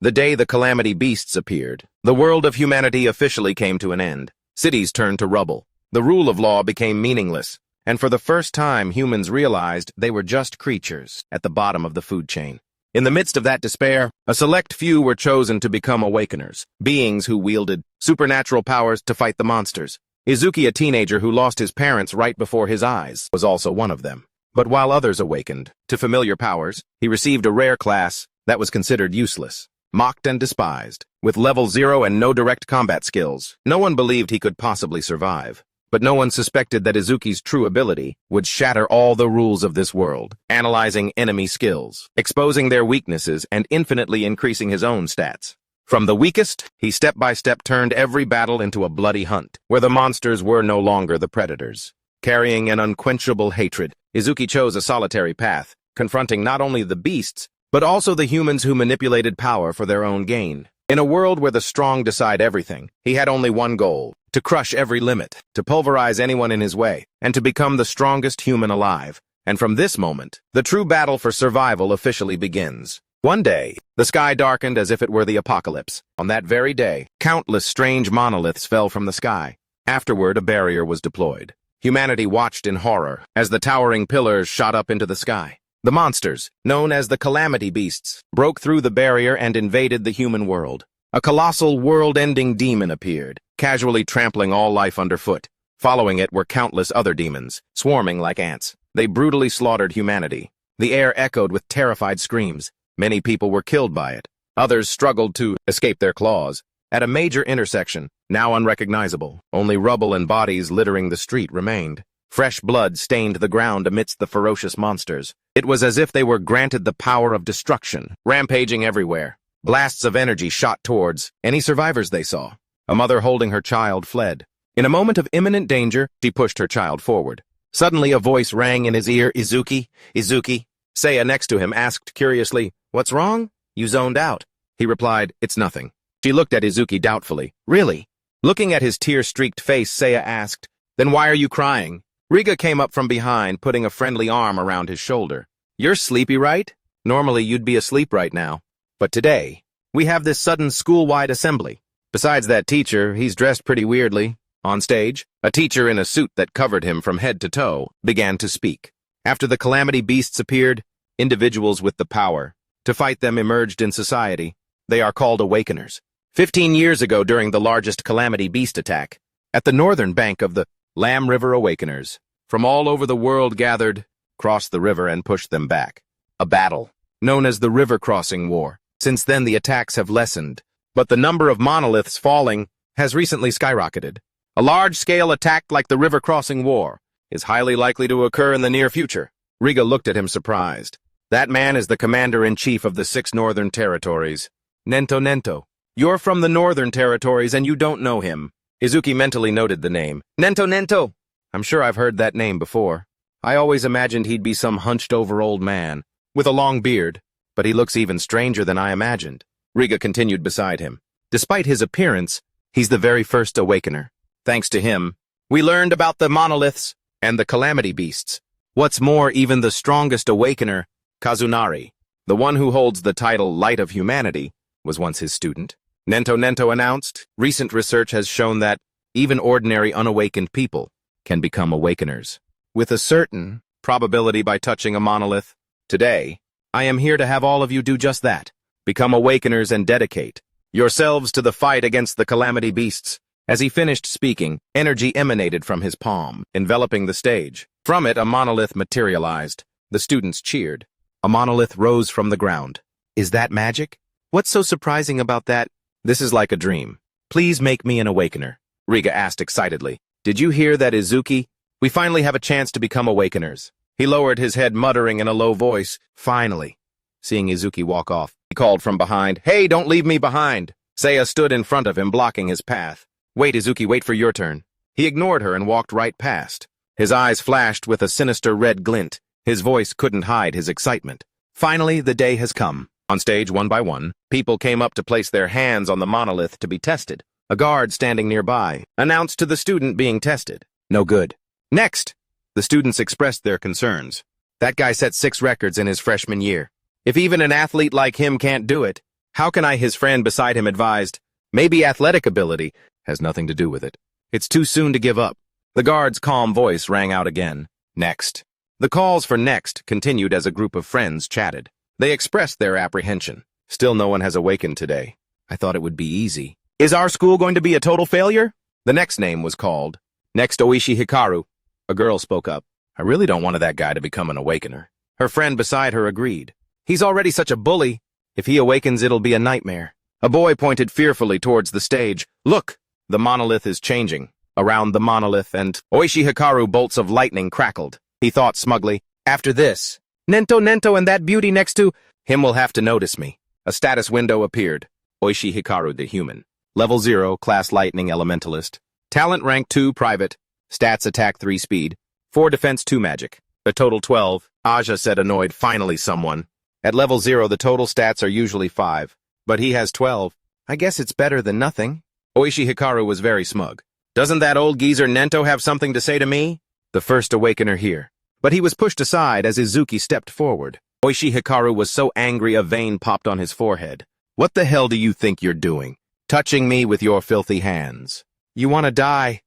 The day the calamity beasts appeared, the world of humanity officially came to an end. Cities turned to rubble. The rule of law became meaningless, and for the first time humans realized they were just creatures at the bottom of the food chain. In the midst of that despair, a select few were chosen to become awakeners, beings who wielded supernatural powers to fight the monsters. Izuki, a teenager who lost his parents right before his eyes, was also one of them. But while others awakened to familiar powers, he received a rare class that was considered useless, mocked and despised. With level 0 and no direct combat skills, no one believed he could possibly survive. But no one suspected that Izuki's true ability would shatter all the rules of this world, analyzing enemy skills, exposing their weaknesses, and infinitely increasing his own stats. From the weakest, he step by step turned every battle into a bloody hunt, where the monsters were no longer the predators. Carrying an unquenchable hatred, Izuki chose a solitary path, confronting not only the beasts, but also the humans who manipulated power for their own gain. In a world where the strong decide everything, he had only one goal: to crush every limit, to pulverize anyone in his way, and to become the strongest human alive. And from this moment, the true battle for survival officially begins. One day, the sky darkened as if it were the apocalypse. On that very day, countless strange monoliths fell from the sky. Afterward, a barrier was deployed. Humanity watched in horror as the towering pillars shot up into the sky. The monsters, known as the calamity beasts, broke through the barrier and invaded the human world. A colossal world-ending demon appeared, casually trampling all life underfoot. Following it were countless other demons, swarming like ants. They brutally slaughtered humanity. The air echoed with terrified screams. Many people were killed by it. Others struggled to escape their claws. At a major intersection, now unrecognizable, only rubble and bodies littering the street remained. Fresh blood stained the ground amidst the ferocious monsters. It was as if they were granted the power of destruction, rampaging everywhere. Blasts of energy shot towards any survivors they saw. A mother holding her child fled. In a moment of imminent danger, she pushed her child forward. Suddenly a voice rang in his ear, "Izuki, Izuki." Seiya next to him asked curiously, "What's wrong? You zoned out." He replied, "It's nothing." She looked at Izuki doubtfully. "Really?" Looking at his tear-streaked face, Seiya asked, "Then why are you crying?" Riga came up from behind, putting a friendly arm around his shoulder. "You're sleepy, right? Normally you'd be asleep right now. But today, we have this sudden school-wide assembly. Besides that teacher, he's dressed pretty weirdly." On stage, a teacher in a suit that covered him from head to toe began to speak. After the calamity beasts appeared, individuals with the power to fight them emerged in society. They are called awakeners. 15 years ago, during the largest calamity beast attack, at the northern bank of the Lam River, awakeners from all over the world gathered, crossed the river, and pushed them back. A battle, known as the River Crossing War. Since then, the attacks have lessened, but the number of monoliths falling has recently skyrocketed. A large-scale attack like the River Crossing War is highly likely to occur in the near future. Riga looked at him surprised. That man is the commander-in-chief of the 6 northern territories. Nento. You're from the northern territories and you don't know him. Izuki mentally noted the name. Nento. I'm sure I've heard that name before. I always imagined he'd be some hunched-over old man, with a long beard, but he looks even stranger than I imagined. Riga continued beside him. Despite his appearance, he's the very first awakener. Thanks to him, we learned about the monoliths and the calamity beasts. What's more, even the strongest awakener, Kazunari, the one who holds the title Light of Humanity, was once his student. Nento announced, recent research has shown that even ordinary unawakened people can become awakeners, with a certain probability by touching a monolith. Today, I am here to have all of you do just that. Become awakeners and dedicate yourselves to the fight against the calamity beasts. As he finished speaking, energy emanated from his palm, enveloping the stage. From it, a monolith materialized. The students cheered. A monolith rose from the ground. Is that magic? What's so surprising about that? This is like a dream. Please make me an awakener, Riga asked excitedly. Did you hear that, Izuki? We finally have a chance to become awakeners. He lowered his head, muttering in a low voice, "Finally." Seeing Izuki walk off, he called from behind, "Hey, don't leave me behind." Seiya stood in front of him, blocking his path. "Wait, Izuki, wait for your turn." He ignored her and walked right past. His eyes flashed with a sinister red glint. His voice couldn't hide his excitement. Finally, the day has come. On stage, one by one, people came up to place their hands on the monolith to be tested. A guard standing nearby announced to the student being tested, "No good." Next, the students expressed their concerns. That guy set 6 records in his freshman year. If even an athlete like him can't do it, How can I? His friend beside him advised. Maybe athletic ability has nothing to do with it. It's too soon to give up. The guard's calm voice rang out again. Next. The calls for next continued as a group of friends chatted. They expressed their apprehension. Still no one has awakened today. I thought it would be easy. Is our school going to be a total failure? The next name was called. Next, Oishi Hikaru. A girl spoke up. I really don't want that guy to become an awakener. Her friend beside her agreed. He's already such a bully. If he awakens, it'll be a nightmare. A boy pointed fearfully towards the stage. Look! The monolith is changing. Around the monolith and Oishi Hikaru bolts of lightning crackled. He thought smugly, after this, Nento and that beauty next to him will have to notice me. A status window appeared. Oishi Hikaru the human. Level 0, class lightning elementalist. Talent rank 2, private. Stats attack 3 speed. 4 defense 2 magic. A total 12. Aja said annoyed, finally someone. At level 0 the total stats are usually 5. But he has 12. I guess it's better than nothing. Oishi Hikaru was very smug. Doesn't that old geezer Nento have something to say to me? The first awakener here. But he was pushed aside as Izuki stepped forward. Oishi Hikaru was so angry a vein popped on his forehead. What the hell do you think you're doing? Touching me with your filthy hands. You want to die?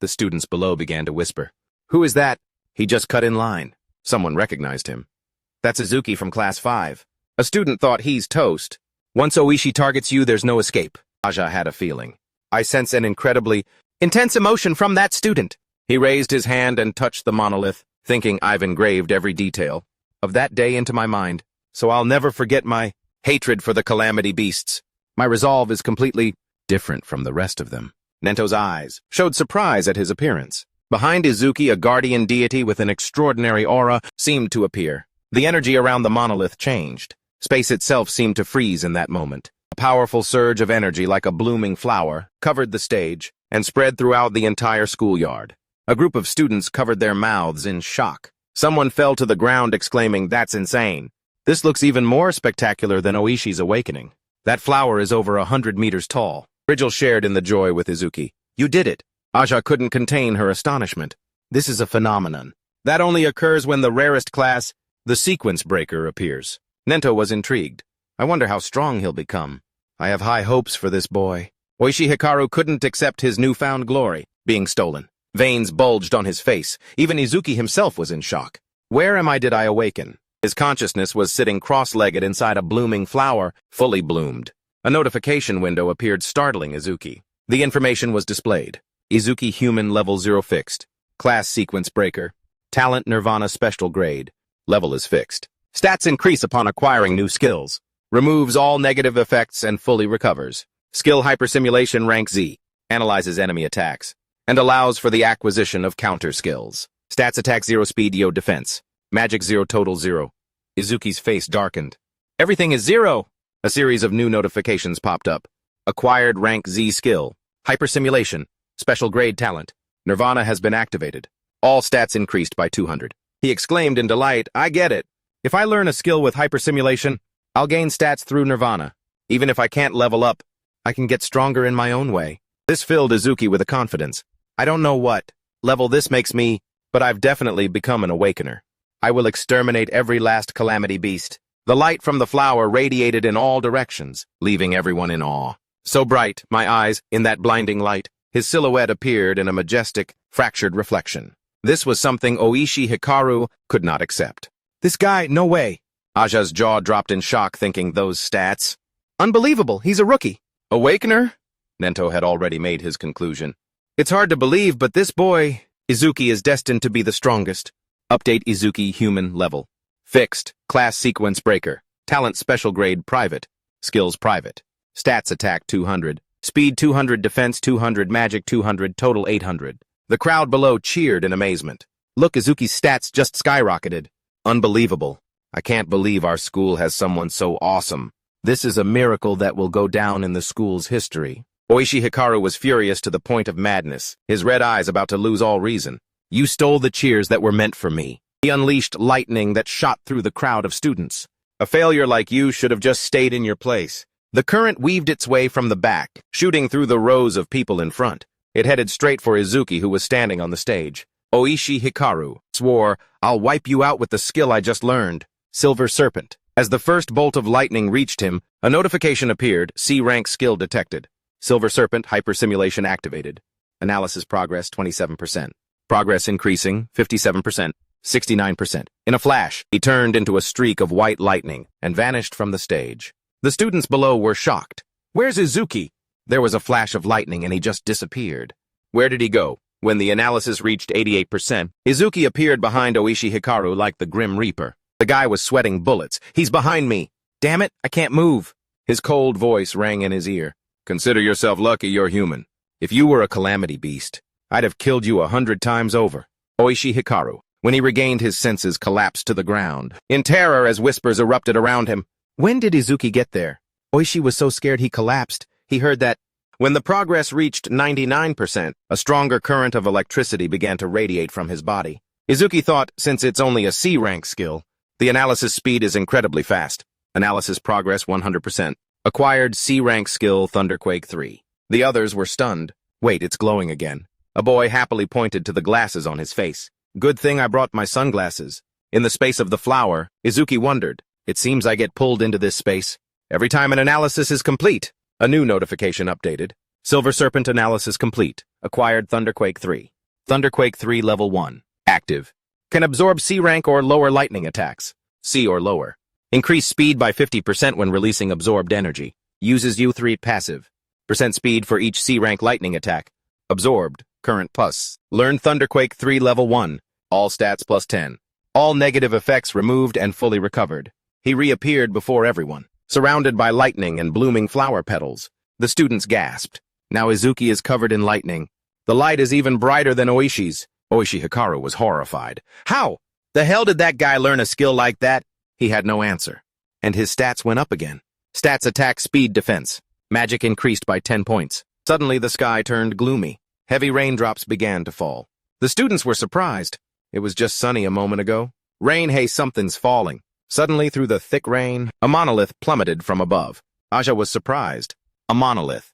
The students below began to whisper. Who is that? He just cut in line. Someone recognized him. That's Izuki from class 5. A student thought he's toast. Once Oishi targets you, there's no escape. Aja had a feeling. I sense an incredibly intense emotion from that student. He raised his hand and touched the monolith, thinking I've engraved every detail of that day into my mind, so I'll never forget my hatred for the calamity beasts. My resolve is completely different from the rest of them. Nento's eyes showed surprise at his appearance. Behind Izuki, a guardian deity with an extraordinary aura seemed to appear. The energy around the monolith changed. Space itself seemed to freeze in that moment. A powerful surge of energy like a blooming flower covered the stage and spread throughout the entire schoolyard. A group of students covered their mouths in shock. Someone fell to the ground exclaiming, "That's insane. This looks even more spectacular than Oishi's awakening. That flower is over 100 meters tall." Bridgel shared in the joy with Izuki. You did it. Aja couldn't contain her astonishment. This is a phenomenon. That only occurs when the rarest class, the sequence breaker, appears. Nento was intrigued. I wonder how strong he'll become. I have high hopes for this boy. Oishi Hikaru couldn't accept his newfound glory being stolen. Veins bulged on his face. Even Izuki himself was in shock. Where am I? Did I awaken? His consciousness was sitting cross-legged inside a blooming flower, fully bloomed. A notification window appeared, startling Izuki. The information was displayed. Izuki human level 0 fixed. Class sequence breaker. Talent Nirvana special grade. Level is fixed. Stats increase upon acquiring new skills. Removes all negative effects and fully recovers. Skill hypersimulation rank Z. Analyzes enemy attacks. And allows for the acquisition of counter skills. Stats attack 0 speed Yo defense. Magic 0 total 0. Izuki's face darkened. Everything is 0! A series of new notifications popped up. Acquired rank Z skill. Hypersimulation. Special grade talent. Nirvana has been activated. All stats increased by 200. He exclaimed in delight, I get it. If I learn a skill with hypersimulation, I'll gain stats through Nirvana. Even if I can't level up, I can get stronger in my own way. This filled Izuki with a confidence. I don't know what level this makes me, but I've definitely become an awakener. I will exterminate every last calamity beast. The light from the flower radiated in all directions, leaving everyone in awe. So bright, my eyes, in that blinding light, his silhouette appeared in a majestic, fractured reflection. This was something Oishi Hikaru could not accept. This guy, no way. Aja's jaw dropped in shock, thinking those stats. Unbelievable, he's a rookie. Awakener? Nento had already made his conclusion. It's hard to believe, but this boy, Izuki, is destined to be the strongest. Update Izuki human level. Fixed, class sequence breaker. Talent special grade private. Skills private. Stats attack 200. Speed 200, defense 200, magic 200, total 800. The crowd below cheered in amazement. Look, Izuki's stats just skyrocketed. Unbelievable. I can't believe our school has someone so awesome. This is a miracle that will go down in the school's history. Oishi Hikaru was furious to the point of madness, his red eyes about to lose all reason. You stole the cheers that were meant for me. He unleashed lightning that shot through the crowd of students. A failure like you should have just stayed in your place. The current weaved its way from the back, shooting through the rows of people in front. It headed straight for Izuki, who was standing on the stage. Oishi Hikaru swore, I'll wipe you out with the skill I just learned. Silver Serpent. As the first bolt of lightning reached him, a notification appeared, C-rank skill detected. Silver Serpent hypersimulation activated. Analysis progress 27%. Progress increasing 57%, 69%. In a flash, he turned into a streak of white lightning and vanished from the stage. The students below were shocked. "Where's Izuki?" There was a flash of lightning and he just disappeared. Where did he go? When the analysis reached 88%, Izuki appeared behind Oishi Hikaru like the Grim Reaper. The guy was sweating bullets. "He's behind me. Damn it, I can't move." His cold voice rang in his ear. "Consider yourself lucky you're human. If you were a calamity beast, I'd have killed you 100 times over." Oishi Hikaru, when he regained his senses, collapsed to the ground, in terror as whispers erupted around him. When did Izuki get there? Oishi was so scared he collapsed. He heard that. When the progress reached 99%, a stronger current of electricity began to radiate from his body. Izuki thought, since it's only a C-rank skill, the analysis speed is incredibly fast. Analysis progress 100%. Acquired C-rank skill Thunderquake 3. The others were stunned. Wait, it's glowing again. A boy happily pointed to the glasses on his face. "Good thing I brought my sunglasses." In the space of the flower, Izuki wondered. "It seems I get pulled into this space every time an analysis is complete." A new notification updated. Silver Serpent analysis complete. Acquired Thunderquake 3. Thunderquake 3 level 1. Active. Can absorb C-rank or lower lightning attacks. C or lower. Increase speed by 50% when releasing absorbed energy. Uses U3 passive. Percent speed for each C-rank lightning attack. Absorbed. Current plus. Learn Thunderquake 3 level 1. All stats plus 10. All negative effects removed and fully recovered. He reappeared before everyone, surrounded by lightning and blooming flower petals. The students gasped. Now Izuki is covered in lightning. The light is even brighter than Oishi's. Oishi Hikaru was horrified. How the hell did that guy learn a skill like that? He had no answer. And his stats went up again. Stats attack speed defense. Magic increased by 10 points. Suddenly the sky turned gloomy. Heavy raindrops began to fall. The students were surprised. It was just sunny a moment ago. Rain, hey, something's falling. Suddenly, through the thick rain, a monolith plummeted from above. Aja was surprised. A monolith.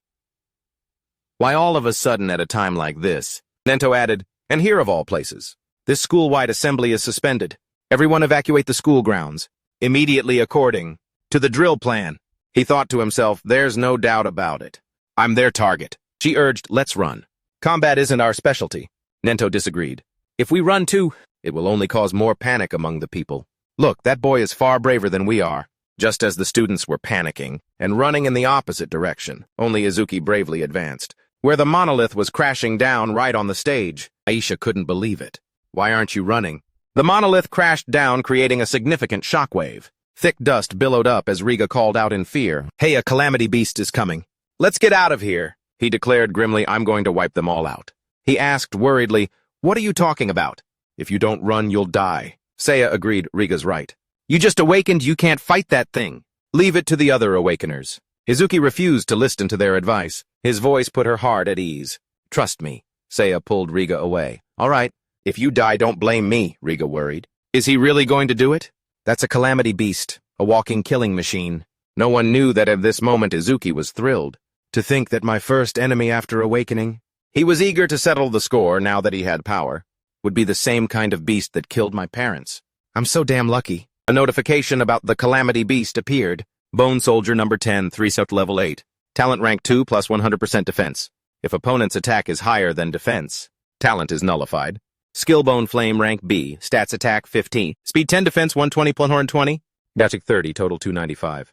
Why all of a sudden at a time like this? Nento added, and here of all places. This school-wide assembly is suspended. Everyone evacuate the school grounds. Immediately according to the drill plan. He thought to himself, there's no doubt about it. I'm their target. She urged, let's run. Combat isn't our specialty. Nento disagreed. If we run too, it will only cause more panic among the people. Look, that boy is far braver than we are. Just as the students were panicking and running in the opposite direction, only Izuki bravely advanced, where the monolith was crashing down right on the stage. Aisha couldn't believe it. Why aren't you running? The monolith crashed down, creating a significant shockwave. Thick dust billowed up as Riga called out in fear. Hey, a calamity beast is coming. Let's get out of here. He declared grimly, I'm going to wipe them all out. He asked worriedly, what are you talking about? If you don't run, you'll die. Seiya agreed, Riga's right. You just awakened, you can't fight that thing. Leave it to the other awakeners. Izuki refused to listen to their advice. His voice put her heart at ease. Trust me. Seiya pulled Riga away. All right. If you die, don't blame me, Riga worried. Is he really going to do it? That's a calamity beast, a walking killing machine. No one knew that at this moment Izuki was thrilled. To think that my first enemy after awakening, he was eager to settle the score now that he had power, would be the same kind of beast that killed my parents. I'm so damn lucky. A notification about the calamity beast appeared. Bone Soldier number 10, 3-sut level 8. Talent rank 2 plus 100% defense. If opponent's attack is higher than defense, talent is nullified. Skill Bone Flame rank B, stats attack 15, speed 10, defense 120, plus 120, magic 30, total 295.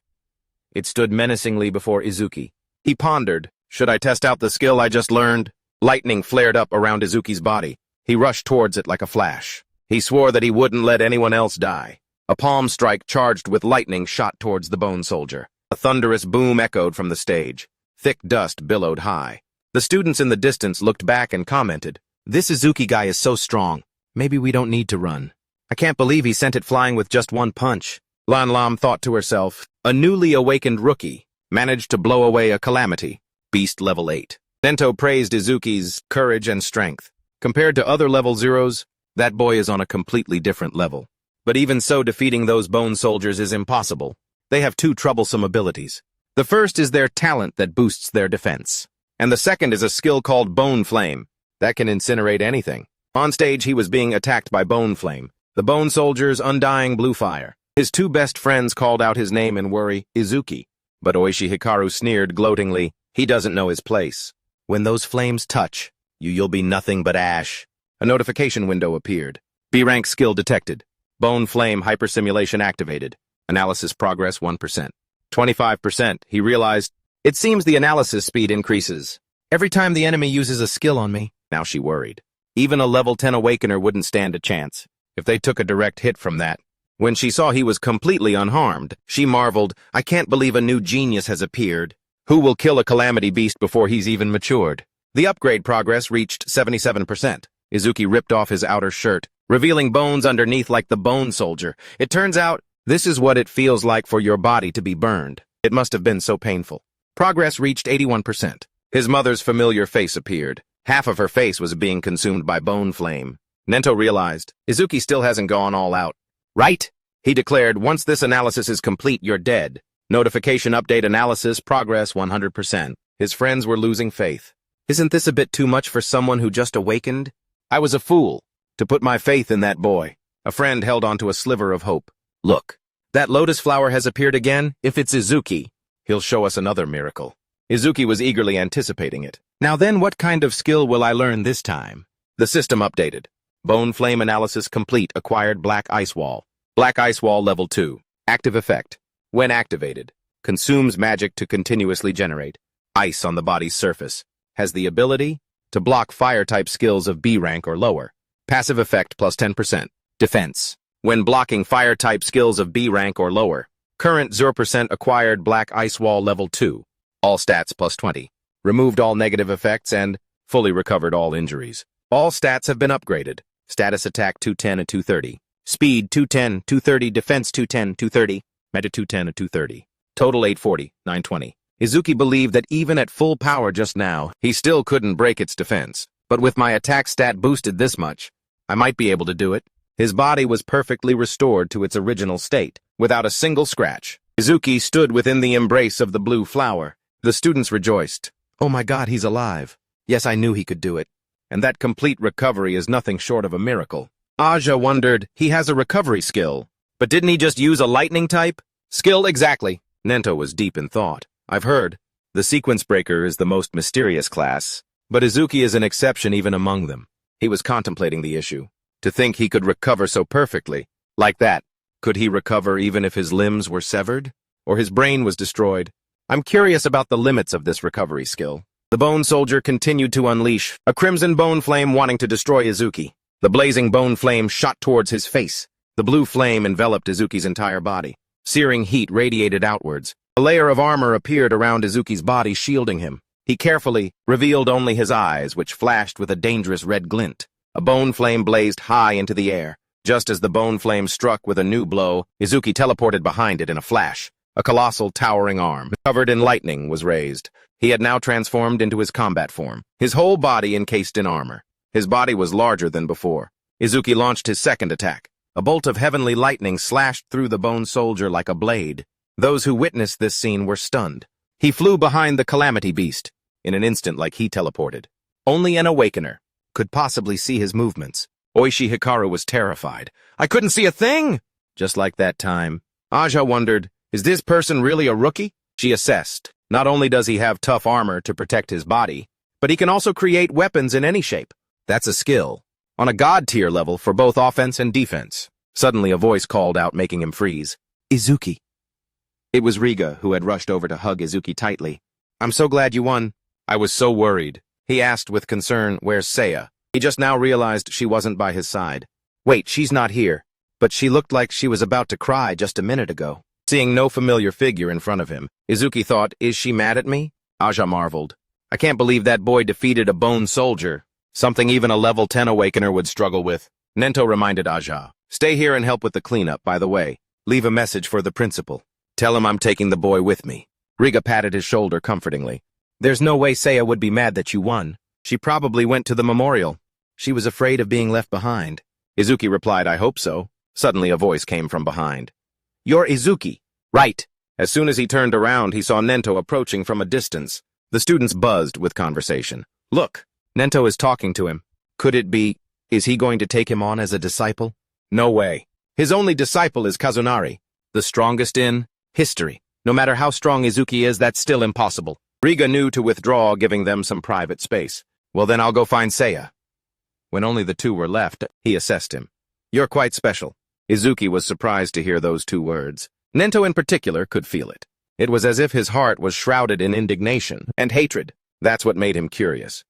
It stood menacingly before Izuki. He pondered, should I test out the skill I just learned? Lightning flared up around Izuki's body. He rushed towards it like a flash. He swore that he wouldn't let anyone else die. A palm strike charged with lightning shot towards the Bone Soldier. A thunderous boom echoed from the stage. Thick dust billowed high. The students in the distance looked back and commented, this Izuki guy is so strong. Maybe we don't need to run. I can't believe he sent it flying with just one punch. Lan Lam thought to herself, a newly awakened rookie managed to blow away a calamity. Beast level 8. Nento praised Izuki's courage and strength. Compared to other level zeros, that boy is on a completely different level. But even so, defeating those Bone Soldiers is impossible. They have two troublesome abilities. The first is their talent that boosts their defense. And the second is a skill called Bone Flame that can incinerate anything. On stage, he was being attacked by Bone Flame, the Bone Soldier's undying blue fire. His two best friends called out his name in worry, Izuki. But Oishi Hikaru sneered gloatingly, he doesn't know his place. When those flames touch, you'll be nothing but ash. A notification window appeared. B-rank skill detected. Bone flame hypersimulation activated. Analysis progress 1%. 25%, he realized. It seems the analysis speed increases. Every time the enemy uses a skill on me. Now she worried. Even a level 10 awakener wouldn't stand a chance if they took a direct hit from that. When she saw he was completely unharmed, she marveled, I can't believe a new genius has appeared. Who will kill a calamity beast before he's even matured? The upgrade progress reached 77%. Izuki ripped off his outer shirt, revealing bones underneath like the bone soldier. It turns out, this is what it feels like for your body to be burned. It must have been so painful. Progress reached 81%. His mother's familiar face appeared. Half of her face was being consumed by bone flame. Nento realized, Izuki still hasn't gone all out. Right? He declared, once this analysis is complete, you're dead. Notification update analysis progress 100%. His friends were losing faith. Isn't this a bit too much for someone who just awakened? I was a fool to put my faith in that boy. A friend held onto a sliver of hope. Look, that lotus flower has appeared again. If it's Izuki, he'll show us another miracle. Izuki was eagerly anticipating it. Now then, what kind of skill will I learn this time? The system updated. Bone flame analysis complete. Acquired black ice wall. Black ice wall level 2. Active effect. When activated, consumes magic to continuously generate ice on the body's surface. Has the ability to block fire-type skills of B rank or lower. Passive effect plus 10%. Defense. When blocking fire-type skills of B rank or lower. Current 0% acquired black ice wall level 2. All stats plus 20. Removed all negative effects and fully recovered all injuries. All stats have been upgraded. Status attack 210 and 230. Speed 210, 230, defense 210, 230, meta 210 and 230. Total 840, 920. Izuki believed that even at full power just now, he still couldn't break its defense. But with my attack stat boosted this much, I might be able to do it. His body was perfectly restored to its original state, without a single scratch. Izuki stood within the embrace of the blue flower. The students rejoiced. Oh my God, he's alive. Yes, I knew he could do it. And that complete recovery is nothing short of a miracle. Aja wondered, he has a recovery skill. But didn't he just use a lightning type? Skill exactly. Nento was deep in thought. I've heard. The sequence breaker is the most mysterious class. But Izuki is an exception even among them. He was contemplating the issue. To think he could recover so perfectly. Like that. Could he recover even if his limbs were severed? Or his brain was destroyed? I'm curious about the limits of this recovery skill. The bone soldier continued to unleash a crimson bone flame wanting to destroy Izuki. The blazing bone flame shot towards his face. The blue flame enveloped Izuki's entire body. Searing heat radiated outwards. A layer of armor appeared around Izuki's body, shielding him. He carefully revealed only his eyes, which flashed with a dangerous red glint. A bone flame blazed high into the air. Just as the bone flame struck with a new blow, Izuki teleported behind it in a flash. A colossal, towering arm, covered in lightning, was raised. He had now transformed into his combat form, his whole body encased in armor. His body was larger than before. Izuki launched his second attack. A bolt of heavenly lightning slashed through the bone soldier like a blade. Those who witnessed this scene were stunned. He flew behind the calamity beast, in an instant like he teleported. Only an awakener could possibly see his movements. Oishi Hikaru was terrified. I couldn't see a thing! Just like that time. Aja wondered, is this person really a rookie? She assessed. Not only does he have tough armor to protect his body, but he can also create weapons in any shape. That's a skill. On a god-tier level for both offense and defense. Suddenly a voice called out, making him freeze. Izuki. It was Riga, who had rushed over to hug Izuki tightly. I'm so glad you won. I was so worried. He asked with concern, where's Seiya? He just now realized she wasn't by his side. Wait, she's not here. But she looked like she was about to cry just a minute ago. Seeing no familiar figure in front of him, Izuki thought, is she mad at me? Aja marveled. I can't believe that boy defeated a bone soldier. Something even a level 10 awakener would struggle with. Nento reminded Aja. Stay here and help with the cleanup, by the way. Leave a message for the principal. Tell him I'm taking the boy with me. Riga patted his shoulder comfortingly. There's no way Seiya would be mad that you won. She probably went to the memorial. She was afraid of being left behind. Izuki replied, I hope so. Suddenly a voice came from behind. You're Izuki. Right. As soon as he turned around, he saw Nento approaching from a distance. The students buzzed with conversation. Look, Nento is talking to him. Could it be, is he going to take him on as a disciple? No way. His only disciple is Kazunari. The strongest in history. No matter how strong Izuki is, that's still impossible. Riga knew to withdraw, giving them some private space. Well, then I'll go find Seiya. When only the two were left, he assessed him. You're quite special. Izuki was surprised to hear those two words. Nento in particular could feel it. It was as if his heart was shrouded in indignation and hatred. That's what made him curious.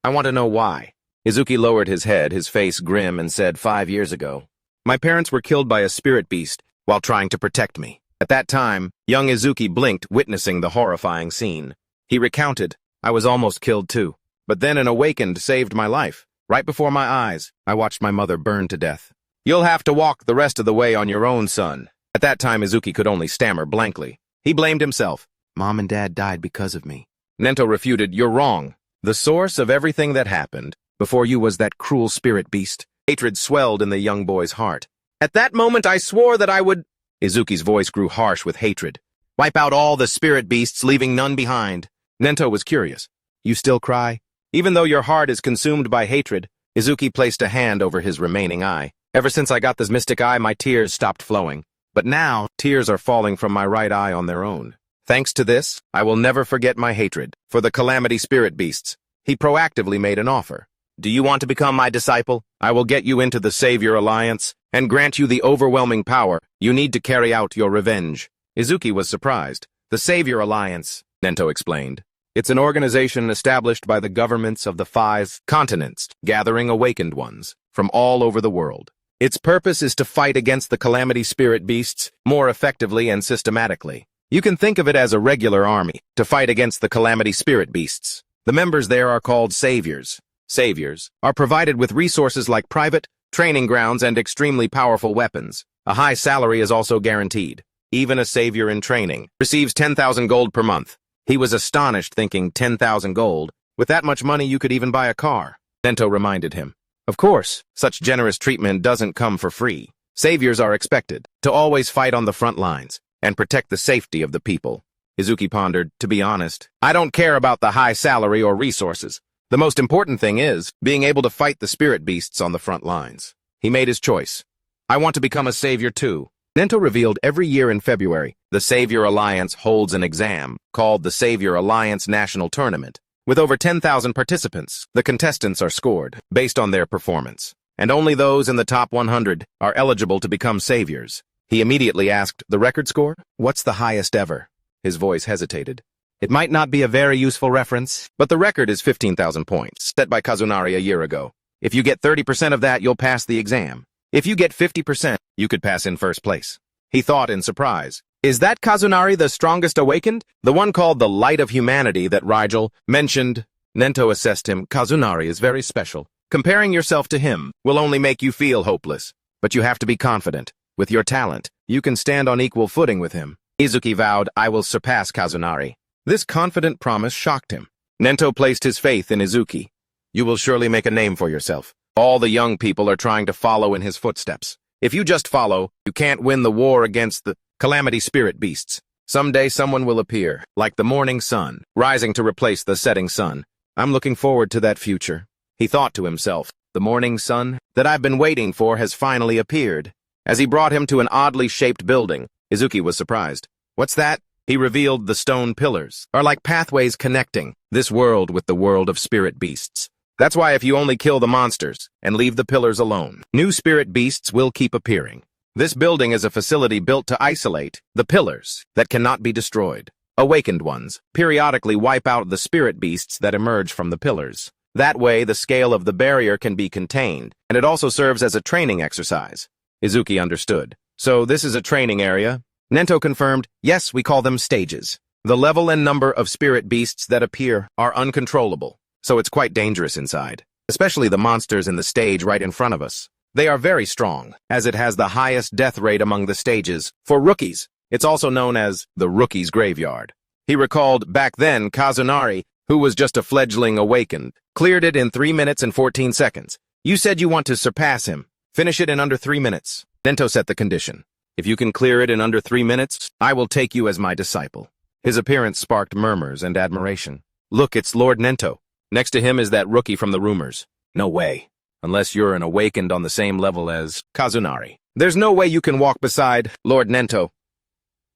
I want to know why. Izuki lowered his head, his face grim, and said, 5 years ago. My parents were killed by a spirit beast while trying to protect me. At that time, young Izuki blinked, witnessing the horrifying scene. He recounted, I was almost killed too. But then an awakened saved my life. Right before my eyes, I watched my mother burn to death. You'll have to walk the rest of the way on your own, son. At that time, Izuki could only stammer blankly. He blamed himself. Mom and Dad died because of me. Nento refuted, you're wrong. The source of everything that happened before you was that cruel spirit beast. Hatred swelled in the young boy's heart. At that moment, I swore that I would... Izuki's voice grew harsh with hatred. Wipe out all the spirit beasts, leaving none behind. Nento was curious. You still cry? Even though your heart is consumed by hatred, Izuki placed a hand over his remaining eye. Ever since I got this mystic eye, my tears stopped flowing. But now, tears are falling from my right eye on their own. Thanks to this, I will never forget my hatred for the calamity spirit beasts. He proactively made an offer. Do you want to become my disciple? I will get you into the Savior Alliance and grant you the overwhelming power you need to carry out your revenge. Izuki was surprised. The Savior Alliance, Nento explained. It's an organization established by the governments of the 5 continents, gathering awakened ones from all over the world. Its purpose is to fight against the calamity spirit beasts more effectively and systematically. You can think of it as a regular army to fight against the calamity spirit beasts. The members there are called saviors. Saviors are provided with resources like private, training grounds, and extremely powerful weapons. A high salary is also guaranteed. Even a savior in training receives 10,000 gold per month. He was astonished, thinking 10,000 gold. With that much money, you could even buy a car. Nento reminded him. Of course, such generous treatment doesn't come for free. Saviors are expected to always fight on the front lines and protect the safety of the people. Izuki pondered, to be honest, I don't care about the high salary or resources. The most important thing is being able to fight the spirit beasts on the front lines. He made his choice. I want to become a savior too. Nento revealed every year in February, the Savior Alliance holds an exam called the Savior Alliance National Tournament. With over 10,000 participants, the contestants are scored based on their performance, and only those in the top 100 are eligible to become saviors. He immediately asked, the record score? What's the highest ever? His voice hesitated. It might not be a very useful reference, but the record is 15,000 points, set by Kazunari a year ago. If you get 30% of that, you'll pass the exam. If you get 50%, you could pass in first place. He thought in surprise. Is that Kazunari the strongest awakened? The one called the Light of Humanity that Rigel mentioned? Nento assessed him. Kazunari is very special. Comparing yourself to him will only make you feel hopeless. But you have to be confident. With your talent, you can stand on equal footing with him. Izuki vowed, I will surpass Kazunari. This confident promise shocked him. Nento placed his faith in Izuki. You will surely make a name for yourself. All the young people are trying to follow in his footsteps. If you just follow, you can't win the war against the calamity spirit beasts. Someday someone will appear, like the morning sun, rising to replace the setting sun. I'm looking forward to that future. He thought to himself, the morning sun that I've been waiting for has finally appeared. As he brought him to an oddly shaped building, Izuki was surprised. What's that? He revealed the stone pillars are like pathways connecting this world with the world of spirit beasts. That's why if you only kill the monsters and leave the pillars alone, new spirit beasts will keep appearing. This building is a facility built to isolate the pillars that cannot be destroyed. Awakened ones periodically wipe out the spirit beasts that emerge from the pillars. That way, the scale of the barrier can be contained, and it also serves as a training exercise. Izuki understood. So this is a training area? Nento confirmed, yes, we call them stages. The level and number of spirit beasts that appear are uncontrollable. So it's quite dangerous inside, especially the monsters in the stage right in front of us. They are very strong, as it has the highest death rate among the stages. For rookies, it's also known as the rookie's graveyard. He recalled back then Kazunari, who was just a fledgling awakened, cleared it in 3 minutes and 14 seconds. You said you want to surpass him. Finish it in under 3 minutes. Nento set the condition. If you can clear it in under 3 minutes, I will take you as my disciple. His appearance sparked murmurs and admiration. Look, it's Lord Nento. Next to him is that rookie from the rumors. No way. Unless you're an awakened on the same level as Kazunari. There's no way you can walk beside Lord Nento.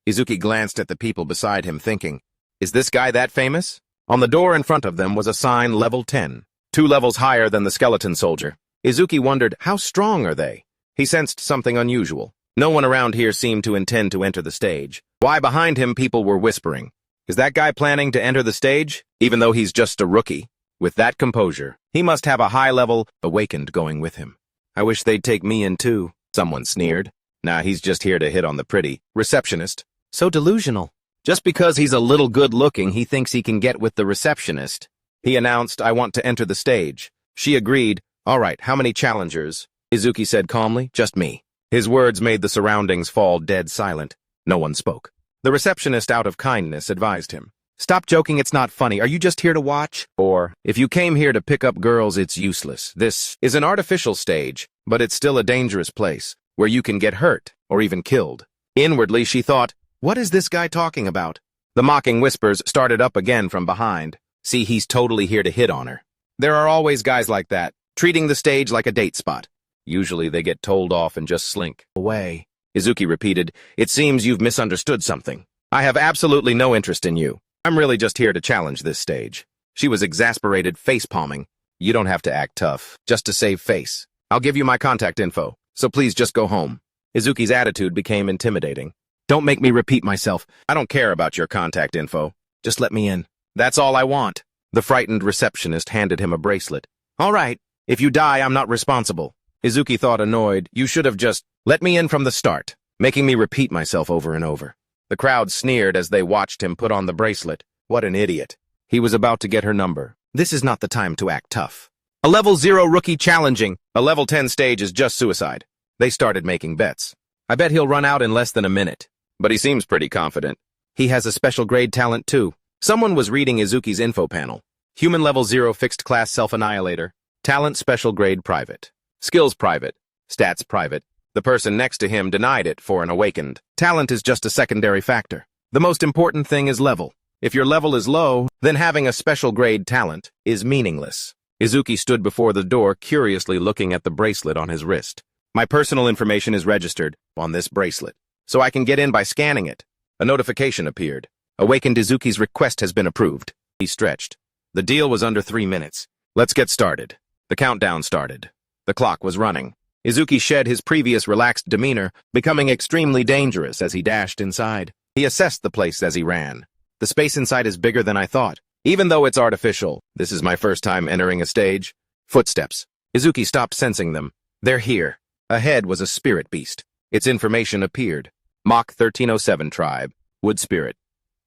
Izuki glanced at the people beside him, thinking, is this guy that famous? On the door in front of them was a sign level 10, 2 levels higher than the skeleton soldier. Izuki wondered, how strong are they? He sensed something unusual. No one around here seemed to intend to enter the stage. Why, behind him people were whispering. Is that guy planning to enter the stage, even though he's just a rookie? With that composure, he must have a high-level awakened going with him. I wish they'd take me in too, someone sneered. Nah, he's just here to hit on the pretty receptionist. So delusional. Just because he's a little good-looking, he thinks he can get with the receptionist. He announced, I want to enter the stage. She agreed. All right, how many challengers? Izuki said calmly, just me. His words made the surroundings fall dead silent. No one spoke. The receptionist, out of kindness, advised him. Stop joking, it's not funny. Are you just here to watch? Or, if you came here to pick up girls, it's useless. This is an artificial stage, but it's still a dangerous place, where you can get hurt, or even killed. Inwardly, she thought, what is this guy talking about? The mocking whispers started up again from behind. See, he's totally here to hit on her. There are always guys like that, treating the stage like a date spot. Usually they get told off and just slink away. Izuki repeated, it seems you've misunderstood something. I have absolutely no interest in you. I'm really just here to challenge this stage. She was exasperated, face-palming. You don't have to act tough, just to save face. I'll give you my contact info, so please just go home. Izuki's attitude became intimidating. Don't make me repeat myself. I don't care about your contact info. Just let me in. That's all I want. The frightened receptionist handed him a bracelet. All right, if you die, I'm not responsible. Izuki thought, annoyed, you should have just let me in from the start, making me repeat myself over and over. The crowd sneered as they watched him put on the bracelet. What an idiot. He was about to get her number. This is not the time to act tough. A level 0 rookie challenging. A level 10 stage is just suicide. They started making bets. I bet he'll run out in less than a minute. But he seems pretty confident. He has a special grade talent too. Someone was reading Izuki's info panel. Human level 0 fixed class self-annihilator. Talent special grade private. Skills private. Stats private. The person next to him denied it for an awakened. Talent is just a secondary factor. The most important thing is level. If your level is low, then having a special grade talent is meaningless. Izuki stood before the door, curiously looking at the bracelet on his wrist. My personal information is registered on this bracelet, so I can get in by scanning it. A notification appeared. Awakened Izuki's request has been approved. He stretched. The deal was under 3 minutes. Let's get started. The countdown started. The clock was running. Izuki shed his previous relaxed demeanor, becoming extremely dangerous as he dashed inside. He assessed the place as he ran. The space inside is bigger than I thought. Even though it's artificial, this is my first time entering a stage. Footsteps. Izuki stopped sensing them. They're here. Ahead was a spirit beast. Its information appeared. Mach 1307 tribe. Wood spirit.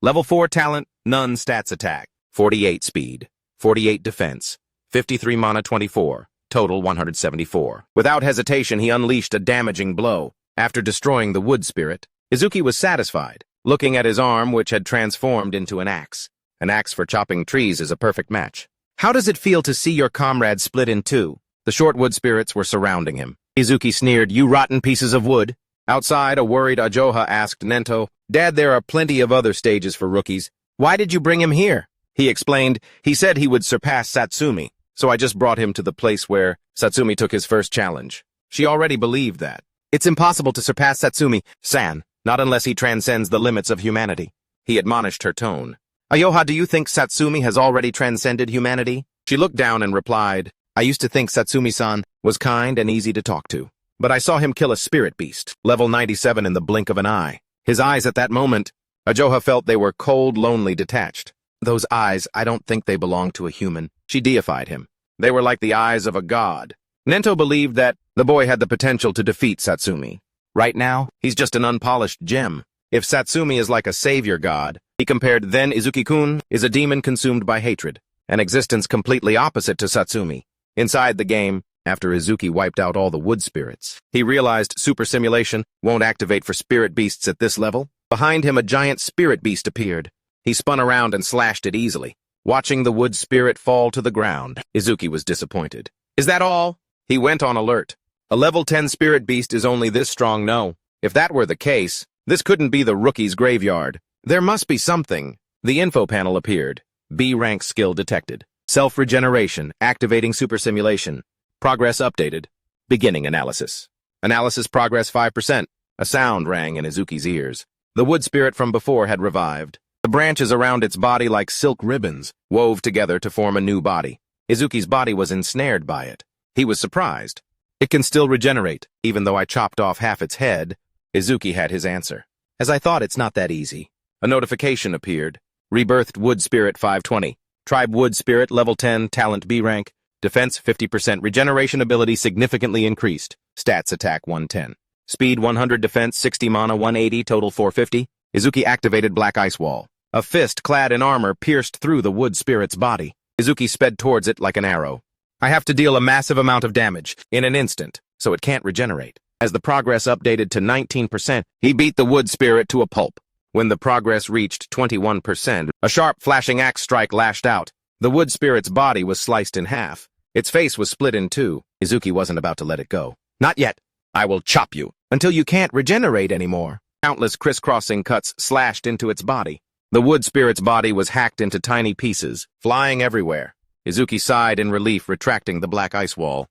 Level 4 talent, none stats attack. 48 speed. 48 defense. 53 mana 24. Total 174. Without hesitation, he unleashed a damaging blow. After destroying the wood spirit, Izuki was satisfied, looking at his arm, which had transformed into an axe. An axe for chopping trees is a perfect match. How does it feel to see your comrade split in two? The short wood spirits were surrounding him. Izuki sneered, you rotten pieces of wood. Outside, a worried Ajoha asked Nento, Dad, there are plenty of other stages for rookies. Why did you bring him here? He explained, he said he would surpass Satsumi. So I just brought him to the place where Satsumi took his first challenge. She already believed that. It's impossible to surpass Satsumi-san, not unless he transcends the limits of humanity. He admonished her tone. Ayoha, do you think Satsumi has already transcended humanity? She looked down and replied, I used to think Satsumi-san was kind and easy to talk to. But I saw him kill a spirit beast, level 97 in the blink of an eye. His eyes at that moment, Ajoha felt they were cold, lonely, detached. Those eyes, I don't think they belong to a human. She deified him. They were like the eyes of a god. Nento believed that the boy had the potential to defeat Satsumi. Right now, he's just an unpolished gem. If Satsumi is like a savior god, he compared then Izuki-kun is a demon consumed by hatred, an existence completely opposite to Satsumi. Inside the game, after Izuki wiped out all the wood spirits, he realized super simulation won't activate for spirit beasts at this level. Behind him, a giant spirit beast appeared. He spun around and slashed it easily. Watching the wood spirit fall to the ground, Izuki was disappointed. Is that all? He went on alert. A level 10 spirit beast is only this strong, no. If that were the case, this couldn't be the rookie's graveyard. There must be something. The info panel appeared. B rank skill detected. Self-regeneration, activating super simulation. Progress updated. Beginning analysis. Analysis progress 5%. A sound rang in Izuki's ears. The wood spirit from before had revived. The branches around its body like silk ribbons wove together to form a new body. Izuki's body was ensnared by it. He was surprised. It can still regenerate, even though I chopped off half its head. Izuki had his answer. As I thought, it's not that easy. A notification appeared. Rebirthed Wood Spirit 520. Tribe Wood Spirit, level 10, talent B rank. Defense 50%, regeneration ability significantly increased. Stats attack 110. Speed 100, defense 60, mana 180, total 450. Izuki activated Black Ice Wall. A fist clad in armor pierced through the wood spirit's body. Izuki sped towards it like an arrow. I have to deal a massive amount of damage in an instant, so it can't regenerate. As the progress updated to 19%, he beat the wood spirit to a pulp. When the progress reached 21%, a sharp flashing axe strike lashed out. The wood spirit's body was sliced in half. Its face was split in two. Izuki wasn't about to let it go. Not yet. I will chop you until you can't regenerate anymore. Countless crisscrossing cuts slashed into its body. The wood spirit's body was hacked into tiny pieces, flying everywhere. Izuki sighed in relief, retracting the Black Ice Wall.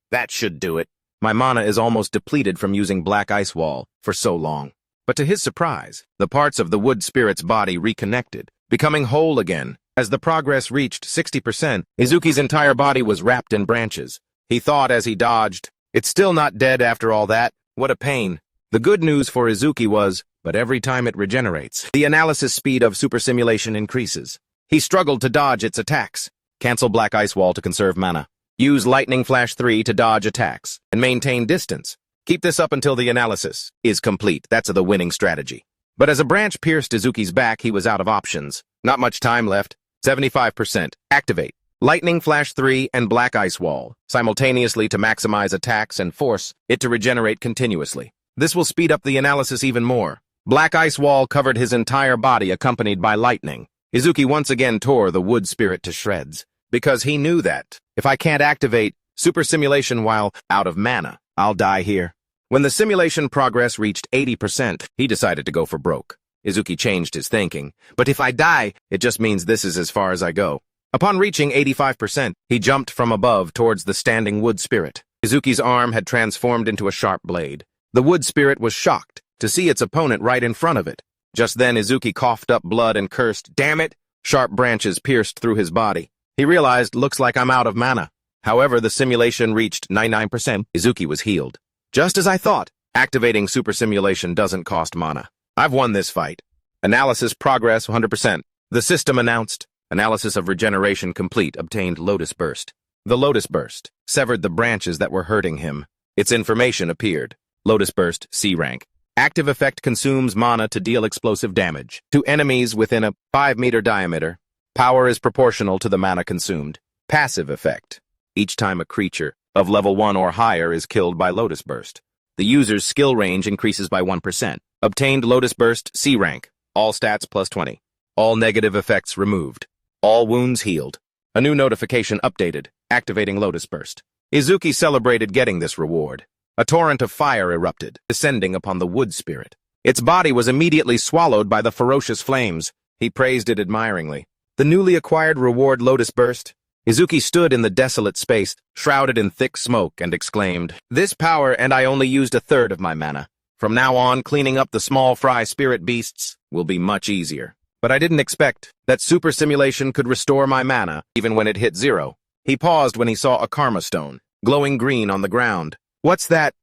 That should do it. My mana is almost depleted from using Black Ice Wall for so long. But to his surprise, the parts of the wood spirit's body reconnected, becoming whole again. As the progress reached 60%, Izuki's entire body was wrapped in branches. He thought as he dodged, "It's still not dead after all that. What a pain." The good news for Izuki was, but every time it regenerates, the analysis speed of super simulation increases. He struggled to dodge its attacks. Cancel Black Ice Wall to conserve mana. Use Lightning Flash 3 to dodge attacks and maintain distance. Keep this up until the analysis is complete. That's the winning strategy. But as a branch pierced Izuki's back, he was out of options. Not much time left. 75%. Activate Lightning Flash 3 and Black Ice Wall simultaneously to maximize attacks and force it to regenerate continuously. This will speed up the analysis even more. Black Ice Wall covered his entire body, accompanied by lightning. Izuki once again tore the wood spirit to shreds, because he knew that, if I can't activate super simulation while out of mana, I'll die here. When the simulation progress reached 80%, he decided to go for broke. Izuki changed his thinking. But if I die, it just means this is as far as I go. Upon reaching 85%, he jumped from above towards the standing wood spirit. Izuki's arm had transformed into a sharp blade. The wood spirit was shocked to see its opponent right in front of it. Just then, Izuki coughed up blood and cursed, "Damn it!" Sharp branches pierced through his body. He realized, "Looks like I'm out of mana." However, the simulation reached 99%. Izuki was healed. Just as I thought, activating super simulation doesn't cost mana. I've won this fight. Analysis progress 100%. The system announced. Analysis of regeneration complete. Obtained Lotus Burst. The Lotus Burst severed the branches that were hurting him. Its information appeared. Lotus Burst, C rank. Active effect consumes mana to deal explosive damage to enemies within a 5-meter diameter. Power is proportional to the mana consumed. Passive effect. Each time a creature of level 1 or higher is killed by Lotus Burst, the user's skill range increases by 1%. Obtained Lotus Burst, C rank. All stats plus 20. All negative effects removed. All wounds healed. A new notification updated, activating Lotus Burst. Izuki celebrated getting this reward. A torrent of fire erupted, descending upon the wood spirit. Its body was immediately swallowed by the ferocious flames. He praised it admiringly. The newly acquired reward Lotus Burst. Izuki stood in the desolate space, shrouded in thick smoke, and exclaimed, "This power, and I only used a third of my mana. From now on, cleaning up the small fry spirit beasts will be much easier." But I didn't expect that super simulation could restore my mana, even when it hit 0. He paused when he saw a karma stone, glowing green on the ground. "What's that?"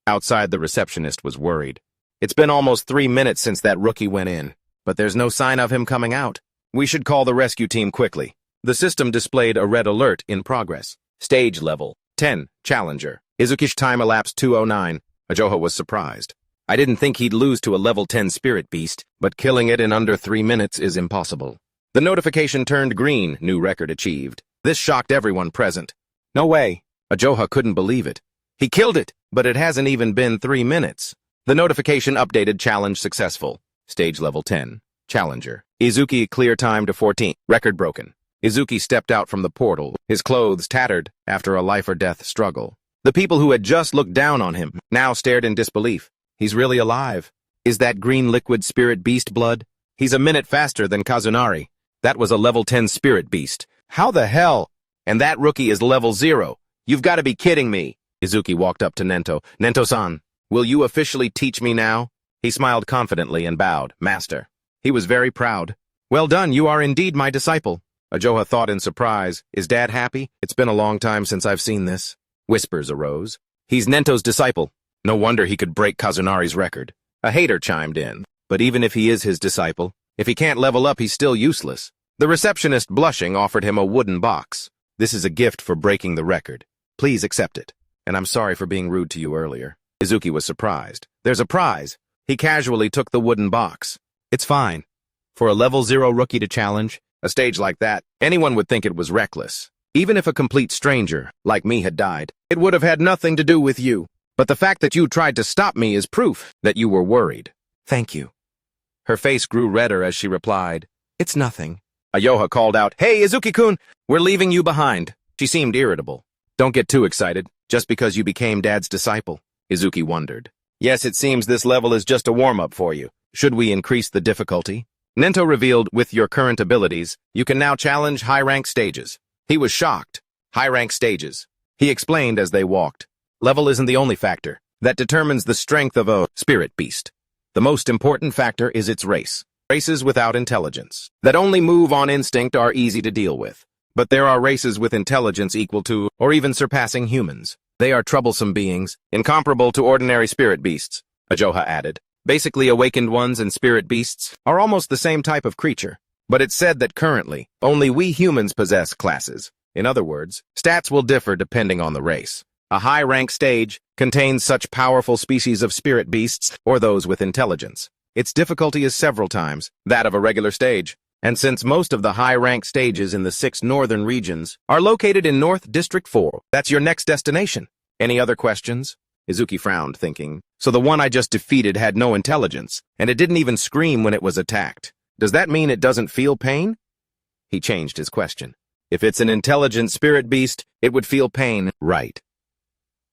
Outside, the receptionist was worried. "It's been almost 3 minutes since that rookie went in, but there's no sign of him coming out. We should call the rescue team quickly." The system displayed a red alert in progress. Stage level 10, Challenger. Izuki's time elapsed 2:09. Ajoha was surprised. "I didn't think he'd lose to a level 10 spirit beast, but killing it in under 3 minutes is impossible." The notification turned green, new record achieved. This shocked everyone present. "No way." Ajoha couldn't believe it. "He killed it, but it hasn't even been 3 minutes." The notification updated challenge successful. Stage level 10, Challenger. Izuki clear time to 14, record broken. Izuki stepped out from the portal, his clothes tattered after a life-or-death struggle. The people who had just looked down on him now stared in disbelief. He's really alive. Is that green liquid spirit beast blood? He's a minute faster than Kazunari. That was a level 10 spirit beast. How the hell? And that rookie is level 0. You've got to be kidding me. Izuki walked up to Nento. "Nento-san, will you officially teach me now?" He smiled confidently and bowed. Master. He was very proud. Well done, you are indeed my disciple. Ajoha thought in surprise. Is Dad happy? It's been a long time since I've seen this. Whispers arose. He's Nento's disciple. No wonder he could break Kazunari's record. A hater chimed in. But even if he is his disciple, if he can't level up, he's still useless. The receptionist, blushing, offered him a wooden box. This is a gift for breaking the record. Please accept it. And I'm sorry for being rude to you earlier. Izuki was surprised. There's a prize. He casually took the wooden box. It's fine. For a level 0 rookie to challenge a stage like that, anyone would think it was reckless. Even if a complete stranger, like me, had died, it would have had nothing to do with you. But the fact that you tried to stop me is proof that you were worried. Thank you. Her face grew redder as she replied, It's nothing. Ayoha called out, Hey, Izuki-kun, we're leaving you behind. She seemed irritable. Don't get too excited, just because you became Dad's disciple. Izuki wondered. Yes, it seems this level is just a warm-up for you. Should we increase the difficulty? Nento revealed, with your current abilities, you can now challenge high-rank stages. He was shocked. High-rank stages. He explained as they walked. Level isn't the only factor that determines the strength of a spirit beast. The most important factor is its race. Races without intelligence, that only move on instinct, are easy to deal with. But there are races with intelligence equal to, or even surpassing humans. They are troublesome beings, incomparable to ordinary spirit beasts, Ajoha added. Basically, awakened ones and spirit beasts are almost the same type of creature. But it's said that currently, only we humans possess classes. In other words, stats will differ depending on the race. A high-rank stage contains such powerful species of spirit beasts or those with intelligence. Its difficulty is several times that of a regular stage. And since most of the high-rank stages in the 6 northern regions are located in North District 4, that's your next destination. Any other questions? Izuki frowned, thinking, so the one I just defeated had no intelligence, and it didn't even scream when it was attacked. Does that mean it doesn't feel pain? He changed his question. If it's an intelligent spirit beast, it would feel pain, right?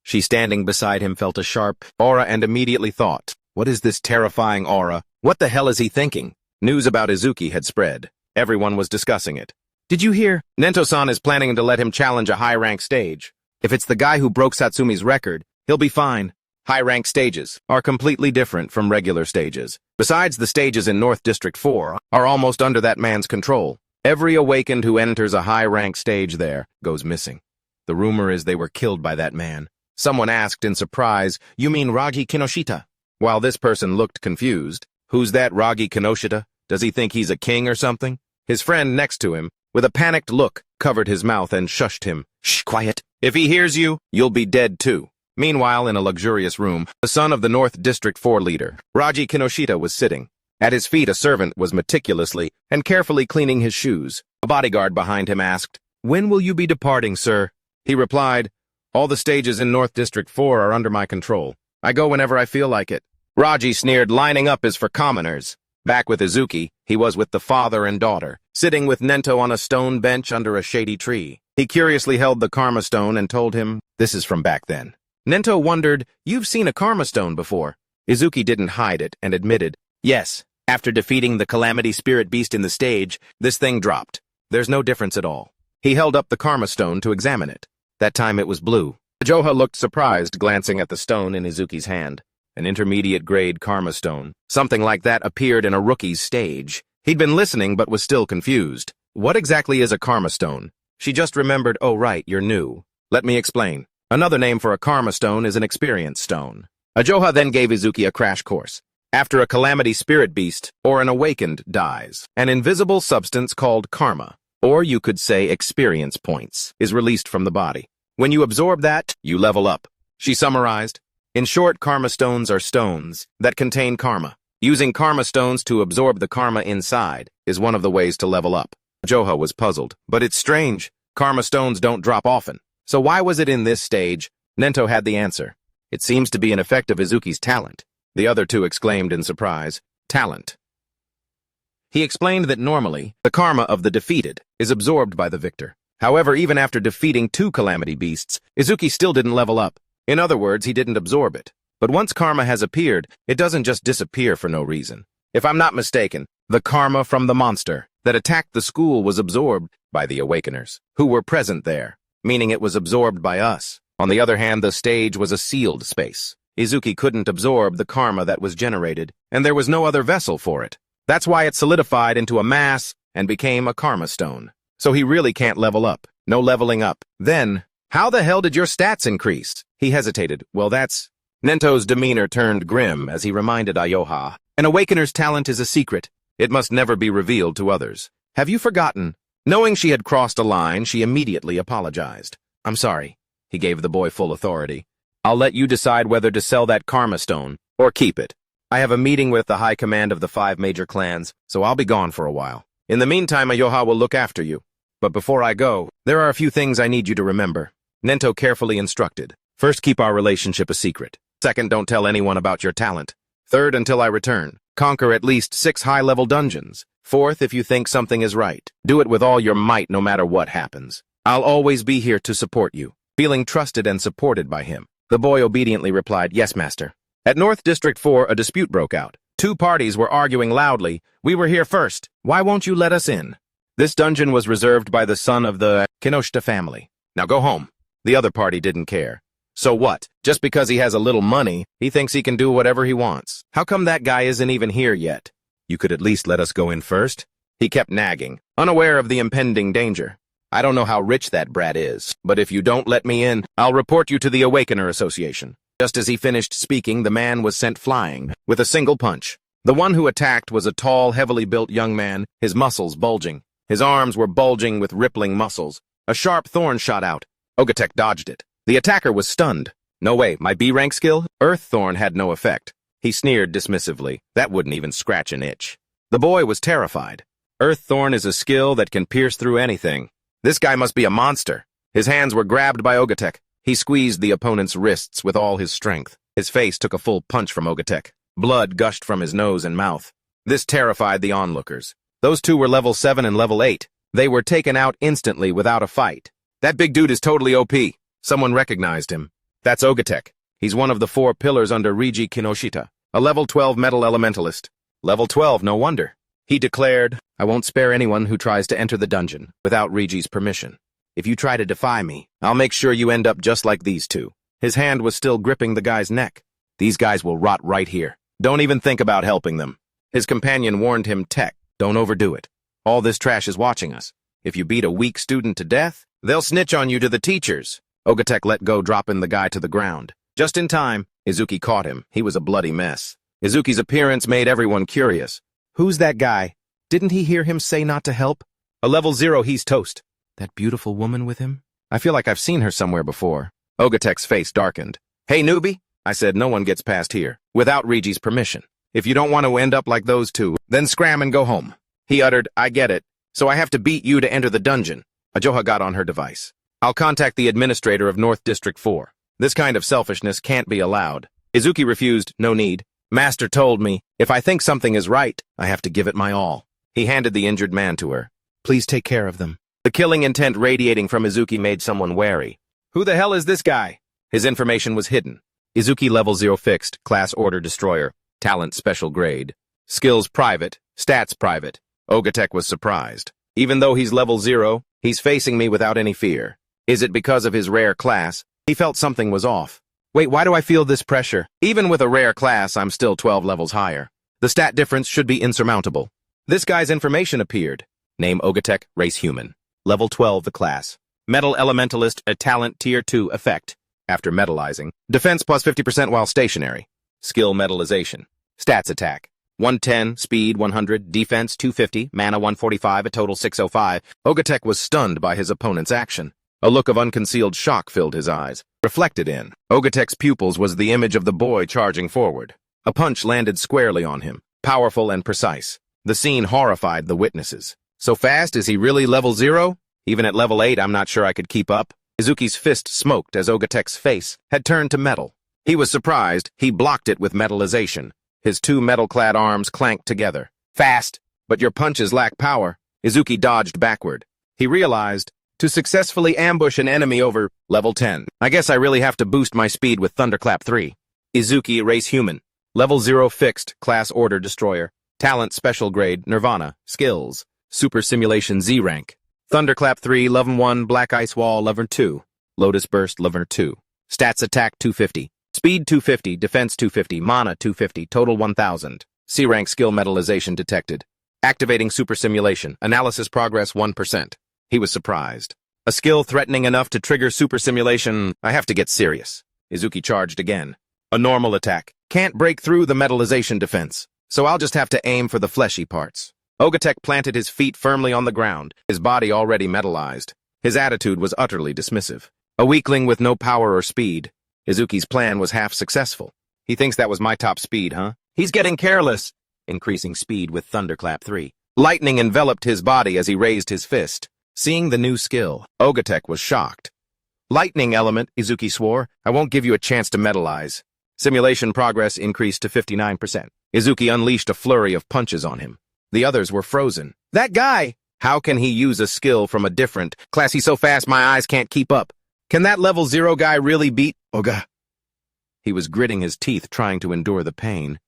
She, standing beside him, felt a sharp aura and immediately thought, what is this terrifying aura? What the hell is he thinking? News about Izuki had spread. Everyone was discussing it. Did you hear? Nento-san is planning to let him challenge a high-rank stage. If it's the guy who broke Satsumi's record, he'll be fine. High-rank stages are completely different from regular stages. Besides, the stages in North District 4 are almost under that man's control. Every awakened who enters a high-rank stage there goes missing. The rumor is they were killed by that man. Someone asked in surprise, You mean Ragi Kinoshita? While this person looked confused, who's that Ragi Kinoshita? Does he think he's a king or something? His friend next to him, with a panicked look, covered his mouth and shushed him. Shh, quiet. If he hears you, you'll be dead too. Meanwhile, in a luxurious room, the son of the North District 4 leader, Ragi Kinoshita, was sitting. At his feet, a servant was meticulously and carefully cleaning his shoes. A bodyguard behind him asked, When will you be departing, sir? He replied, All the stages in North District 4 are under my control. I go whenever I feel like it. Raji sneered, lining up is for commoners. Back with Izuki, he was with the father and daughter, sitting with Nento on a stone bench under a shady tree. He curiously held the karma stone and told him, This is from back then. Nento wondered, You've seen a karma stone before. Izuki didn't hide it and admitted, Yes, after defeating the Calamity Spirit Beast in the stage, this thing dropped. There's no difference at all. He held up the karma stone to examine it. That time it was blue. Ajoha looked surprised, glancing at the stone in Izuki's hand. An intermediate-grade karma stone. Something like that appeared in a rookie's stage. He'd been listening but was still confused. What exactly is a karma stone? She just remembered, oh right, you're new. Let me explain. Another name for a karma stone is an experience stone. Ajoha then gave Izuki a crash course. After a calamity spirit beast, or an awakened, dies, an invisible substance called karma, or you could say experience points, is released from the body. When you absorb that, you level up. She summarized. In short, karma stones are stones that contain karma. Using karma stones to absorb the karma inside is one of the ways to level up. Ajoha was puzzled, but it's strange. Karma stones don't drop often. So why was it in this stage? Nento had the answer. It seems to be an effect of Izuki's talent. The other two exclaimed in surprise, talent. He explained that normally, the karma of the defeated is absorbed by the victor. However, even after defeating 2 calamity beasts, Izuki still didn't level up. In other words, he didn't absorb it. But once karma has appeared, it doesn't just disappear for no reason. If I'm not mistaken, the karma from the monster that attacked the school was absorbed by the awakeners, who were present there, meaning it was absorbed by us. On the other hand, the stage was a sealed space. Izuki couldn't absorb the karma that was generated, and there was no other vessel for it. That's why it solidified into a mass and became a karma stone. So he really can't level up. No leveling up. Then, how the hell did your stats increase? He hesitated. Well, that's... Nento's demeanor turned grim as he reminded Ayoha, an awakener's talent is a secret. It must never be revealed to others. Have you forgotten? Knowing she had crossed a line, she immediately apologized. I'm sorry. He gave the boy full authority. I'll let you decide whether to sell that karma stone or keep it. I have a meeting with the high command of the 5 major clans, so I'll be gone for a while. In the meantime, Ayoha will look after you. But before I go, there are a few things I need you to remember. Nento carefully instructed. First, keep our relationship a secret. Second, don't tell anyone about your talent. Third, until I return, conquer at least 6 high-level dungeons. Fourth, if you think something is right, do it with all your might no matter what happens. I'll always be here to support you. Feeling trusted and supported by him, the boy obediently replied, Yes, master. At North District 4, a dispute broke out. 2 parties were arguing loudly. We were here first. Why won't you let us in? This dungeon was reserved by the son of the Kinoshita family. Now go home. The other party didn't care. So what? Just because he has a little money, he thinks he can do whatever he wants. How come that guy isn't even here yet? You could at least let us go in first? He kept nagging, unaware of the impending danger. I don't know how rich that brat is, but if you don't let me in, I'll report you to the Awakener Association. Just as he finished speaking, the man was sent flying, with a single punch. The one who attacked was a tall, heavily built young man, his muscles bulging. His arms were bulging with rippling muscles. A sharp thorn shot out. Ogatek dodged it. The attacker was stunned. No way, my B-rank skill? Earth Thorn had no effect. He sneered dismissively. That wouldn't even scratch an itch. The boy was terrified. Earth Thorn is a skill that can pierce through anything. This guy must be a monster. His hands were grabbed by Ogatek. He squeezed the opponent's wrists with all his strength. His face took a full punch from Ogatek. Blood gushed from his nose and mouth. This terrified the onlookers. Those 2 were level 7 and level 8. They were taken out instantly without a fight. That big dude is totally OP. Someone recognized him. That's Ogatek. He's one of the 4 pillars under Reiji Kinoshita, a level 12 metal elementalist. Level 12, no wonder. He declared, I won't spare anyone who tries to enter the dungeon without Reiji's permission. If you try to defy me, I'll make sure you end up just like these 2. His hand was still gripping the guy's neck. These guys will rot right here. Don't even think about helping them. His companion warned him, Tech, don't overdo it. All this trash is watching us. If you beat a weak student to death, they'll snitch on you to the teachers. Ogatek let go, dropping the guy to the ground. Just in time, Izuki caught him. He was a bloody mess. Izuki's appearance made everyone curious. Who's that guy? Didn't he hear him say not to help? A level 0, he's toast. That beautiful woman with him? I feel like I've seen her somewhere before. Ogatek's face darkened. Hey, newbie, I said no one gets past here, without Reiji's permission. If you don't want to end up like those 2, then scram and go home. He uttered, I get it, so I have to beat you to enter the dungeon. Ajoha got on her device. I'll contact the administrator of North District 4. This kind of selfishness can't be allowed. Izuki refused, no need. Master told me, if I think something is right, I have to give it my all. He handed the injured man to her. Please take care of them. The killing intent radiating from Izuki made someone wary. Who the hell is this guy? His information was hidden. Izuki level 0 fixed, class order destroyer, talent special grade. Skills private, stats private. Ogatek was surprised. Even though he's level 0, he's facing me without any fear. Is it because of his rare class? He felt something was off. Wait, why do I feel this pressure? Even with a rare class, I'm still 12 levels higher. The stat difference should be insurmountable. This guy's information appeared. Name Ogatek, race human. Level 12 the class. Metal Elementalist, a talent tier 2 effect. After metallizing. Defense plus 50% while stationary. Skill metallization. Stats attack. 110, speed 100, defense 250, mana 145, a total 605. Ogatek was stunned by his opponent's action. A look of unconcealed shock filled his eyes. Reflected in Ogatek's pupils was the image of the boy charging forward. A punch landed squarely on him, powerful and precise. The scene horrified the witnesses. So fast, is he really level 0? Even at level 8, I'm not sure I could keep up. Izuki's fist smoked as Ogatek's face had turned to metal. He was surprised. He blocked it with metallization. His 2 metal-clad arms clanked together. Fast, but your punches lack power. Izuki dodged backward. He realized, to successfully ambush an enemy over level 10, I guess I really have to boost my speed with Thunderclap 3. Izuki, race human. Level 0 fixed, class order destroyer. Talent special grade, Nirvana. Skills, super simulation Z rank. Thunderclap 3, level 1, Black Ice Wall, level 2. Lotus Burst, level 2. Stats attack 250. Speed 250, Defense 250, Mana 250, Total 1000. C-rank skill metallization detected. Activating super simulation. Analysis progress 1%. He was surprised. A skill threatening enough to trigger super simulation. I have to get serious. Izuki charged again. A normal attack. Can't break through the metallization defense, so I'll just have to aim for the fleshy parts. Ogatek planted his feet firmly on the ground, his body already metallized. His attitude was utterly dismissive. A weakling with no power or speed. Izuki's plan was half successful. He thinks that was my top speed, huh? He's getting careless. Increasing speed with Thunderclap 3. Lightning enveloped his body as he raised his fist. Seeing the new skill, Ogatek was shocked. Lightning element, Izuki swore. I won't give you a chance to metallize. Simulation progress increased to 59%. Izuki unleashed a flurry of punches on him. The others were frozen. That guy! How can he use a skill from a different class? He's so fast my eyes can't keep up. Can that level 0 guy really beat Oga? He was gritting his teeth trying to endure the pain.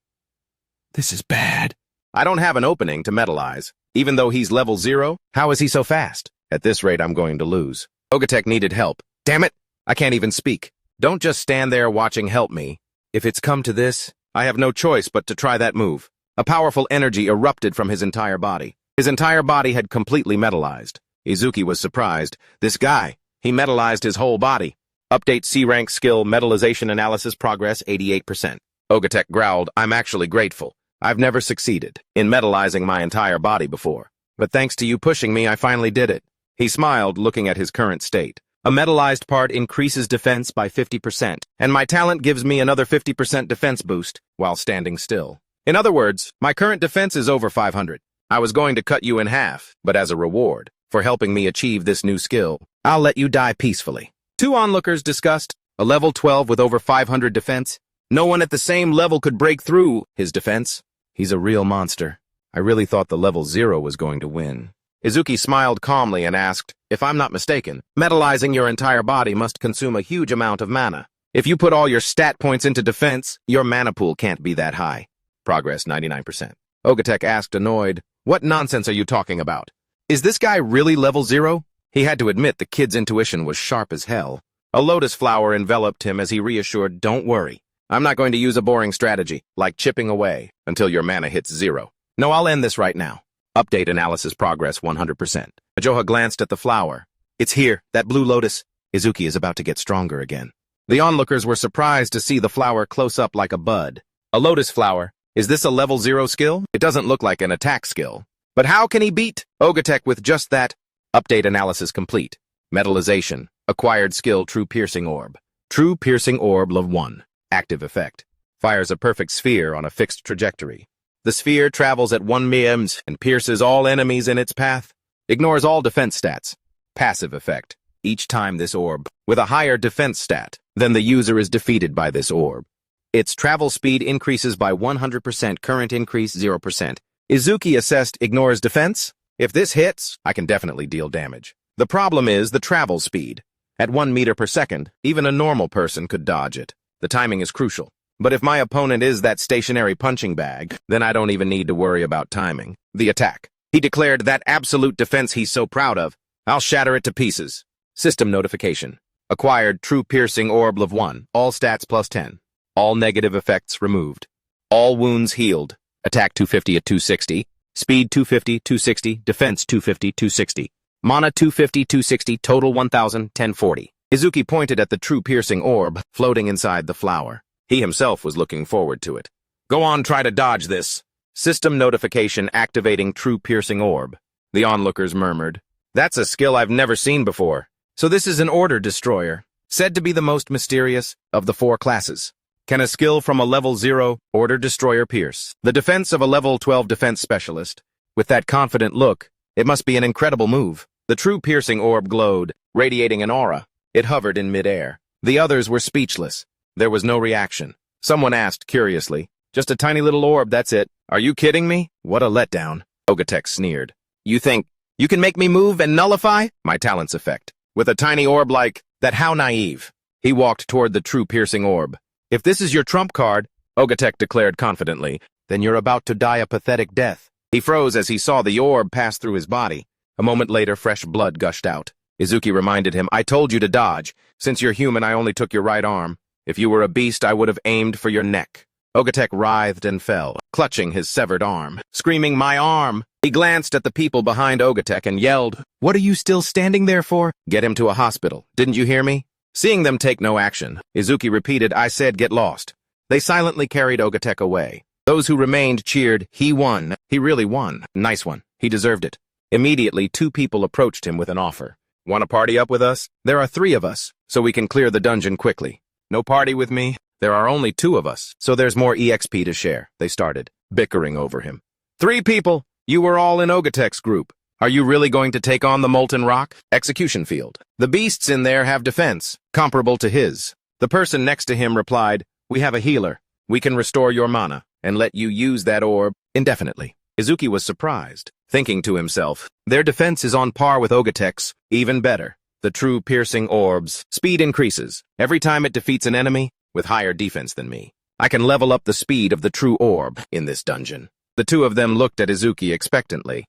This is bad. I don't have an opening to metallize. Even though he's level 0, how is he so fast? At this rate, I'm going to lose. Ogatek needed help. Damn it! I can't even speak. Don't just stand there watching help me. If it's come to this, I have no choice but to try that move. A powerful energy erupted from his entire body. His entire body had completely metallized. Izuki was surprised. This guy, he metallized his whole body. Update C-rank skill metallization analysis progress 88%. Ogatek growled, I'm actually grateful. I've never succeeded in metallizing my entire body before. But thanks to you pushing me, I finally did it. He smiled, looking at his current state. A metallized part increases defense by 50%, and my talent gives me another 50% defense boost while standing still. In other words, my current defense is over 500. I was going to cut you in half, but as a reward for helping me achieve this new skill, I'll let you die peacefully. Two onlookers discussed a level 12 with over 500 defense. No one at the same level could break through his defense. He's a real monster. I really thought the level 0 was going to win. Izuki smiled calmly and asked, if I'm not mistaken, metallizing your entire body must consume a huge amount of mana. If you put all your stat points into defense, your mana pool can't be that high. Progress 99%. Ogatek asked, annoyed, what nonsense are you talking about? Is this guy really level 0? He had to admit the kid's intuition was sharp as hell. A lotus flower enveloped him as he reassured, don't worry. I'm not going to use a boring strategy, like chipping away, until your mana hits 0. No, I'll end this right now. Update analysis progress 100%. Ajoha glanced at the flower. It's here, that blue lotus. Izuki is about to get stronger again. The onlookers were surprised to see the flower close up like a bud. A lotus flower. Is this a level 0 skill? It doesn't look like an attack skill. But how can he beat Ogatek with just that? Update analysis complete. Metallization. Acquired skill True Piercing Orb. True Piercing Orb level 1. Active effect. Fires a perfect sphere on a fixed trajectory. The sphere travels at 1 ms and pierces all enemies in its path. Ignores all defense stats. Passive effect. Each time this orb, with a higher defense stat, then the user is defeated by this orb. Its travel speed increases by 100%, current increase 0%. Izuki assessed ignores defense. If this hits, I can definitely deal damage. The problem is the travel speed. At 1 meter per second, even a normal person could dodge it. The timing is crucial. But if my opponent is that stationary punching bag, then I don't even need to worry about timing. The attack. He declared that absolute defense he's so proud of. I'll shatter it to pieces. System notification. Acquired True Piercing Orb level 1. All stats plus 10. All negative effects removed. All wounds healed. Attack 250 at 260. Speed 250, 260. Defense 250, 260. Mana 250, 260. Total 1000, 1040. Izuki pointed at the True Piercing Orb floating inside the flower. He himself was looking forward to it. Go on, try to dodge this. System notification activating True Piercing Orb. The onlookers murmured. That's a skill I've never seen before. So this is an Order Destroyer, said to be the most mysterious of the 4 classes. Can a skill from a level 0 Order Destroyer pierce the defense of a level 12 defense specialist? With that confident look, it must be an incredible move. The True Piercing Orb glowed, radiating an aura. It hovered in midair. The others were speechless. There was no reaction. Someone asked curiously, just a tiny little orb, that's it. Are you kidding me? What a letdown. Ogatek sneered. You think you can make me move and nullify my talent's effect with a tiny orb like that? How naive. He walked toward the True Piercing Orb. If this is your trump card, Ogatek declared confidently, then you're about to die a pathetic death. He froze as he saw the orb pass through his body. A moment later, fresh blood gushed out. Izuki reminded him, I told you to dodge. Since you're human, I only took your right arm. If you were a beast, I would have aimed for your neck. Ogatek writhed and fell, clutching his severed arm, screaming, "My arm!" He glanced at the people behind Ogatek and yelled, "What are you still standing there for? Get him to a hospital. Didn't you hear me?" Seeing them take no action, Izuki repeated, "I said get lost." They silently carried Ogatek away. Those who remained cheered, "He won. He really won. Nice one. He deserved it." Immediately, 2 people approached him with an offer. "Want to party up with us? There are 3 of us, so we can clear the dungeon quickly." "No party with me? There are only 2 of us, so there's more EXP to share," they started, bickering over him. 3 people! You were all in Ogatek's group. Are you really going to take on the Molten Rock? Execution field. The beasts in there have defense, comparable to his. The person next to him replied, "We have a healer. We can restore your mana, and let you use that orb indefinitely." Izuki was surprised, thinking to himself, their defense is on par with Ogatek's, even better. The true piercing orb's speed increases every time it defeats an enemy with higher defense than me. I can level up the speed of the true orb in this dungeon. The 2 of them looked at Izuki expectantly.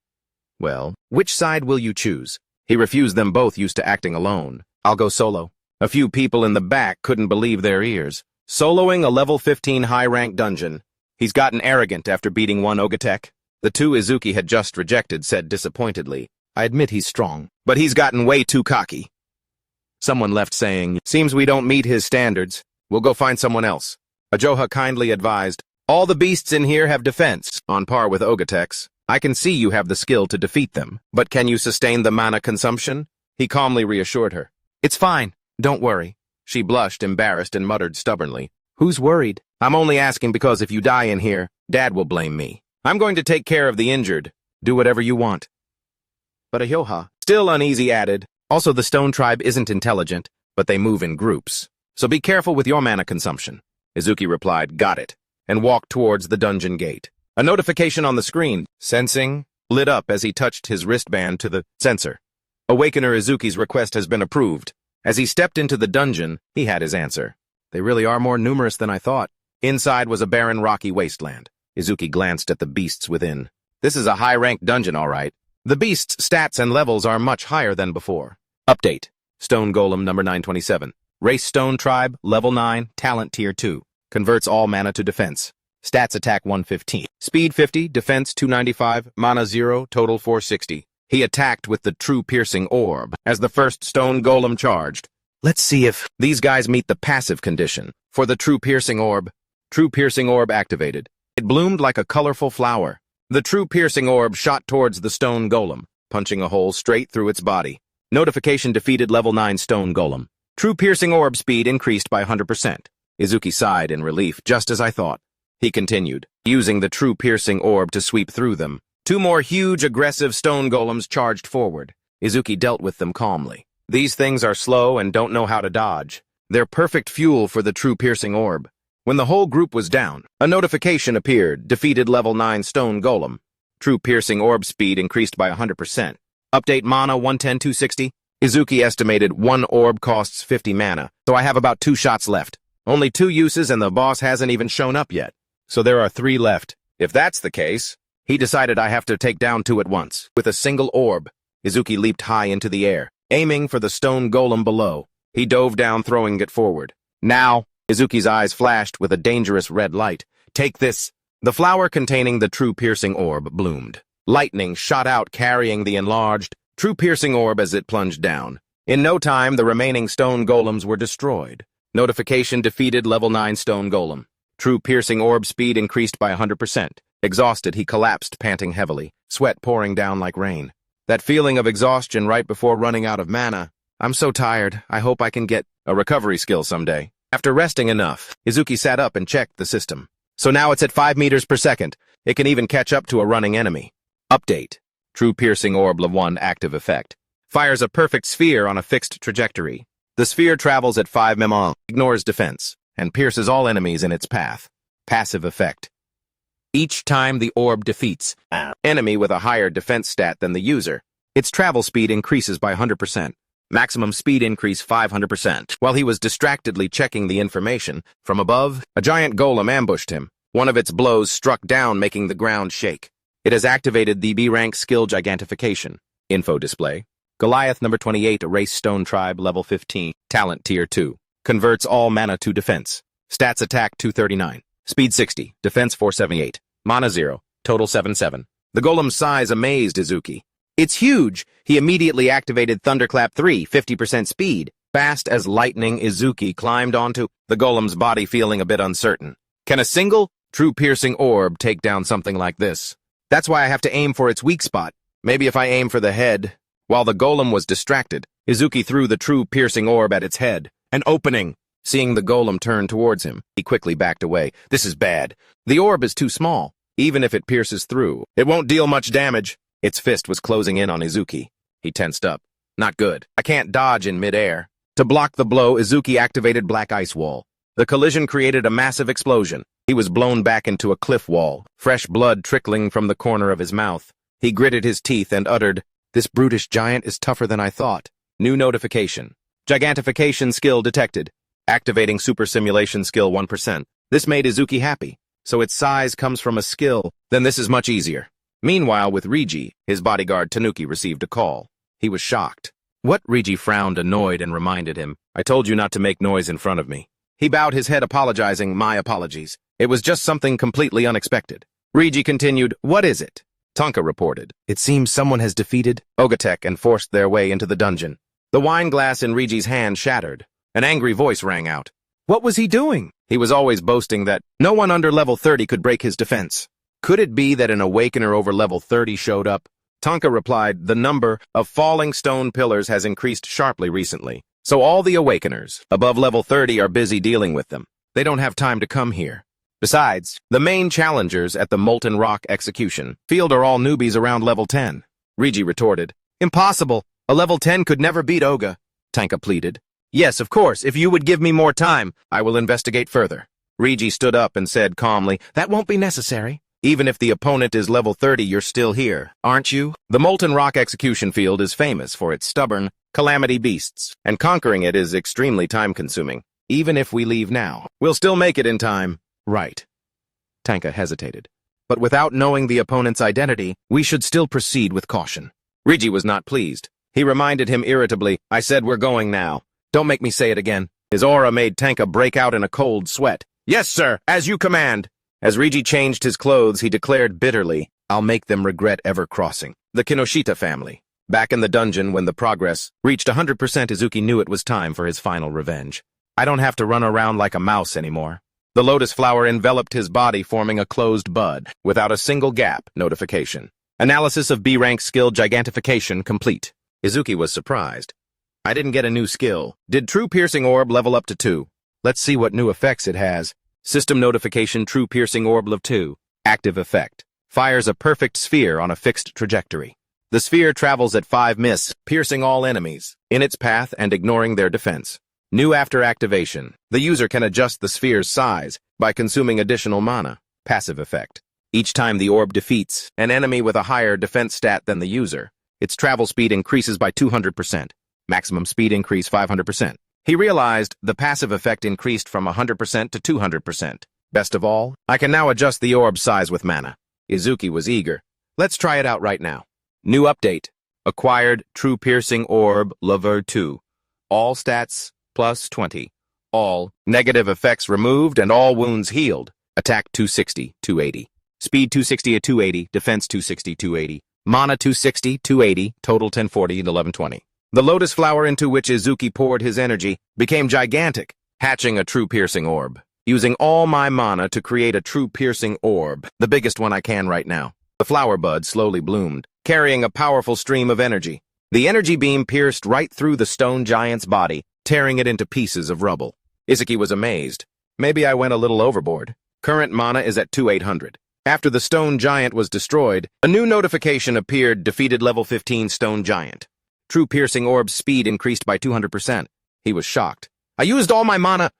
"Well, which side will you choose?" He refused them both used to acting alone. "I'll go solo." A few people in the back couldn't believe their ears. Soloing a level 15 high-rank dungeon. He's gotten arrogant after beating one Ogatek. The 2 Izuki had just rejected said disappointedly, "I admit he's strong, but he's gotten way too cocky." Someone left saying, "Seems we don't meet his standards. We'll go find someone else." Ajoha kindly advised, "All the beasts in here have defense, on par with Ogatek's. I can see you have the skill to defeat them, but can you sustain the mana consumption?" He calmly reassured her. "It's fine. Don't worry." She blushed, embarrassed, and muttered stubbornly, "Who's worried? I'm only asking because if you die in here, Dad will blame me. I'm going to take care of the injured. Do whatever you want." But Ajoha, still uneasy, added, "Also the Stone Tribe isn't intelligent, but they move in groups. So be careful with your mana consumption." Izuki replied, "Got it," and walked towards the dungeon gate. A notification on the screen, "Sensing," lit up as he touched his wristband to the sensor. Awakener Izuki's request has been approved. As he stepped into the dungeon, he had his answer. They really are more numerous than I thought. Inside was a barren, rocky wasteland. Izuki glanced at the beasts within. This is a high-ranked dungeon, all right. The beasts' stats and levels are much higher than before. Update. Stone Golem number 927. Race Stone Tribe, level 9, talent tier 2. Converts all mana to defense. Stats attack 115. Speed 50, defense 295, mana 0, total 460. He attacked with the true piercing orb as the first stone golem charged. Let's see if these guys meet the passive condition. For the true piercing orb activated. It bloomed like a colorful flower. The true piercing orb shot towards the stone golem, punching a hole straight through its body. Notification defeated level 9 stone golem. True piercing orb speed increased by 100%. Izuki sighed in relief, just as I thought. He continued, using the true piercing orb to sweep through them. 2 more huge, aggressive stone golems charged forward. Izuki dealt with them calmly. These things are slow and don't know how to dodge. They're perfect fuel for the true piercing orb. When the whole group was down, a notification appeared, defeated level 9 stone golem. True piercing orb speed increased by 100%. Update mana 110-260. Izuki estimated 1 orb costs 50 mana, so I have about 2 shots left. Only 2 uses and the boss hasn't even shown up yet. So there are 3 left. If that's the case, he decided I have to take down 2 at once. With a single orb, Izuki leaped high into the air, aiming for the stone golem below. He dove down, throwing it forward. Now, Izuki's eyes flashed with a dangerous red light. Take this. The flower containing the true piercing orb bloomed. Lightning shot out, carrying the enlarged, true piercing orb as it plunged down. In no time, the remaining stone golems were destroyed. Notification defeated level 9 stone golem. True piercing orb speed increased by 100%. Exhausted, he collapsed, panting heavily, sweat pouring down like rain. That feeling of exhaustion right before running out of mana. I'm so tired, I hope I can get a recovery skill someday. After resting enough, Izuki sat up and checked the system. So now it's at 5 meters per second. It can even catch up to a running enemy. Update. True piercing orb level 1 active effect. Fires a perfect sphere on a fixed trajectory. The sphere travels at 5 mm, ignores defense, and pierces all enemies in its path. Passive effect. Each time the orb defeats an enemy with a higher defense stat than the user, its travel speed increases by 100%. Maximum speed increase 500%. While he was distractedly checking the information, from above, a giant golem ambushed him. One of its blows struck down, making the ground shake. It has activated the B-rank skill gigantification. Info display. Goliath number 28, Race Stone Tribe, level 15, talent tier 2. Converts all mana to defense. Stats attack 239. Speed 60. Defense 478. Mana 0. Total 77. The golem's size amazed Izuki. It's huge! He immediately activated Thunderclap 3, 50% speed. Fast as lightning, Izuki climbed onto the golem's body, feeling a bit uncertain. Can a single, true piercing orb take down something like this? That's why I have to aim for its weak spot. Maybe if I aim for the head. While the golem was distracted, Izuki threw the true piercing orb at its head. An opening! Seeing the golem turn towards him, he quickly backed away. This is bad. The orb is too small. Even if it pierces through, it won't deal much damage. Its fist was closing in on Izuki. He tensed up. Not good. I can't dodge in midair. To block the blow, Izuki activated Black Ice Wall. The collision created a massive explosion. He was blown back into a cliff wall, fresh blood trickling from the corner of his mouth. He gritted his teeth and uttered, "This brutish giant is tougher than I thought." New notification. Gigantification skill detected. Activating Super Simulation skill 1%. This made Izuki happy. So its size comes from a skill, then this is much easier. Meanwhile, with Rigi, his bodyguard Tanuki received a call. He was shocked. What? Rigi frowned, annoyed, and reminded him, "I told you not to make noise in front of me." He bowed his head, apologizing. "My apologies. It was just something completely unexpected." Rigi continued, "What is it?" Tonka reported, "It seems someone has defeated Ogatek and forced their way into the dungeon." The wine glass in Rigi's hand shattered. An angry voice rang out. What was he doing? He was always boasting that no one under level 30 could break his defense. Could it be that an awakener over level 30 showed up? Tonka replied, "The number of falling stone pillars has increased sharply recently, so all the awakeners above level 30 are busy dealing with them. They don't have time to come here. Besides, the main challengers at the Molten Rock execution field are all newbies around level 10. Rigi retorted, "Impossible. A level 10 could never beat Oga." Tonka pleaded, "Yes, of course. If you would give me more time, I will investigate further." Rigi stood up and said calmly, "That won't be necessary. Even if the opponent is level 30, you're still here, aren't you? The Molten Rock execution field is famous for its stubborn, calamity beasts, and conquering it is extremely time-consuming. Even if we leave now, we'll still make it in time." "Right." Tonka hesitated. "But without knowing the opponent's identity, we should still proceed with caution." Rigi was not pleased. He reminded him irritably, "I said we're going now. Don't make me say it again." His aura made Tonka break out in a cold sweat. "Yes, sir, as you command." As Rigi changed his clothes, he declared bitterly, "I'll make them regret ever crossing." The Kinoshita family. Back in the dungeon when the progress reached 100%, Izuki knew it was time for his final revenge. "I don't have to run around like a mouse anymore." The lotus flower enveloped his body, forming a closed bud, without a single gap. Notification. Analysis of B-rank skill gigantification complete. Izuki was surprised. "I didn't get a new skill. Did True Piercing Orb level up to 2? Let's see what new effects it has." System notification. True Piercing Orb level 2. Active effect. Fires a perfect sphere on a fixed trajectory. The sphere travels at 5 ms, piercing all enemies in its path and ignoring their defense. New after activation. The user can adjust the sphere's size by consuming additional mana. Passive effect. Each time the orb defeats an enemy with a higher defense stat than the user, its travel speed increases by 200%. Maximum speed increase 500%. He realized the passive effect increased from 100% to 200%. Best of all, I can now adjust the orb size with mana. Izuki was eager. Let's try it out right now. New update. Acquired True Piercing Orb level 2. All stats plus 20. All negative effects removed and all wounds healed. Attack 260, 280. Speed 260 at 280. Defense 260, 280. Mana 260, 280. Total 1040 and 1120. The lotus flower into which Izuki poured his energy became gigantic, hatching a true piercing orb. Using all my mana to create a true piercing orb, the biggest one I can right now. The flower bud slowly bloomed, carrying a powerful stream of energy. The energy beam pierced right through the stone giant's body, tearing it into pieces of rubble. Izuki was amazed. Maybe I went a little overboard. Current mana is at 2800. After the stone giant was destroyed, a new notification appeared: defeated level 15 stone giant. True Piercing Orb's speed increased by 200%. He was shocked. "I used all my mana."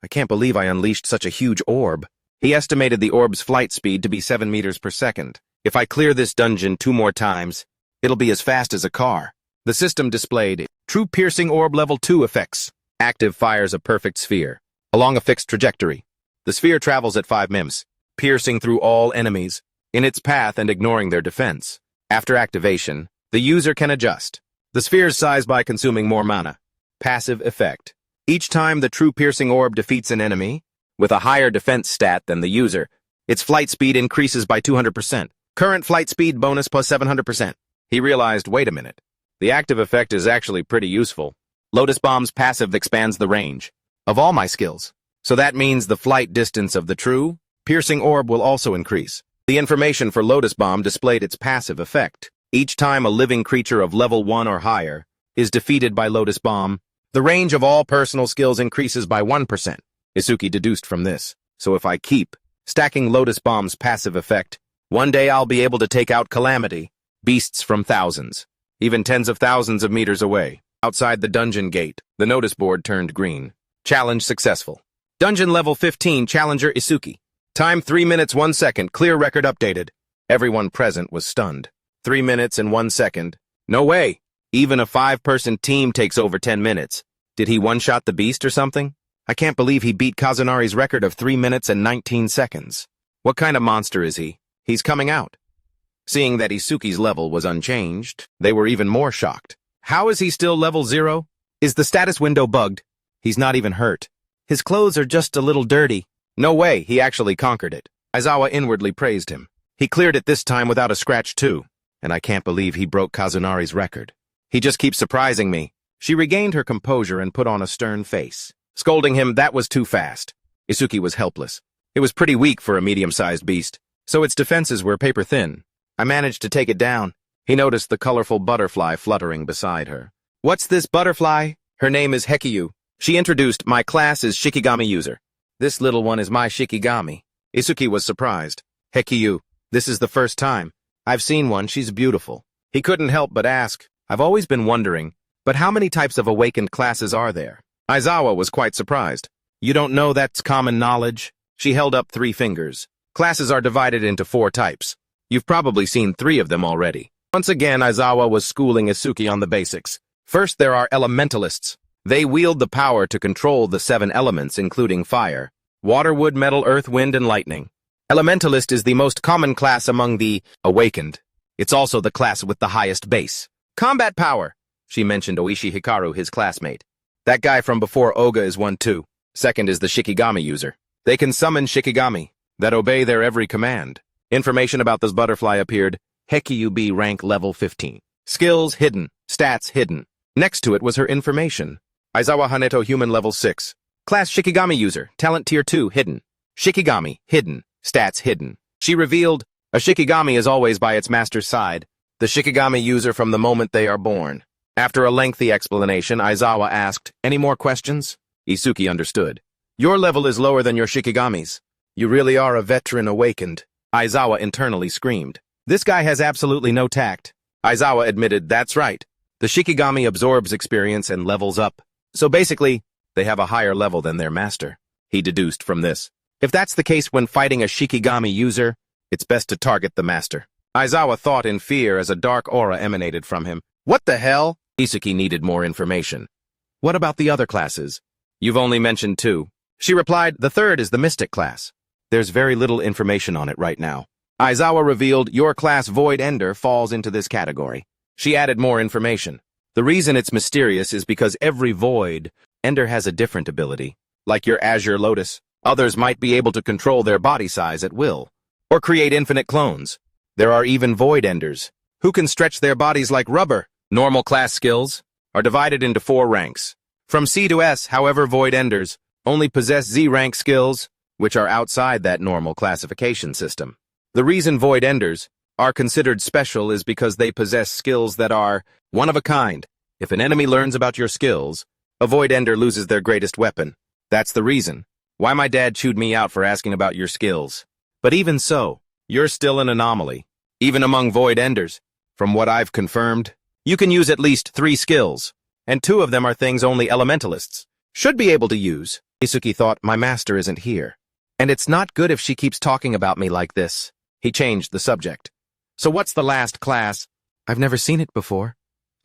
"I can't believe I unleashed such a huge orb." He estimated the orb's flight speed to be 7 meters per second. "If I clear this dungeon 2 more times, it'll be as fast as a car." The system displayed True Piercing Orb level 2 effects. Active fires a perfect sphere along a fixed trajectory. The sphere travels at 5 ms, piercing through all enemies in its path and ignoring their defense. After activation, the user can adjust the sphere's size by consuming more mana. Passive effect. Each time the true piercing orb defeats an enemy, with a higher defense stat than the user, its flight speed increases by 200%. Current flight speed bonus plus 700%. He realized, wait a minute. The active effect is actually pretty useful. Lotus Bomb's passive expands the range of all my skills. So that means the flight distance of the true piercing orb will also increase. The information for Lotus Bomb displayed its passive effect. Each time a living creature of level 1 or higher is defeated by Lotus Bomb, the range of all personal skills increases by 1%. Isuki deduced from this. So if I keep stacking Lotus Bomb's passive effect, one day I'll be able to take out Calamity, beasts from thousands, even tens of thousands of meters away. Outside the dungeon gate, the notice board turned green. Challenge successful. Dungeon level 15, Challenger Isuki. Time 3 minutes 1 second, clear record updated. Everyone present was stunned. 3 minutes and 1 second. No way! Even a 5-person team takes over 10 minutes. Did he one-shot the beast or something? I can't believe he beat Kazunari's record of 3 minutes and 19 seconds. What kind of monster is he? He's coming out. Seeing that Isuki's level was unchanged, they were even more shocked. How is he still level 0? Is the status window bugged? He's not even hurt. His clothes are just a little dirty. No way, he actually conquered it. Aizawa inwardly praised him. He cleared it this time without a scratch too. And I can't believe he broke Kazunari's record. He just keeps surprising me. She regained her composure and put on a stern face, scolding him that was too fast. Isuki was helpless. It was pretty weak for a medium-sized beast, so its defenses were paper-thin. I managed to take it down. He noticed the colorful butterfly fluttering beside her. What's this butterfly? Her name is Hekiyu. She introduced, my class is Shikigami user. This little one is my Shikigami. Isuki was surprised. Hekiyu, this is the first time. I've seen one, she's beautiful. He couldn't help but ask, I've always been wondering, but how many types of awakened classes are there? Aizawa was quite surprised. You don't know that's common knowledge? She held up 3 fingers. Classes are divided into 4 types. You've probably seen 3 of them already. Once again, Aizawa was schooling Isuki on the basics. First, there are elementalists. They wield the power to control the 7 elements, including fire, water, wood, metal, earth, wind, and lightning. Elementalist is the most common class among the awakened. It's also the class with the highest base. Combat power. She mentioned Oishi Hikaru, his classmate. That guy from before Oga is one too. Second is the Shikigami user. They can summon Shikigami that obey their every command. Information about this butterfly appeared. Hekiyu B rank level 15. Skills hidden. Stats hidden. Next to it was her information. Aizawa Haneto human level 6. Class Shikigami user. Talent tier 2 hidden. Shikigami hidden. Stats hidden. She revealed, a Shikigami is always by its master's side. The Shikigami user from the moment they are born. After a lengthy explanation, Aizawa asked, any more questions? Isuki understood. Your level is lower than your Shikigami's. You really are a veteran awakened. Aizawa internally screamed. This guy has absolutely no tact. Aizawa admitted, that's right. The Shikigami absorbs experience and levels up. So basically, they have a higher level than their master. He deduced from this. If that's the case when fighting a Shikigami user, it's best to target the master. Aizawa thought in fear as a dark aura emanated from him. What the hell? Isuki needed more information. What about the other classes? You've only mentioned 2. She replied, the third is the mystic class. There's very little information on it right now. Aizawa revealed, your class Void Ender falls into this category. She added more information. The reason it's mysterious is because every Void Ender has a different ability. Like your Azure Lotus, others might be able to control their body size at will, or create infinite clones. There are even Void Enders, who can stretch their bodies like rubber. Normal class skills are divided into 4 ranks. From C to S, however, Void Enders only possess Z rank skills, which are outside that normal classification system. The reason Void Enders are considered special is because they possess skills that are one of a kind. If an enemy learns about your skills, a Void Ender loses their greatest weapon. That's the reason why my dad chewed me out for asking about your skills. But even so, you're still an anomaly. Even among Void Enders, from what I've confirmed, you can use at least 3 skills, and 2 of them are things only elementalists should be able to use. Isuki thought, my master isn't here. And it's not good if she keeps talking about me like this. He changed the subject. So what's the last class? I've never seen it before.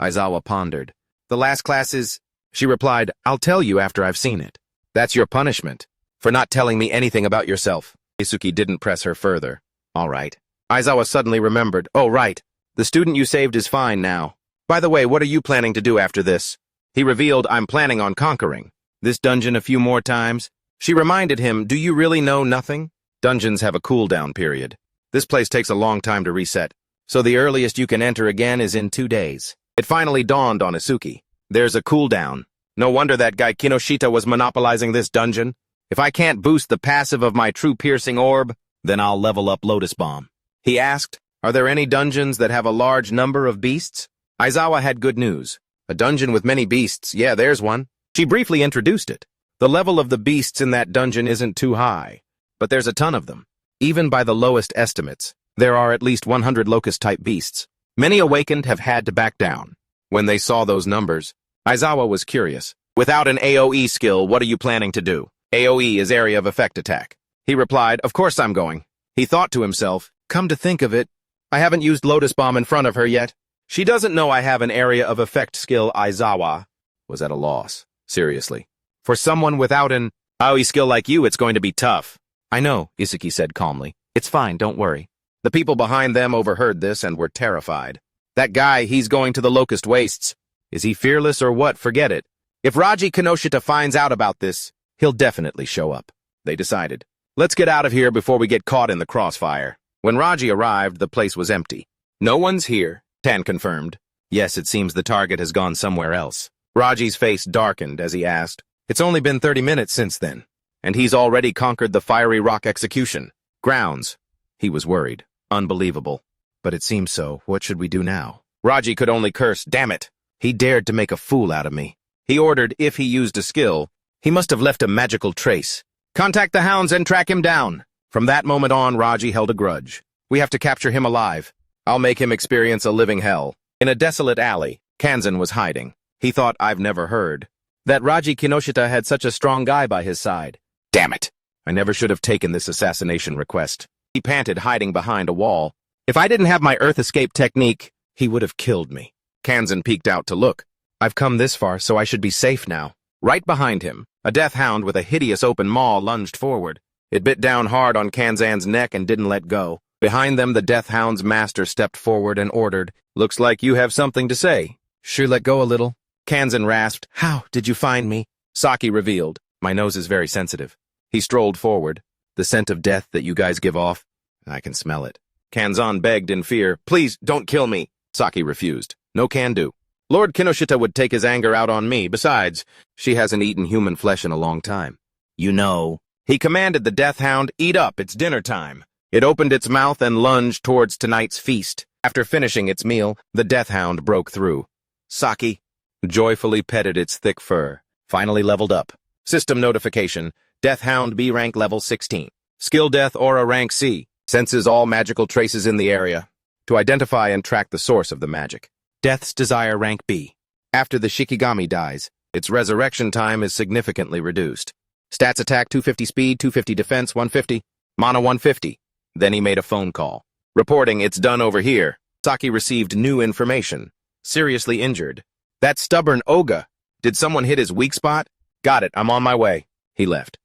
Aizawa pondered. The last class is... She replied, I'll tell you after I've seen it. That's your punishment, for not telling me anything about yourself. Isuki didn't press her further. All right. Aizawa suddenly remembered. Oh, right. The student you saved is fine now. By the way, what are you planning to do after this? He revealed, I'm planning on conquering this dungeon a few more times. She reminded him, do you really know nothing? Dungeons have a cooldown period. This place takes a long time to reset, so the earliest you can enter again is in 2 days. It finally dawned on Isuki. There's a cooldown. No wonder that guy Kinoshita was monopolizing this dungeon. If I can't boost the passive of my true piercing orb, then I'll level up Lotus Bomb. He asked, are there any dungeons that have a large number of beasts? Aizawa had good news. A dungeon with many beasts, yeah, there's one. She briefly introduced it. The level of the beasts in that dungeon isn't too high, but there's a ton of them. Even by the lowest estimates, there are at least 100 locust-type beasts. Many awakened have had to back down. When they saw those numbers, Aizawa was curious. Without an AoE skill, what are you planning to do? AoE is area of effect attack. He replied, of course I'm going. He thought to himself, come to think of it, I haven't used Lotus Bomb in front of her yet. She doesn't know I have an area of effect skill. Aizawa was at a loss. Seriously. For someone without an AoE skill like you, it's going to be tough. I know, Isuki said calmly. It's fine, don't worry. The people behind them overheard this and were terrified. That guy, he's going to the Locust Wastes. Is he fearless or what? Forget it. If Raji Kinoshita finds out about this, he'll definitely show up. They decided. Let's get out of here before we get caught in the crossfire. When Raji arrived, the place was empty. No one's here, Tan confirmed. Yes, it seems the target has gone somewhere else. Raji's face darkened as he asked, it's only been 30 minutes since then, and he's already conquered the fiery rock execution. Grounds. He was worried. Unbelievable. But it seems so. What should we do now? Raji could only curse, damn it. He dared to make a fool out of me. He ordered if he used a skill, he must have left a magical trace. Contact the hounds and track him down. From that moment on, Raji held a grudge. We have to capture him alive. I'll make him experience a living hell. In a desolate alley, Kanzan was hiding. He thought, I've never heard that Raji Kinoshita had such a strong guy by his side. Damn it! I never should have taken this assassination request. He panted, hiding behind a wall. If I didn't have my earth escape technique, he would have killed me. Kanzan peeked out to look. I've come this far, so I should be safe now. Right behind him, a death hound with a hideous open maw lunged forward. It bit down hard on Kanzan's neck and didn't let go. Behind them, the death hound's master stepped forward and ordered, looks like you have something to say. Sure, let go a little. Kanzan rasped, how did you find me? Saki revealed, my nose is very sensitive. He strolled forward. The scent of death that you guys give off, I can smell it. Kanzan begged in fear, please don't kill me. Saki refused. No can do. Lord Kinoshita would take his anger out on me. Besides, she hasn't eaten human flesh in a long time. You know. He commanded the death hound, eat up, it's dinner time. It opened its mouth and lunged towards tonight's feast. After finishing its meal, the death hound broke through. Saki joyfully petted its thick fur. Finally leveled up. System notification. Death hound B rank level 16. Skill death aura rank C. Senses all magical traces in the area. To identify and track the source of the magic. Death's desire rank B. After the Shikigami dies, its resurrection time is significantly reduced. Stats attack 250 speed, 250 defense, 150. Mana 150. Then he made a phone call. Reporting it's done over here. Saki received new information. Seriously injured. That stubborn Oga. Did someone hit his weak spot? Got it, I'm on my way. He left.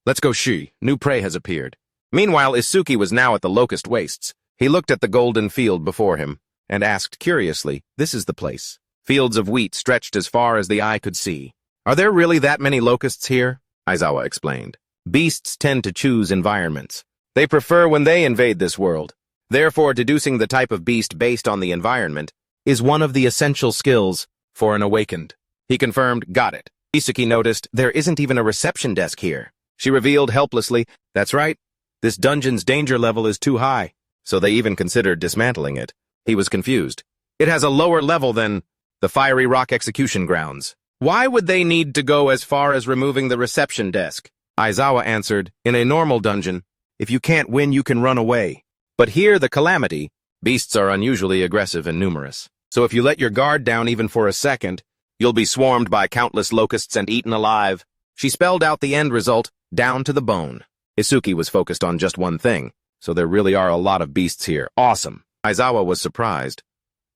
Let's go Shi. New prey has appeared. Meanwhile, Isuki was now at the Locust Wastes. He looked at the golden field before him and asked curiously, this is the place. Fields of wheat stretched as far as the eye could see. Are there really that many locusts here? Aizawa explained. Beasts tend to choose environments. They prefer when they invade this world. Therefore, deducing the type of beast based on the environment is one of the essential skills for an awakened. He confirmed, got it. Isuki noticed there isn't even a reception desk here. She revealed helplessly, that's right, this dungeon's danger level is too high, so they even considered dismantling it. He was confused. It has a lower level than the fiery rock execution grounds. Why would they need to go as far as removing the reception desk? Aizawa answered, in a normal dungeon, if you can't win, you can run away. But here, the calamity, beasts are unusually aggressive and numerous. So if you let your guard down even for a second, you'll be swarmed by countless locusts and eaten alive. She spelled out the end result, down to the bone. Isuki was focused on just one thing, so there really are a lot of beasts here. Awesome. Aizawa was surprised.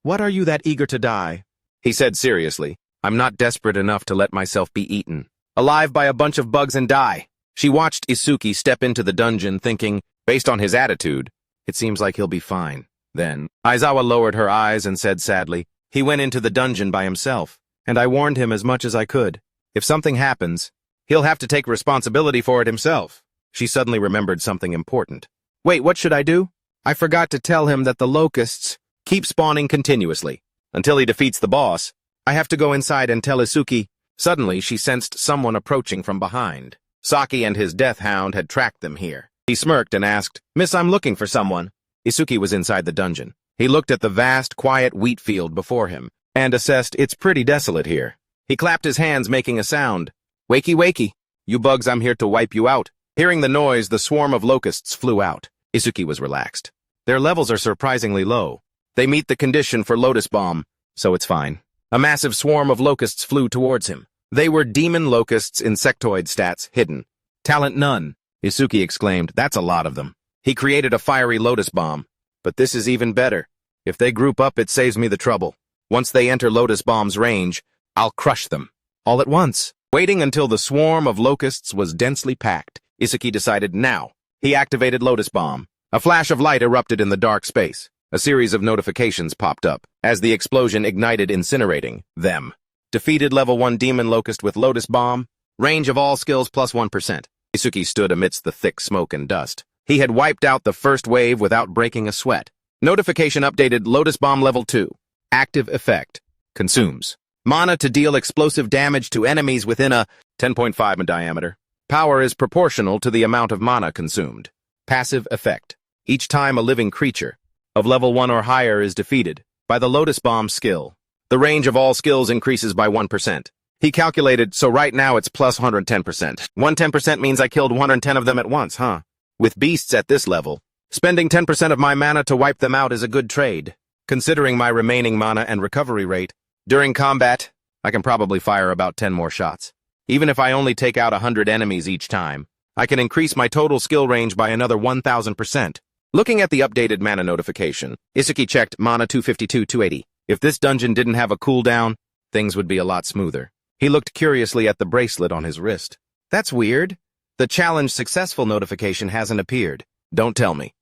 What are you that eager to die? He said seriously, I'm not desperate enough to let myself be eaten alive by a bunch of bugs and die. She watched Isuki step into the dungeon thinking, based on his attitude, it seems like he'll be fine. Then, Aizawa lowered her eyes and said sadly, he went into the dungeon by himself, and I warned him as much as I could. If something happens, He'll have to take responsibility for it himself. She suddenly remembered something important. Wait, what should I do? I forgot to tell him that the locusts keep spawning continuously. Until he defeats the boss, I have to go inside and tell Isuki. Suddenly, she sensed someone approaching from behind. Saki and his death hound had tracked them here. He smirked and asked, Miss, I'm looking for someone. Isuki was inside the dungeon. He looked at the vast, quiet wheat field before him and assessed it's pretty desolate here. He clapped his hands, making a sound. Wakey, wakey. You bugs, I'm here to wipe you out. Hearing the noise, the swarm of locusts flew out. Isuki was relaxed. Their levels are surprisingly low. They meet the condition for Lotus Bomb, so it's fine. A massive swarm of locusts flew towards him. They were demon locusts, insectoid stats, hidden. Talent none, Isuki exclaimed. That's a lot of them. He created a fiery Lotus Bomb. But this is even better. If they group up, it saves me the trouble. Once they enter Lotus Bomb's range, I'll crush them. All at once. Waiting until the swarm of locusts was densely packed, Isuki decided now. He activated Lotus Bomb. A flash of light erupted in the dark space. A series of notifications popped up as the explosion ignited, incinerating them. Defeated level 1 demon locust with Lotus Bomb. Range of all skills plus 1%. Isuki stood amidst the thick smoke and dust. He had wiped out the first wave without breaking a sweat. Notification updated. Lotus Bomb level 2. Active effect. Consumes mana to deal explosive damage to enemies within a 10.5 in diameter. Power is proportional to the amount of mana consumed. Passive effect. Each time a living creature of level 1 or higher is defeated by the Lotus Bomb skill, the range of all skills increases by 1%. He calculated, so right now it's plus 110%. 110% means I killed 110 of them at once, huh? With beasts at this level, spending 10% of my mana to wipe them out is a good trade. Considering my remaining mana and recovery rate, during combat, I can probably fire about 10 more shots. Even if I only take out 100 enemies each time, I can increase my total skill range by another 1,000%. Looking at the updated mana notification, Isuki checked mana 252-280. If this dungeon didn't have a cooldown, things would be a lot smoother. He looked curiously at the bracelet on his wrist. That's weird. The challenge successful notification hasn't appeared. Don't tell me.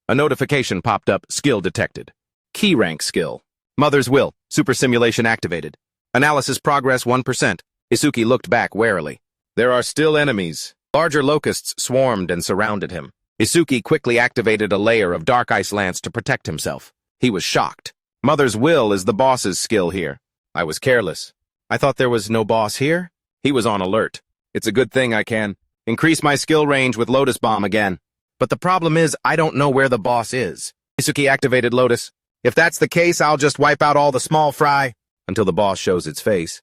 A notification popped up, skill detected. Key rank skill. Mother's Will, super simulation activated. Analysis progress 1%. Isuki looked back warily. There are still enemies. Larger locusts swarmed and surrounded him. Isuki quickly activated a layer of dark ice lance to protect himself. He was shocked. Mother's Will is the boss's skill here. I was careless. I thought there was no boss here? He was on alert. It's a good thing I can increase my skill range with Lotus Bomb again. But the problem is, I don't know where the boss is. Isuki activated Lotus. If that's the case, I'll just wipe out all the small fry until the boss shows its face.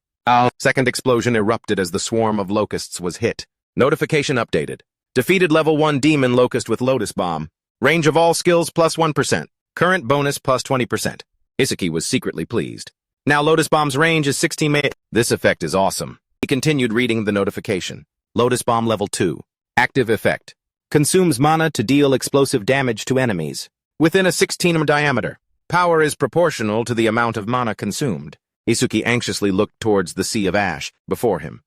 Second explosion erupted as the swarm of locusts was hit. Notification updated. Defeated level 1 demon locust with Lotus Bomb. Range of all skills plus 1%. Current bonus plus 20%. Isuki was secretly pleased. Now Lotus Bomb's range is 16 m. This effect is awesome. He continued reading the notification. Lotus Bomb level 2. Active effect. Consumes mana to deal explosive damage to enemies within a 16 m diameter. Power is proportional to the amount of mana consumed. Isuki anxiously looked towards the sea of ash before him.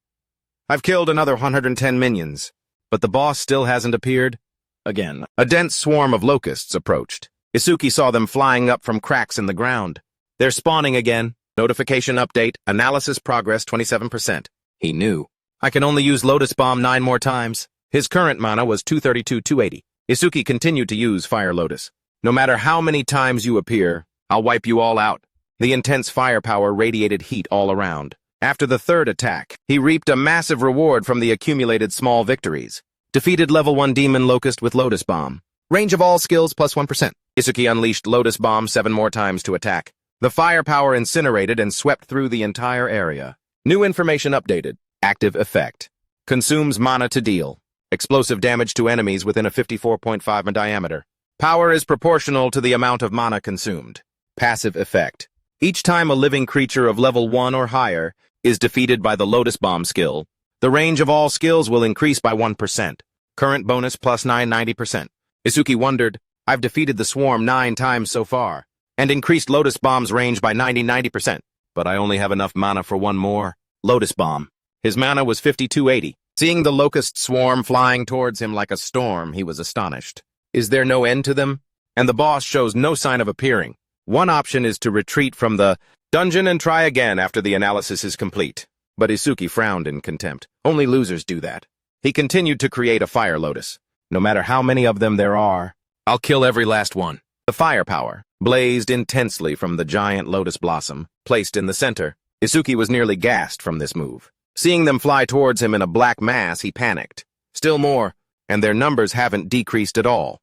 I've killed another 110 minions, but the boss still hasn't appeared. Again, a dense swarm of locusts approached. Isuki saw them flying up from cracks in the ground. They're spawning again. Notification update. Analysis progress 27%. He knew. I can only use Lotus Bomb 9 more times. His current mana was 232-280. Isuki continued to use Fire Lotus. No matter how many times you appear, I'll wipe you all out. The intense firepower radiated heat all around. After the third attack, he reaped a massive reward from the accumulated small victories. Defeated level 1 demon locust with Lotus Bomb. Range of all skills plus 1%. Isuki unleashed Lotus Bomb 7 more times to attack. The firepower incinerated and swept through the entire area. New information updated. Active effect. Consumes mana to deal explosive damage to enemies within a 54.5 in diameter. Power is proportional to the amount of mana consumed. Passive effect. Each time a living creature of level 1 or higher is defeated by the Lotus Bomb skill, the range of all skills will increase by 1%. Current bonus plus 990%. Isuki wondered, I've defeated the swarm 9 times so far, and increased Lotus Bomb's range by 90%, but I only have enough mana for one more. Lotus Bomb. His mana was 5280. Seeing the locust swarm flying towards him like a storm, he was astonished. Is there no end to them? And the boss shows no sign of appearing. One option is to retreat from the dungeon and try again after the analysis is complete. But Isuki frowned in contempt. Only losers do that. He continued to create a fire lotus. No matter how many of them there are, I'll kill every last one. The firepower blazed intensely from the giant lotus blossom, placed in the center. Isuki was nearly gassed from this move. Seeing them fly towards him in a black mass, he panicked. Still more, and their numbers haven't decreased at all.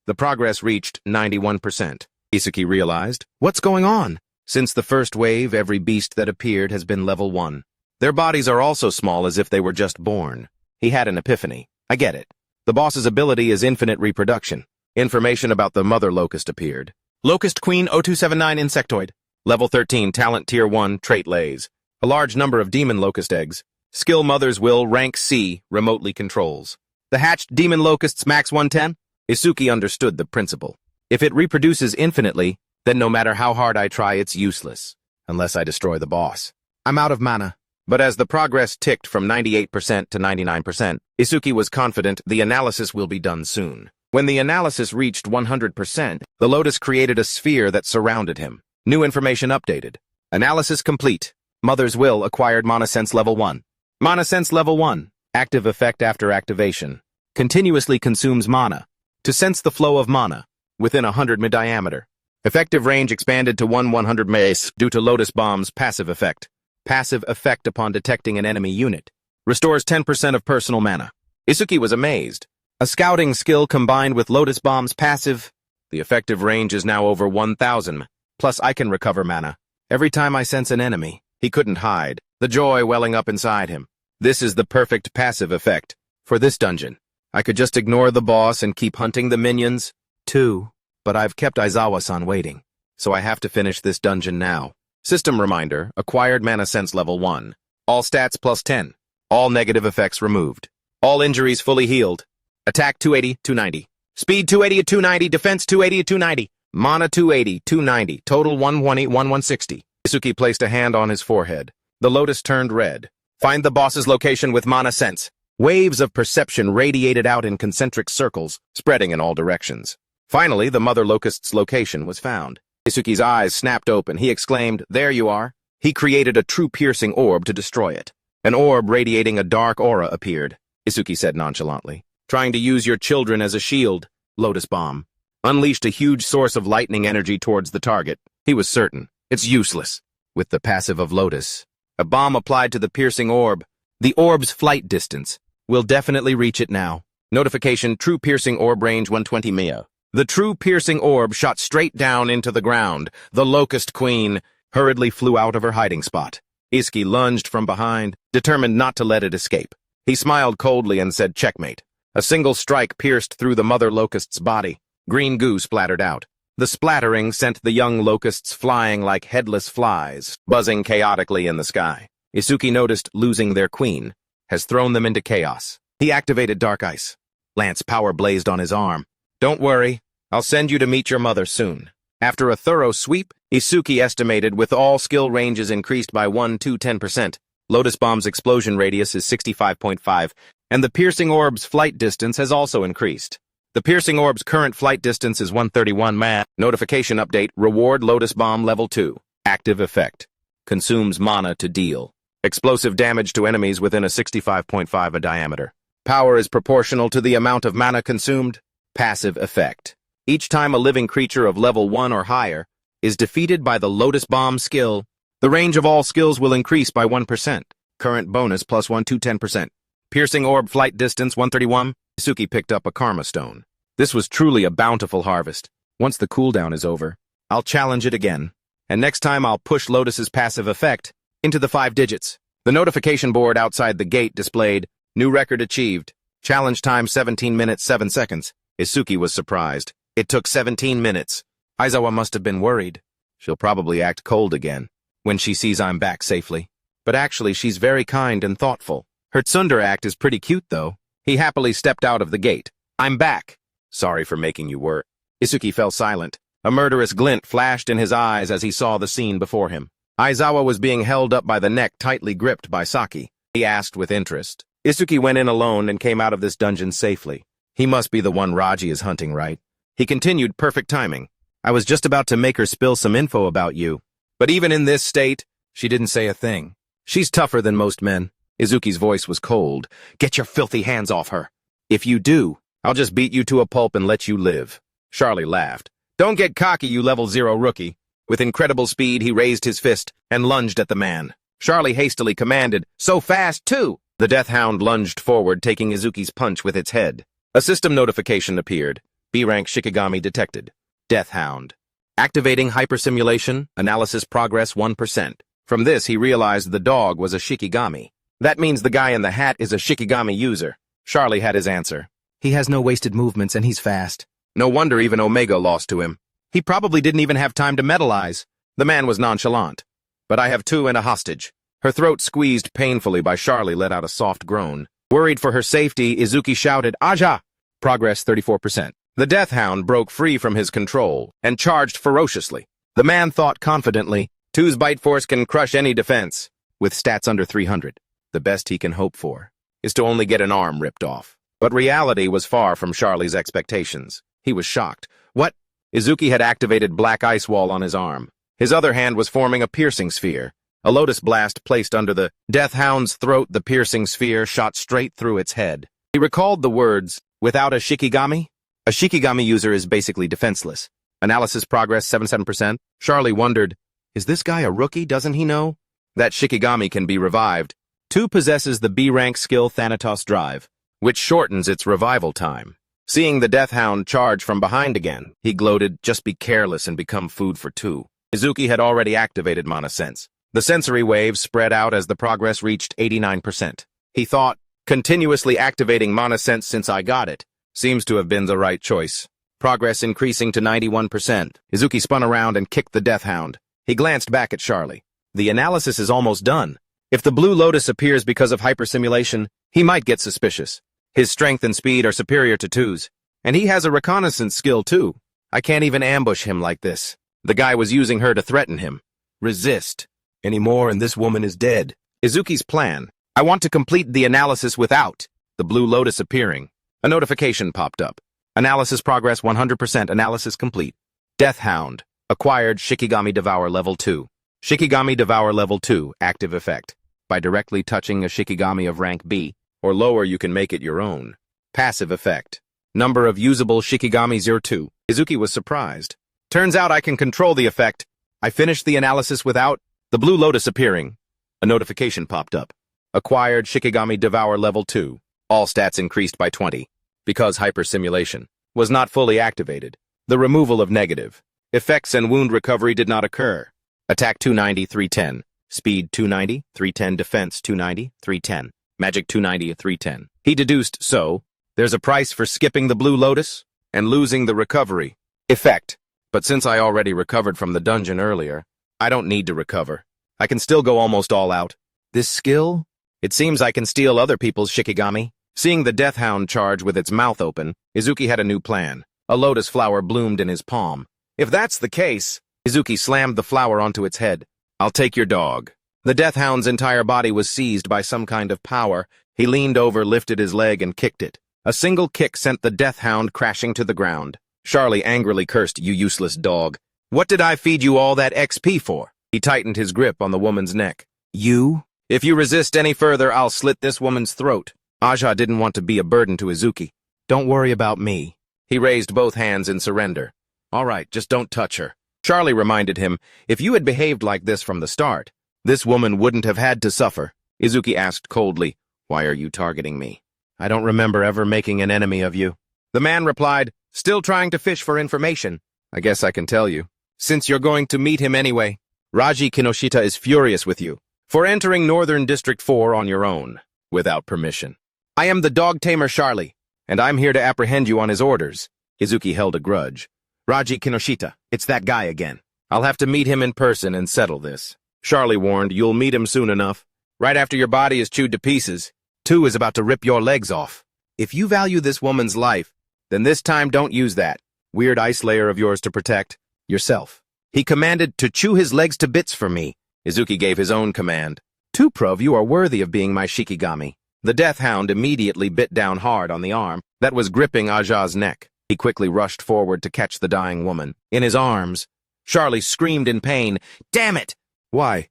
The progress reached 91%. Isuki realized, what's going on? Since the first wave, every beast that appeared has been level 1. Their bodies are also small as if they were just born. He had an epiphany. I get it. The boss's ability is infinite reproduction. Information about the mother locust appeared. Locust Queen 0279 Insectoid. Level 13, Talent Tier 1, Trait Lays. A large number of demon locust eggs. Skill Mother's Will, Rank C, remotely controls. The hatched demon locusts max 110? Isuki understood the principle. If it reproduces infinitely, then no matter how hard I try, it's useless. Unless I destroy the boss. I'm out of mana. But as the progress ticked from 98% to 99%, Isuki was confident the analysis will be done soon. When the analysis reached 100%, the lotus created a sphere that surrounded him. New information updated. Analysis complete. Mother's Will acquired Mana Sense Level 1. Mana Sense Level 1. Active effect after activation. Continuously consumes mana. To sense the flow of mana. Within 100 m diameter. Effective range expanded to 100 mace due to Lotus Bomb's passive effect. Passive effect upon detecting an enemy unit. Restores 10% of personal mana. Isuki was amazed. A scouting skill combined with Lotus Bomb's passive. The effective range is now over 1,000. Plus I can recover mana. Every time I sense an enemy. He couldn't hide. The joy welling up inside him. This is the perfect passive effect. For this dungeon. I could just ignore the boss and keep hunting the minions, too. But I've kept Aizawa-san waiting. So I have to finish this dungeon now. System reminder, acquired Mana Sense Level 1. All stats plus 10. All negative effects removed. All injuries fully healed. Attack 280, 290. Speed 280 at 290, defense 280 at 290. Mana 280, 290, total 120, 1160. Isuki placed a hand on his forehead. The lotus turned red. Find the boss's location with Mana Sense. Waves of perception radiated out in concentric circles, spreading in all directions. Finally, the mother locust's location was found. Isuki's eyes snapped open. He exclaimed, "There you are." He created a true piercing orb to destroy it. An orb radiating a dark aura appeared. Isuki said nonchalantly, "Trying to use your children as a shield." Lotus Bomb unleashed a huge source of lightning energy towards the target. He was certain. It's useless. With the passive of Lotus, a bomb applied to the piercing orb. The orb's flight distance will definitely reach it now. Notification, true piercing orb range 120 Mia. The true piercing orb shot straight down into the ground. The Locust Queen hurriedly flew out of her hiding spot. Isuki lunged from behind, determined not to let it escape. He smiled coldly and said, "Checkmate." A single strike pierced through the mother locust's body. Green goo splattered out. The splattering sent the young locusts flying like headless flies, buzzing chaotically in the sky. Isuki noticed losing their queen has thrown them into chaos. He activated Dark Ice. Lance power blazed on his arm. "Don't worry, I'll send you to meet your mother soon." After a thorough sweep, Isuki estimated with all skill ranges increased by 1 to 10%. Lotus Bomb's explosion radius is 65.5, and the piercing orb's flight distance has also increased. The piercing orb's current flight distance is 131 ma. Notification update, reward Lotus Bomb level 2. Active effect. Consumes mana to deal. Explosive damage to enemies within a 65.5 diameter. Power is proportional to the amount of mana consumed. Passive effect. Each time a living creature of level 1 or higher is defeated by the Lotus Bomb skill, the range of all skills will increase by 1%. Current bonus plus 1 to 10%. Piercing orb flight distance 131. Isuki picked up a Karma Stone. This was truly a bountiful harvest. Once the cooldown is over, I'll challenge it again. And next time I'll push Lotus's passive effect into the 5 digits. The notification board outside the gate displayed, "New record achieved. Challenge time 17 minutes 7 seconds. Isuki was surprised. It took 17 minutes. Aizawa must have been worried. She'll probably act cold again when she sees I'm back safely. But actually, she's very kind and thoughtful. Her tsundere act is pretty cute, though. He happily stepped out of the gate. "I'm back." "Sorry for making you work." Isuki fell silent. A murderous glint flashed in his eyes as he saw the scene before him. Aizawa was being held up by the neck, tightly gripped by Saki. He asked with interest. Isuki went in alone and came out of this dungeon safely. He must be the one Raji is hunting, right? He continued, "Perfect timing. I was just about to make her spill some info about you. But even in this state, she didn't say a thing." She's tougher than most men. Izuki's voice was cold. Get your filthy hands off her. If you do, I'll just beat you to a pulp and let you live. Charlie laughed. Don't get cocky, you level 0 rookie. With incredible speed, he raised his fist and lunged at the man. Charlie hastily commanded, so fast, too! The Death Hound lunged forward, taking Izuki's punch with its head. A system notification appeared. B-rank Shikigami detected. Death Hound. Activating hypersimulation, analysis progress 1%. From this, he realized the dog was a Shikigami. That means the guy in the hat is a Shikigami user. Charlie had his answer. He has no wasted movements and he's fast. No wonder even Omega lost to him. He probably didn't even have time to metalize. The man was nonchalant. But I have 2 and a hostage. Her throat squeezed painfully by Charlie let out a soft groan. Worried for her safety, Izuki shouted, Aja! Progress 34%. The Death Hound broke free from his control and charged ferociously. The man thought confidently, 2's bite force can crush any defense. With stats under 300, the best he can hope for is to only get an arm ripped off. But reality was far from Charlie's expectations. He was shocked. What? Izuki had activated Black Ice Wall on his arm. His other hand was forming a piercing sphere. A lotus blast placed under the Death Hound's throat, the piercing sphere shot straight through its head. He recalled the words, without a Shikigami? A Shikigami user is basically defenseless. Analysis progress 77%. Charlie wondered, is this guy a rookie? Doesn't he know? That Shikigami can be revived. 2 possesses the B-rank skill Thanatos Drive, which shortens its revival time. Seeing the Death Hound charge from behind again, he gloated, just be careless and become food for 2. Izuki had already activated Mana Sense. The sensory waves spread out as the progress reached 89%. He thought, continuously activating Mana Sense since I got it seems to have been the right choice. Progress increasing to 91%. Izuki spun around and kicked the Death Hound. He glanced back at Charlie. The analysis is almost done. If the Blue Lotus appears because of hypersimulation, he might get suspicious. His strength and speed are superior to 2's, and he has a reconnaissance skill too. I can't even ambush him like this. The guy was using her to threaten him. Resist. Any more and this woman is dead. Izuki's plan. I want to complete the analysis without the Blue Lotus appearing. A notification popped up. Analysis progress 100%. Analysis complete. Death Hound. Acquired Shikigami Devour Level 2. Shikigami Devour Level 2. Active effect. By directly touching a Shikigami of rank B or lower, you can make it your own. Passive effect. Number of usable Shikigami 02. Izuki was surprised. Turns out I can control the effect. I finished the analysis without the Blue Lotus appearing. A notification popped up. Acquired Shikigami Devour Level 2. All stats increased by 20. Because hypersimulation was not fully activated. The removal of negative effects and wound recovery did not occur. Attack 290, 310. Speed 290, 310. Defense 290, 310. Magic 290, 310. He deduced, so, there's a price for skipping the Blue Lotus and losing the recovery effect. But since I already recovered from the dungeon earlier, I don't need to recover. I can still go almost all out. This skill? It seems I can steal other people's Shikigami. Seeing the Death Hound charge with its mouth open, Izuki had a new plan. A lotus flower bloomed in his palm. If that's the case, Izuki slammed the flower onto its head. I'll take your dog. The Death Hound's entire body was seized by some kind of power. He leaned over, lifted his leg, and kicked it. A single kick sent the Death Hound crashing to the ground. Charlie angrily cursed, you useless dog. What did I feed you all that XP for? He tightened his grip on the woman's neck. You? If you resist any further, I'll slit this woman's throat. Aja didn't want to be a burden to Izuki. Don't worry about me. He raised both hands in surrender. All right, just don't touch her. Charlie reminded him, if you had behaved like this from the start, this woman wouldn't have had to suffer. Izuki asked coldly, why are you targeting me? I don't remember ever making an enemy of you. The man replied, still trying to fish for information. I guess I can tell you. Since you're going to meet him anyway, Raji Kinoshita is furious with you for entering Northern District 4 on your own, without permission. I am the dog tamer Charlie, and I'm here to apprehend you on his orders. Izuki held a grudge. Raji Kinoshita, it's that guy again. I'll have to meet him in person and settle this. Charlie warned, you'll meet him soon enough. Right after your body is chewed to pieces, 2 is about to rip your legs off. If you value this woman's life, then this time don't use that weird ice layer of yours to protect yourself. He commanded to chew his legs to bits for me. Izuki gave his own command. 2 Prov, you are worthy of being my Shikigami. The Death Hound immediately bit down hard on the arm that was gripping Aja's neck. He quickly rushed forward to catch the dying woman in his arms. Charlie screamed in pain. Damn it! Why?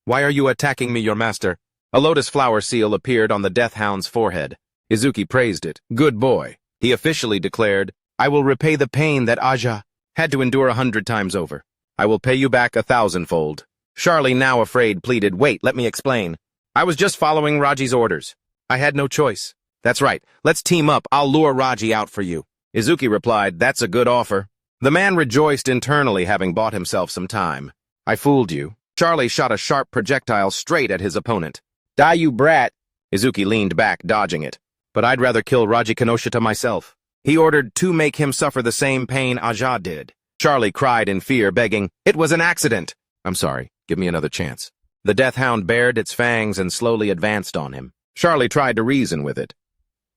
Why are you attacking me, your master? A lotus flower seal appeared on the Death Hound's forehead. Izuki praised it. Good boy. He officially declared, I will repay the pain that Aja had to endure 100 times over. I will pay you back 1,000-fold. Charlie, now afraid, pleaded, wait, let me explain. I was just following Raji's orders. I had no choice. That's right. Let's team up. I'll lure Raji out for you. Izuki replied, that's a good offer. The man rejoiced internally, having bought himself some time. I fooled you. Charlie shot a sharp projectile straight at his opponent. Die, you brat! Izuki leaned back, dodging it. But I'd rather kill Raji Kinoshita myself. He ordered to make him suffer the same pain Aja did. Charlie cried in fear, begging, it was an accident. I'm sorry. Give me another chance. The Death Hound bared its fangs and slowly advanced on him. Charlie tried to reason with it.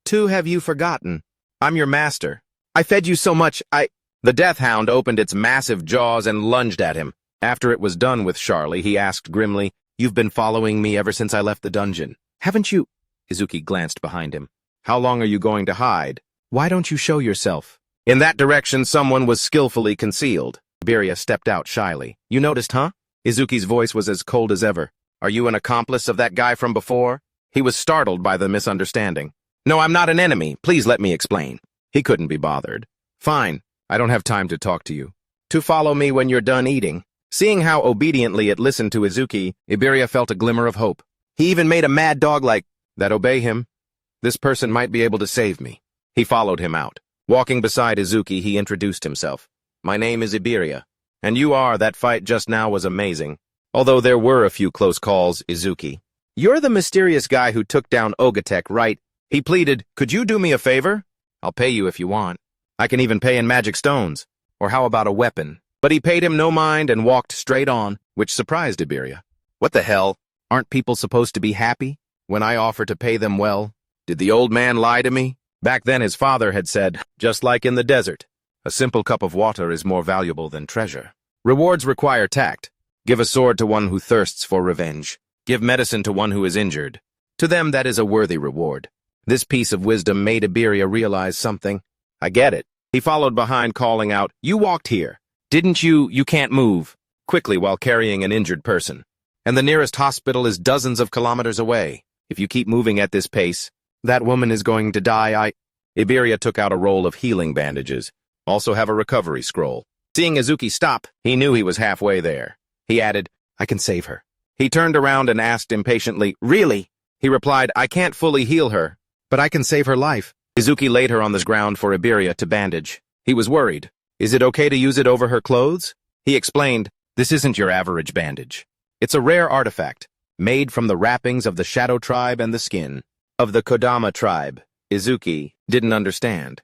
Have you forgotten? I'm your master. I fed you so much, The Death Hound opened its massive jaws and lunged at him. After it was done with Charlie, he asked grimly, You've been following me ever since I left the dungeon. Haven't you? Izuki glanced behind him. How long are you going to hide? Why don't you show yourself? In that direction, someone was skillfully concealed. Iberia stepped out shyly. You noticed, huh? Izuki's voice was as cold as ever. Are you an accomplice of that guy from before? He was startled by the misunderstanding. No, I'm not an enemy. Please let me explain. He couldn't be bothered. Fine. I don't have time to talk to you. To follow me when you're done eating. Seeing how obediently it listened to Izuki, Iberia felt a glimmer of hope. He even made a mad dog like that obey him. This person might be able to save me. He followed him out. Walking beside Izuki, he introduced himself. My name is Iberia. And you are, that fight just now was amazing. Although there were a few close calls, Izuki. You're the mysterious guy who took down Ogatek, right? He pleaded, could you do me a favor? I'll pay you if you want. I can even pay in magic stones. Or how about a weapon? But he paid him no mind and walked straight on, which surprised Iberia. What the hell? Aren't people supposed to be happy when I offer to pay them well? Did the old man lie to me? Back then his father had said, just like in the desert, a simple cup of water is more valuable than treasure. Rewards require tact. Give a sword to one who thirsts for revenge. Give medicine to one who is injured. To them that is a worthy reward. This piece of wisdom made Iberia realize something. I get it. He followed behind, calling out, You walked here. Didn't you? You can't move. Quickly while carrying an injured person. And the nearest hospital is dozens of kilometers away. If you keep moving at this pace, that woman is going to die. Iberia took out a roll of healing bandages. Also have a recovery scroll. Seeing Izuki stop, he knew he was halfway there. He added, I can save her. He turned around and asked impatiently, Really? He replied, I can't fully heal her, but I can save her life. Izuki laid her on the ground for Iberia to bandage. He was worried. Is it okay to use it over her clothes? He explained, This isn't your average bandage. It's a rare artifact, made from the wrappings of the Shadow Tribe and the skin of the Kodama tribe. Izuki didn't understand.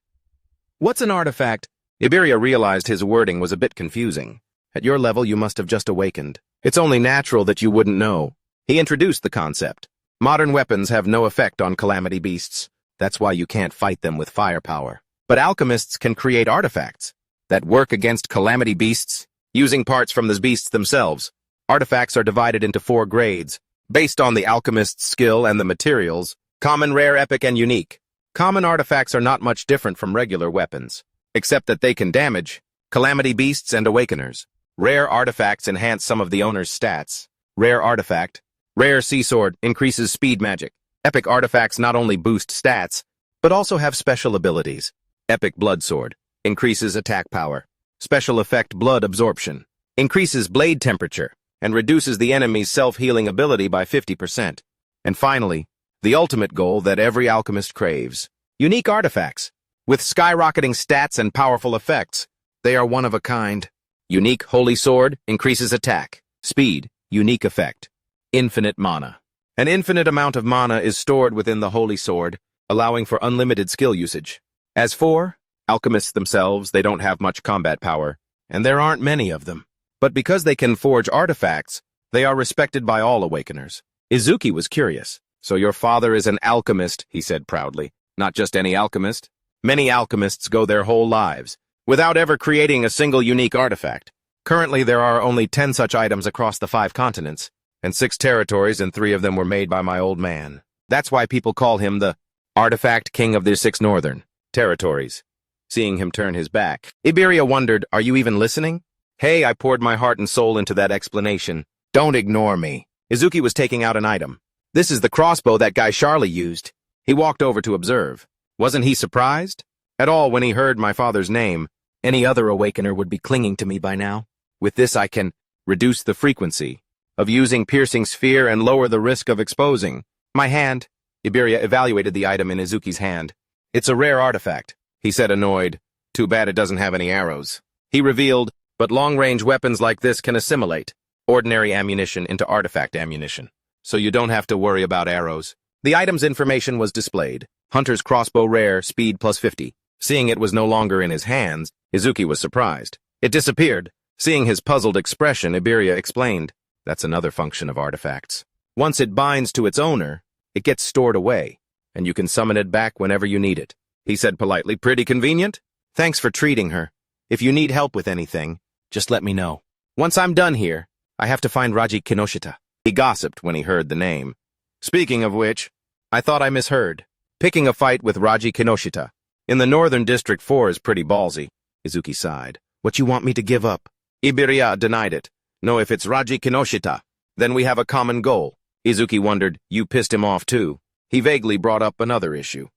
What's an artifact? Iberia realized his wording was a bit confusing. At your level, you must have just awakened. It's only natural that you wouldn't know. He introduced the concept. Modern weapons have no effect on calamity beasts. That's why you can't fight them with firepower. But alchemists can create artifacts that work against calamity beasts, using parts from the beasts themselves. Artifacts are divided into 4 grades, based on the alchemist's skill and the materials: common, rare, epic, and unique. Common artifacts are not much different from regular weapons, except that they can damage calamity beasts and awakeners. Rare artifacts enhance some of the owner's stats. Rare artifact. Rare sea sword increases speed magic. Epic artifacts not only boost stats, but also have special abilities. Epic blood sword increases attack power. Special effect blood absorption increases blade temperature and reduces the enemy's self-healing ability by 50%. And finally, the ultimate goal that every alchemist craves: unique artifacts. With skyrocketing stats and powerful effects, they are one of a kind. Unique Holy Sword increases attack, speed, unique effect. Infinite mana. An infinite amount of mana is stored within the Holy Sword, allowing for unlimited skill usage. As for alchemists themselves, they don't have much combat power, and there aren't many of them. But because they can forge artifacts, they are respected by all awakeners. Izuki was curious. So your father is an alchemist, he said proudly. Not just any alchemist. Many alchemists go their whole lives without ever creating a single unique artifact. Currently, there are only 10 such items across the 5 continents, and 6 territories, and 3 of them were made by my old man. That's why people call him the Artifact King of the 6 Northern Territories. Seeing him turn his back, Iberia wondered, are you even listening? Hey, I poured my heart and soul into that explanation. Don't ignore me. Izuki was taking out an item. This is the crossbow that guy Charlie used. He walked over to observe. Wasn't he surprised at all when he heard my father's name? Any other awakener would be clinging to me by now. With this I can reduce the frequency of using piercing sphere and lower the risk of exposing. My hand. Iberia evaluated the item in Izuki's hand. It's a rare artifact, he said, annoyed. Too bad it doesn't have any arrows. He revealed, but long-range weapons like this can assimilate ordinary ammunition into artifact ammunition, so you don't have to worry about arrows. The item's information was displayed. Hunter's crossbow rare, speed +50. Seeing it was no longer in his hands, Izuki was surprised. It disappeared. Seeing his puzzled expression, Iberia explained, that's another function of artifacts. Once it binds to its owner, it gets stored away, and you can summon it back whenever you need it. He said politely, pretty convenient? Thanks for treating her. If you need help with anything, just let me know. Once I'm done here, I have to find Raji Kinoshita. He gossiped when he heard the name. Speaking of which, I thought I misheard. Picking a fight with Raji Kinoshita in the Northern District 4 is pretty ballsy. Izuki sighed. What you want me to give up? Iberia denied it. No, if it's Raji Kinoshita, then we have a common goal. Izuki wondered, you pissed him off too. He vaguely brought up another issue.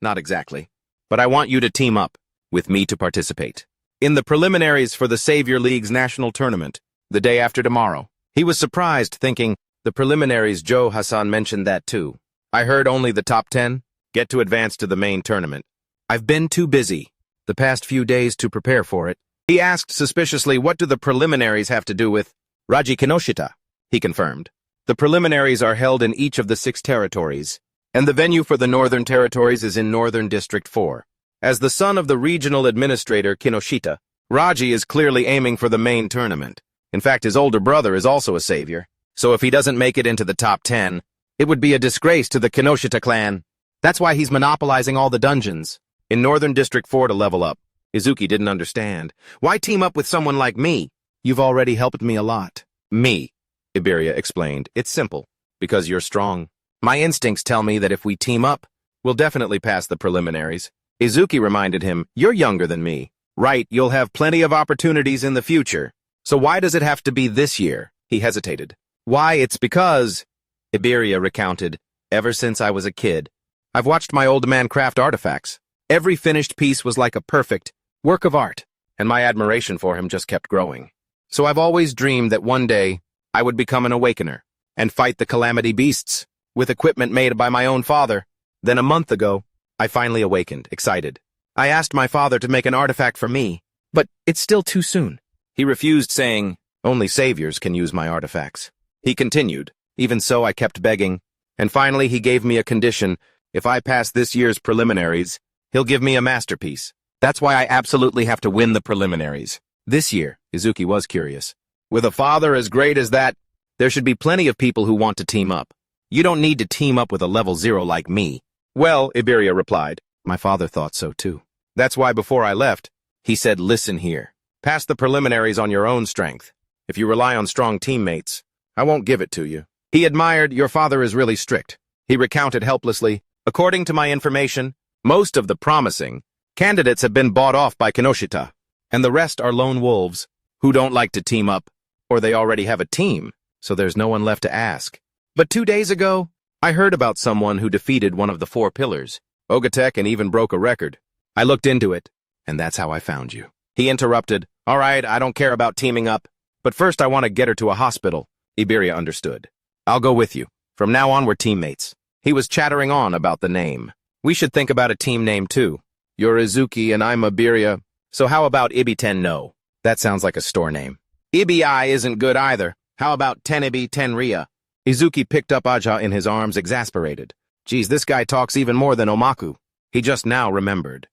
Not exactly. But I want you to team up with me to participate in the preliminaries for the Savior League's national tournament, the day after tomorrow. He was surprised, thinking, the preliminaries, Joe Hassan mentioned that too. I heard only the top 10 get to advance to the main tournament. I've been too busy the past few days to prepare for it. He asked suspiciously, what do the preliminaries have to do with Raji Kinoshita? He confirmed. The preliminaries are held in each of the 6 territories, and the venue for the Northern Territories is in Northern District 4. As the son of the regional administrator Kinoshita, Raji is clearly aiming for the main tournament. In fact, his older brother is also a savior, so if he doesn't make it into the top 10, it would be a disgrace to the Kinoshita clan. That's why he's monopolizing all the dungeons in Northern District 4 to level up. Izuki didn't understand. Why team up with someone like me? You've already helped me a lot. Me, Iberia explained. It's simple. Because you're strong. My instincts tell me that if we team up, we'll definitely pass the preliminaries. Izuki reminded him, you're younger than me. Right, you'll have plenty of opportunities in the future. So why does it have to be this year? He hesitated. Why, it's because, Iberia recounted, ever since I was a kid, I've watched my old man craft artifacts. Every finished piece was like a perfect work of art, and my admiration for him just kept growing. So I've always dreamed that one day I would become an awakener and fight the calamity beasts with equipment made by my own father. Then a month ago, I finally awakened, excited. I asked my father to make an artifact for me, but it's still too soon. He refused, saying, only saviors can use my artifacts. He continued, even so I kept begging, and finally he gave me a condition. If I pass this year's preliminaries, he'll give me a masterpiece. That's why I absolutely have to win the preliminaries. This year, Izuki was curious. With a father as great as that, there should be plenty of people who want to team up. You don't need to team up with a level 0 like me. Well, Iberia replied, my father thought so too. That's why before I left, he said, listen here. Pass the preliminaries on your own strength. If you rely on strong teammates, I won't give it to you. He admired, your father is really strict. He recounted helplessly, according to my information, most of the promising candidates have been bought off by Kinoshita, and the rest are lone wolves who don't like to team up, or they already have a team, so there's no one left to ask. But 2 days ago, I heard about someone who defeated one of the 4 pillars, Ogatek, and even broke a record. I looked into it, and that's how I found you. He interrupted, all right, I don't care about teaming up, but first I want to get her to a hospital. Iberia understood. I'll go with you. From now on, we're teammates. He was chattering on about the name. We should think about a team name too. You're Izuki and I'm Iberia, so how about Ibiten no? That sounds like a store name. Ibi isn't good either. How about Tenibi Tenria? Izuki picked up Aja in his arms, exasperated. Geez, this guy talks even more than Omaku. He just now remembered.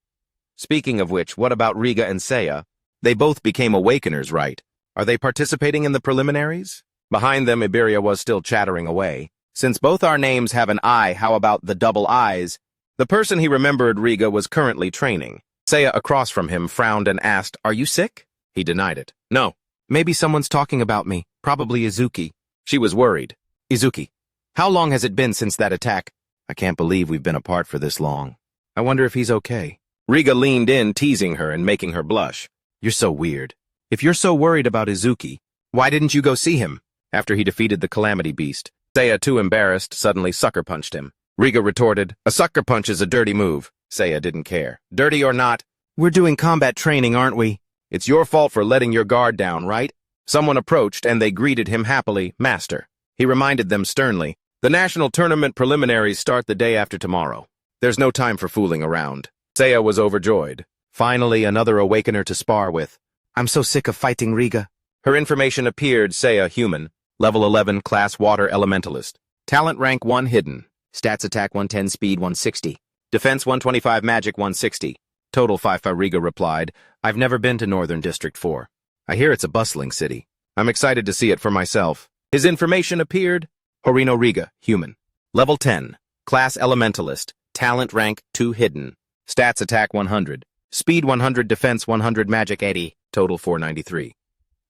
Speaking of which, what about Riga and Seiya? They both became awakeners, right? Are they participating in the preliminaries? Behind them, Iberia was still chattering away. Since both our names have an I, how about the double I's? The person he remembered, Riga, was currently training. Seiya across from him frowned and asked, are you sick? He denied it. No. Maybe someone's talking about me. Probably Izuki. She was worried. Izuki, how long has it been since that attack? I can't believe we've been apart for this long. I wonder if he's okay. Riga leaned in, teasing her and making her blush. You're so weird. If you're so worried about Izuki, why didn't you go see him? after he defeated the Calamity Beast. Seiya, too embarrassed, suddenly sucker punched him. Riga retorted, "A sucker punch is a dirty move." Seiya didn't care. "Dirty or not, we're doing combat training, aren't we? It's your fault for letting your guard down, right?" Someone approached, and they greeted him happily, "Master." He reminded them sternly, "The national tournament preliminaries start the day after tomorrow. There's no time for fooling around." Seiya was overjoyed. Finally, another awakener to spar with. "I'm so sick of fighting Riga." Her information appeared. Seiya, human. Level 11, class water elementalist. Talent rank 1 hidden. Stats attack 110, speed 160. Defense 125, magic 160. Total 5. Riga replied, "I've never been to Northern District 4. I hear it's a bustling city. I'm excited to see it for myself." His information appeared. Horino Riga, human. Level 10, class elementalist. Talent rank 2 hidden. Stats attack 100. Speed 100, defense 100, magic 80. Total 493.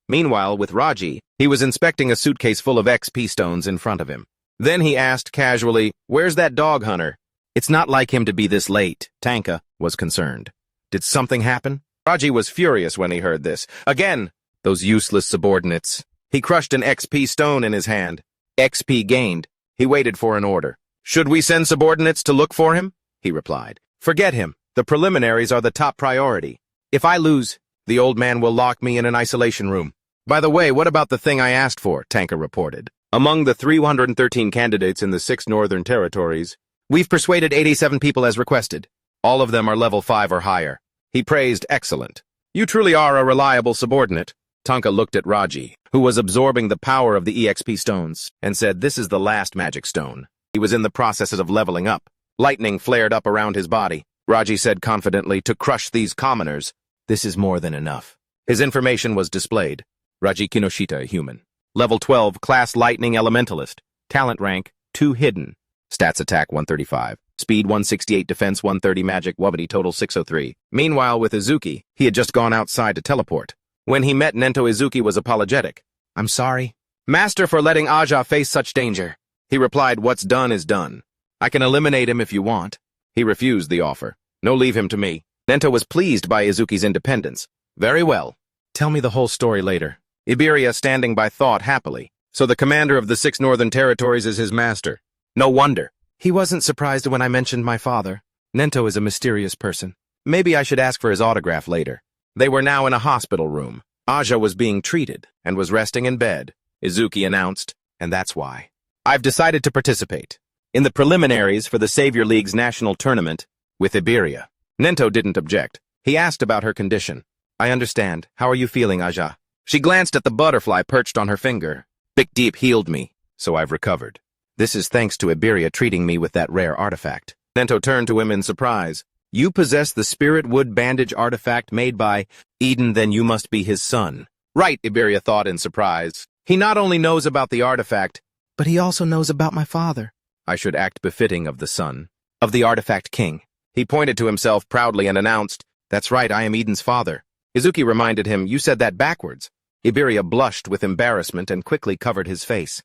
Meanwhile, with Raji, he was inspecting a suitcase full of XP stones in front of him. Then he asked casually, "Where's that dog hunter?" "It's not like him to be this late," Tanka was concerned. "Did something happen?" Raji was furious when he heard this. Again, those useless subordinates. He crushed an XP stone in his hand. XP gained. He waited for an order. "Should we send subordinates to look for him?" He replied. "Forget him. The preliminaries are the top priority. If I lose, the old man will lock me in an isolation room." "By the way, what about the thing I asked for?" Tanka reported. "Among the 313 candidates in the 6 northern territories, we've persuaded 87 people as requested. All of them are level 5 or higher." He praised, "Excellent. You truly are a reliable subordinate." Tanka looked at Raji, who was absorbing the power of the EXP stones, and said, "This is the last magic stone." He was in the process of leveling up. Lightning flared up around his body. Raji said confidently, "To crush these commoners, this is more than enough." His information was displayed. Raji Kinoshita, human. Level 12, class lightning elementalist. Talent rank 2 hidden. Stats attack 135. Speed 168, defense 130, magic 180, total 603. Meanwhile, with Izuki, he had just gone outside to teleport. When he met Nento, Izuki was apologetic. "I'm sorry, Master, for letting Aja face such danger." He replied, "What's done is done. I can eliminate him if you want." He refused the offer. "No, leave him to me." Nento was pleased by Izuki's independence. "Very well. Tell me the whole story later." Iberia standing by thought happily. "So the commander of the 6 northern territories is his master. No wonder. He wasn't surprised when I mentioned my father. Nento is a mysterious person. Maybe I should ask for his autograph later." They were now in a hospital room. Aja was being treated and was resting in bed. Izuki announced, "And that's why I've decided to participate in the preliminaries for the Savior League's national tournament with Iberia." Nento didn't object. He asked about her condition. "I understand. How are you feeling, Aja?" She glanced at the butterfly perched on her finger. "Big Deep healed me, so I've recovered. This is thanks to Iberia treating me with that rare artifact." Nento turned to him in surprise. "You possess the spirit wood bandage artifact made by Eden, then you must be his son." "Right," Iberia thought in surprise. "He not only knows about the artifact, but he also knows about my father. I should act befitting of the son, of the artifact king." He pointed to himself proudly and announced, "That's right, I am Eden's father." Izuki reminded him, "You said that backwards." Iberia blushed with embarrassment and quickly covered his face.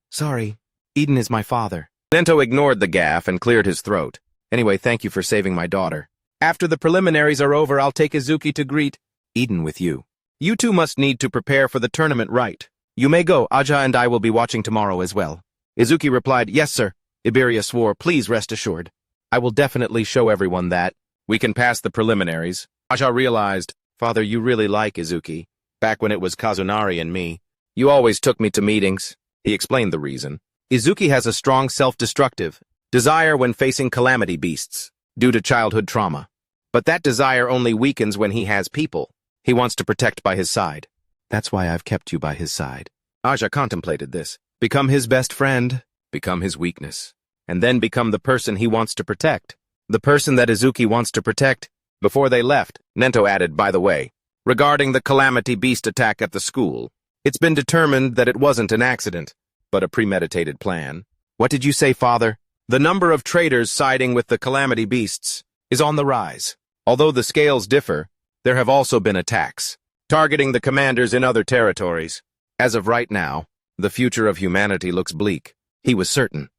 "Sorry, Eden is my father." Nento ignored the gaffe and cleared his throat. "Anyway, thank you for saving my daughter. After the preliminaries are over, I'll take Izuki to greet Eden with you. You two must need to prepare for the tournament right. You may go. Aja and I will be watching tomorrow as well." Izuki replied, "Yes, sir." Iberia swore, "Please rest assured. I will definitely show everyone that we can pass the preliminaries." Aja realized, "Father, you really like Izuki. Back when it was Kazunari and me, you always took me to meetings." He explained the reason. Izuki has a strong self-destructive desire when facing calamity beasts, due to childhood trauma. But that desire only weakens when he has people he wants to protect by his side. That's why I've kept you by his side." Aja contemplated this. Become his best friend, become his weakness, and then become the person he wants to protect. The person that Izuki wants to protect. Before they left, Nento added, "By the way, regarding the calamity beast attack at the school, it's been determined that it wasn't an accident, but a premeditated plan." "What did you say, father?" "The number of traitors siding with the calamity beasts is on the rise. Although the scales differ, there have also been attacks, targeting the commanders in other territories. As of right now, the future of humanity looks bleak." He was certain.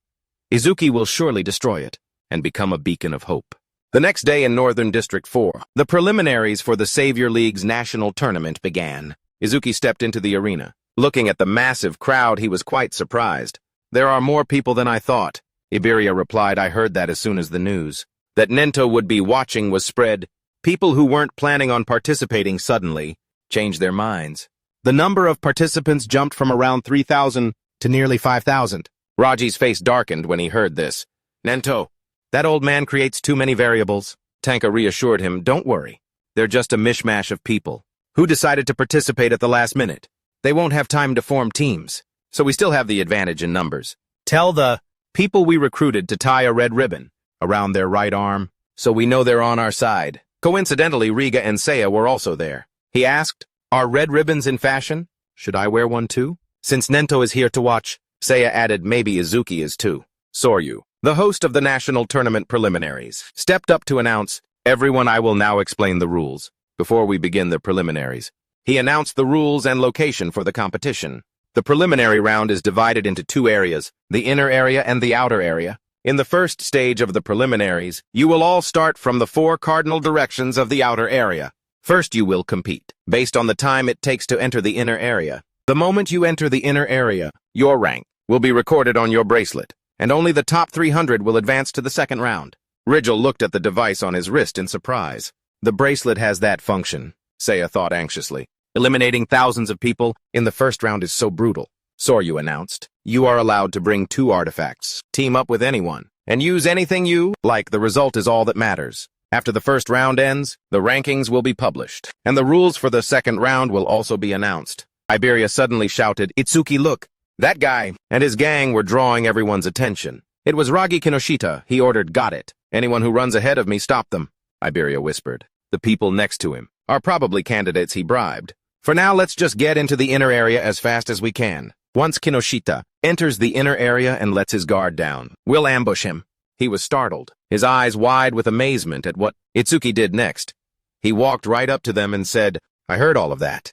Izuki will surely destroy it and become a beacon of hope. The next day in Northern District 4, the preliminaries for the Savior League's national tournament began. Izuki stepped into the arena. Looking at the massive crowd, he was quite surprised. "There are more people than I thought." Iberia replied, "I heard that as soon as the news that Nento would be watching was spread. People who weren't planning on participating suddenly changed their minds. The number of participants jumped from around 3,000 to nearly 5,000. Raji's face darkened when he heard this. "Nento, that old man creates too many variables." Tanka reassured him, "Don't worry. They're just a mishmash of people who decided to participate at the last minute. They won't have time to form teams, so we still have the advantage in numbers. Tell the people we recruited to tie a red ribbon around their right arm, so we know they're on our side." Coincidentally, Riga and Seiya were also there. He asked, "Are red ribbons in fashion? Should I wear one too?" Since Nento is here to watch, Seiya added, "Maybe Izuki is too." Soryu, the host of the national tournament preliminaries, stepped up to announce, "Everyone, I will now explain the rules before we begin the preliminaries." He announced the rules and location for the competition. The preliminary round is divided into two areas, the inner area and the outer area. In the first stage of the preliminaries, you will all start from the 4 cardinal directions of the outer area. First, you will compete, based on the time it takes to enter the inner area. The moment you enter the inner area, your rank will be recorded on your bracelet, and only the top 300 will advance to the second round. Rigel looked at the device on his wrist in surprise. The bracelet has that function, Seiya thought anxiously. Eliminating thousands of people in the first round is so brutal. Soryu announced, "You are allowed to bring 2 artifacts, team up with anyone, and use anything you like. The result is all that matters. After the first round ends, the rankings will be published, and the rules for the second round will also be announced." Iberia suddenly shouted, "Itsuki, look! That guy and his gang were drawing everyone's attention." "It was Ragi Kinoshita," he ordered. "Got it. Anyone who runs ahead of me, stop them," Iberia whispered. "The people next to him are probably candidates he bribed. For now, let's just get into the inner area as fast as we can. Once Kinoshita enters the inner area and lets his guard down, we'll ambush him." He was startled, his eyes wide with amazement at what Itsuki did next. He walked right up to them and said, "I heard all of that."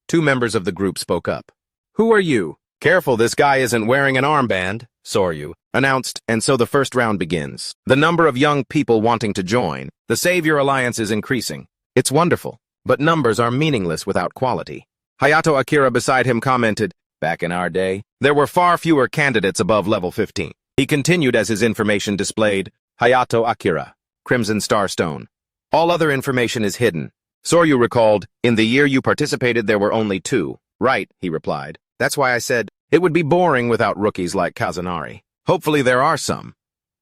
2 members of the group spoke up. "Who are you?" "Careful, this guy isn't wearing an armband," Soryu announced, and so the first round begins. The number of young people wanting to join the Savior Alliance is increasing. It's wonderful, but numbers are meaningless without quality. Hayato Akira beside him commented, "Back in our day, there were far fewer candidates above level 15. He continued as his information displayed, Hayato Akira, Crimson Star Stone. All other information is hidden. Soryu recalled, "In the year you participated, there were only 2. "Right," he replied. "That's why I said it would be boring without rookies like Kazunari. Hopefully there are some."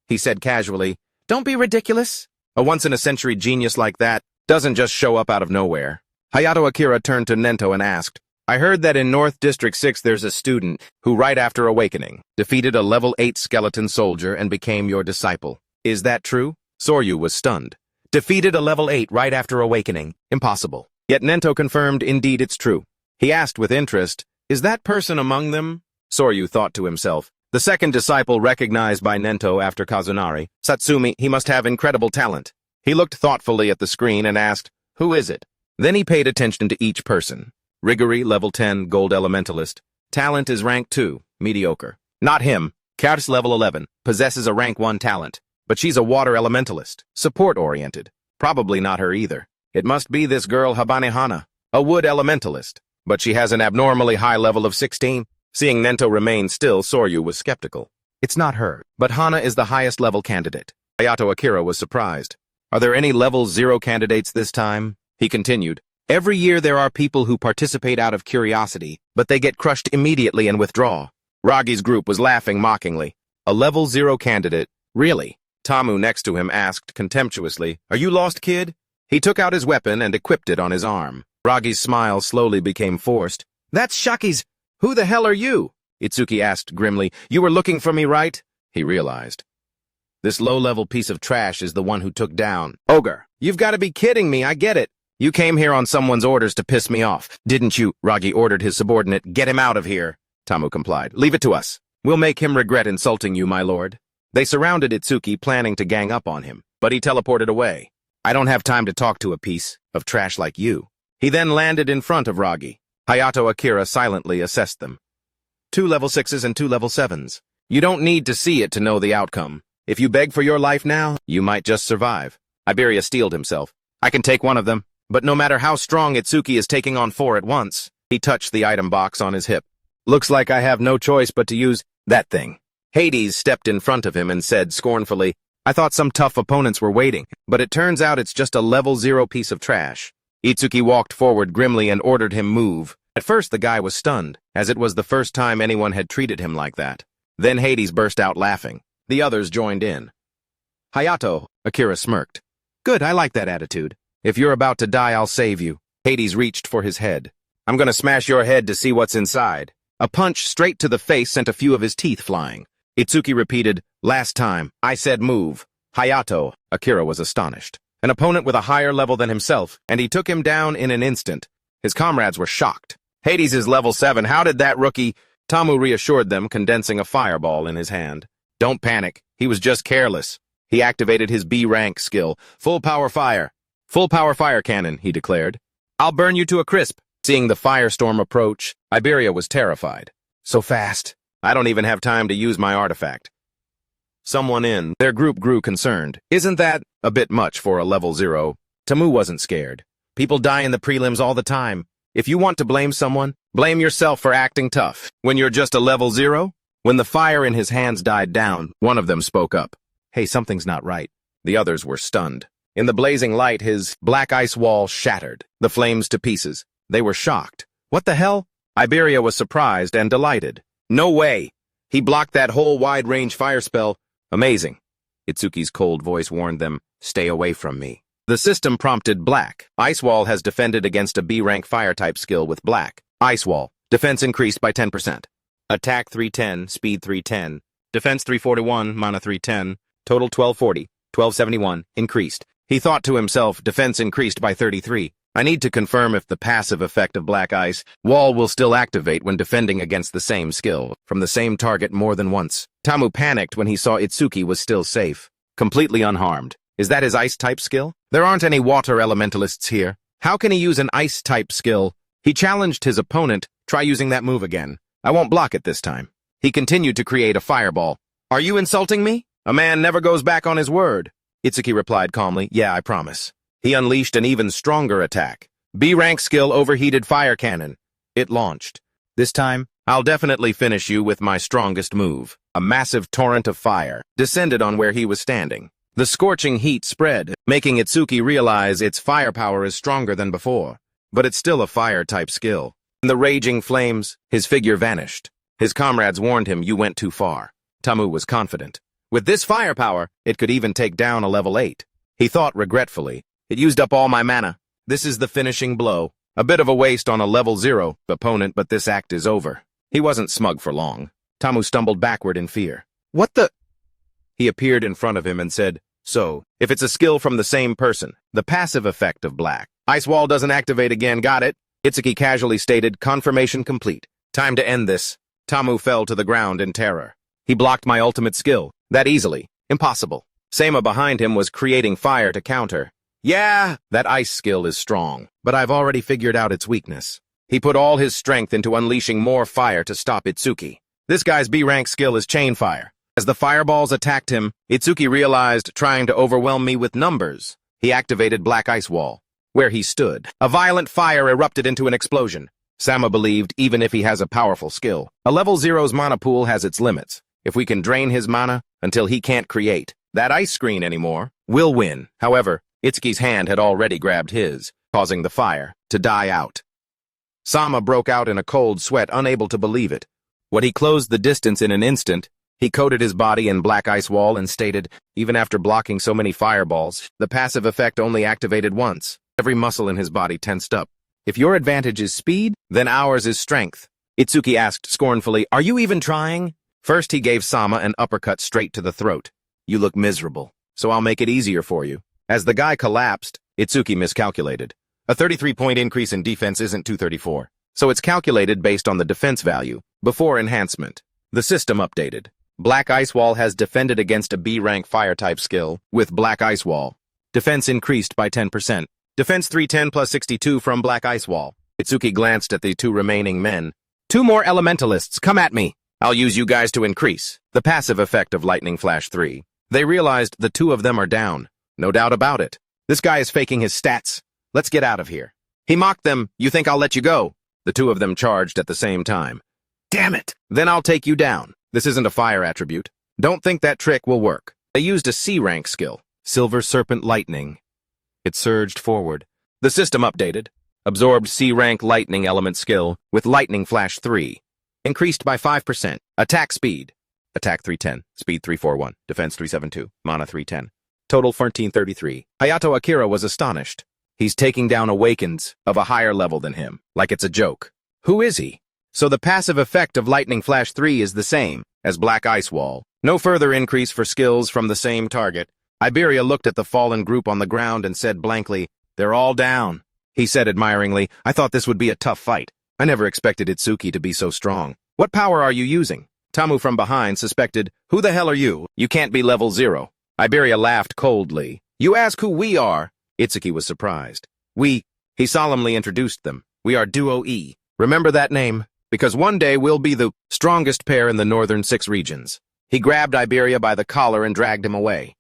He said casually, "Don't be ridiculous. A once-in-a-century genius like that doesn't just show up out of nowhere." Hayato Akira turned to Nento and asked, "I heard that in North District 6 there's a student who, right after awakening, defeated a level 8 skeleton soldier and became your disciple. Is that true?" Soryu was stunned. "Defeated a level 8 right after awakening? Impossible." Yet Nento confirmed, "Indeed, it's true." He asked with interest, "Is that person among them?" Soryu thought to himself, "The second disciple recognized by Nento after Kazunari, Satsumi, he must have incredible talent." He looked thoughtfully at the screen and asked, "Who is it?" Then he paid attention to each person. Rigori, level 10, Gold Elementalist. Talent is rank 2, mediocre. Not him. Kars, level 11, possesses a rank 1 talent, but she's a water elementalist, support-oriented. Probably not her either. It must be this girl Habane Hana, a wood elementalist, but she has an abnormally high level of 16. Seeing Nento remain still, Soryu was skeptical. It's not her, but Hana is the highest level candidate. Hayato Akira was surprised. "Are there any level 0 candidates this time?" He continued, "Every year there are people who participate out of curiosity, but they get crushed immediately and withdraw." Ragi's group was laughing mockingly. "A level 0 candidate? Really?" Tamu next to him asked contemptuously, "Are you lost, kid?" He took out his weapon and equipped it on his arm. Ragi's smile slowly became forced. "That's Shaki's. Who the hell are you?" Itsuki asked grimly. "You were looking for me, right?" He realized. This low-level piece of trash is the one who took down Ogre. "You've got to be kidding me, I get it. You came here on someone's orders to piss me off, didn't you?" Ragi ordered his subordinate. "Get him out of here." Tamu complied. "Leave it to us. We'll make him regret insulting you, my lord." They surrounded Itsuki, planning to gang up on him, but he teleported away. "I don't have time to talk to a piece of trash like you." He then landed in front of Ragi. Hayato Akira silently assessed them. 2 level 6s and 2 level 7s. You don't need to see it to know the outcome. If you beg for your life now, you might just survive. Iberia steeled himself. "I can take one of them, but no matter how strong Itsuki is taking on 4 at once." He touched the item box on his hip. Looks like I have no choice but to use that thing. Hades stepped in front of him and said scornfully, I thought some tough opponents were waiting, but it turns out it's just a level 0 piece of trash. Itsuki walked forward grimly and ordered him move. At first the guy was stunned, as it was the first time anyone had treated him like that. Then Hades burst out laughing. The others joined in. Hayato, Akira smirked. Good, I like that attitude. If you're about to die, I'll save you. Hades reached for his head. I'm gonna smash your head to see what's inside. A punch straight to the face sent a few of his teeth flying. Itsuki repeated, last time, I said move. Hayato, Akira was astonished. An opponent with a higher level than himself, and he took him down in an instant. His comrades were shocked. Hades is level 7, how did that rookie... Tamu reassured them, condensing a fireball in his hand. Don't panic, he was just careless. He activated his B rank skill, full power fire. Full power fire cannon, he declared. I'll burn you to a crisp. Seeing the firestorm approach, Iberia was terrified. So fast. I don't even have time to use my artifact. Someone in their group grew concerned. Isn't that a bit much for a level 0? Tamu wasn't scared. People die in the prelims all the time. If you want to blame someone, blame yourself for acting tough. When you're just a level 0? When the fire in his hands died down, one of them spoke up. Hey, something's not right. The others were stunned. In the blazing light, his black ice wall shattered, the flames to pieces. They were shocked. What the hell? Iberia was surprised and delighted. No way! He blocked that whole wide-range fire spell. Amazing. Itsuki's cold voice warned them, stay away from me. The system prompted Black. Ice Wall has defended against a B-rank fire-type skill with Black. Ice Wall. Defense increased by 10%. Attack 310, speed 310. Defense 341, mana 310. Total 1240, 1271, increased. He thought to himself, defense increased by 33. I need to confirm if the passive effect of Black Ice Wall will still activate when defending against the same skill, from the same target more than once. Tamu panicked when he saw Itsuki was still safe, completely unharmed. Is that his ice-type skill? There aren't any water elementalists here. How can he use an ice-type skill? He challenged his opponent, try using that move again. I won't block it this time. He continued to create a fireball. Are you insulting me? A man never goes back on his word. Itsuki replied calmly, yeah, I promise. He unleashed an even stronger attack. B-rank skill overheated fire cannon. It launched. This time, I'll definitely finish you with my strongest move. A massive torrent of fire descended on where he was standing. The scorching heat spread, making Itsuki realize its firepower is stronger than before. But it's still a fire-type skill. In the raging flames, his figure vanished. His comrades warned him, you went too far. Tamu was confident. With this firepower, it could even take down a level 8. He thought regretfully, it used up all my mana. This is the finishing blow. A bit of a waste on a level 0 opponent, but this act is over. He wasn't smug for long. Tamu stumbled backward in fear. What the? He appeared in front of him and said, so, if it's a skill from the same person, the passive effect of Black Ice Wall doesn't activate again, got it? Itsuki casually stated, confirmation complete. Time to end this. Tamu fell to the ground in terror. He blocked my ultimate skill. That easily. Impossible. Seima behind him was creating fire to counter. Yeah, that ice skill is strong, but I've already figured out its weakness. He put all his strength into unleashing more fire to stop Itsuki. This guy's B-rank skill is chain fire. As the fireballs attacked him, Itsuki realized trying to overwhelm me with numbers. He activated Black Ice Wall. Where he stood, a violent fire erupted into an explosion. Sama believed even if he has a powerful skill, a level 0's mana pool has its limits. If we can drain his mana until he can't create that ice screen anymore, we'll win. However, Itsuki's hand had already grabbed his, causing the fire to die out. Sama broke out in a cold sweat, unable to believe it. When he closed the distance in an instant, he coated his body in Black Ice Wall and stated, even after blocking so many fireballs, the passive effect only activated once. Every muscle in his body tensed up. If your advantage is speed, then ours is strength. Itsuki asked scornfully, are you even trying? First he gave Sama an uppercut straight to the throat. You look miserable, so I'll make it easier for you. As the guy collapsed, Itsuki miscalculated. A 33-point increase in defense isn't 234, so it's calculated based on the defense value, before enhancement. The system updated. Black Ice Wall has defended against a B-rank fire-type skill with Black Ice Wall. Defense increased by 10%. Defense 310 plus 62 from Black Ice Wall. Itsuki glanced at the two remaining men. 2 more elementalists, come at me. I'll use you guys to increase the passive effect of Lightning Flash 3. They realized the 2 of them are down. No doubt about it. This guy is faking his stats. Let's get out of here. He mocked them. You think I'll let you go? The two of them charged at the same time. Damn it! Then I'll take you down. This isn't a fire attribute. Don't think that trick will work. They used a C-rank skill, Silver Serpent Lightning. It surged forward. The system updated. Absorbed C-rank lightning element skill with Lightning Flash 3. Increased by 5%. Attack speed. Attack 310. Speed 341. Defense 372. Mana 310. Total 1433. Hayato Akira was astonished. He's taking down Awakens of a higher level than him, like it's a joke. Who is he? So the passive effect of Lightning Flash 3 is the same as Black Ice Wall. No further increase for skills from the same target. Iberia looked at the fallen group on the ground and said blankly, "They're all down." He said admiringly, "I thought this would be a tough fight. I never expected Itsuki to be so strong. What power are you using?" Tamu from behind suspected, "Who the hell are you? You can't be level 0. Iberia laughed coldly. "You ask who we are." Itsuki was surprised. He solemnly introduced them. "We are Duo E. Remember that name? Because one day we'll be the strongest pair in the northern 6 regions." He grabbed Iberia by the collar and dragged him away.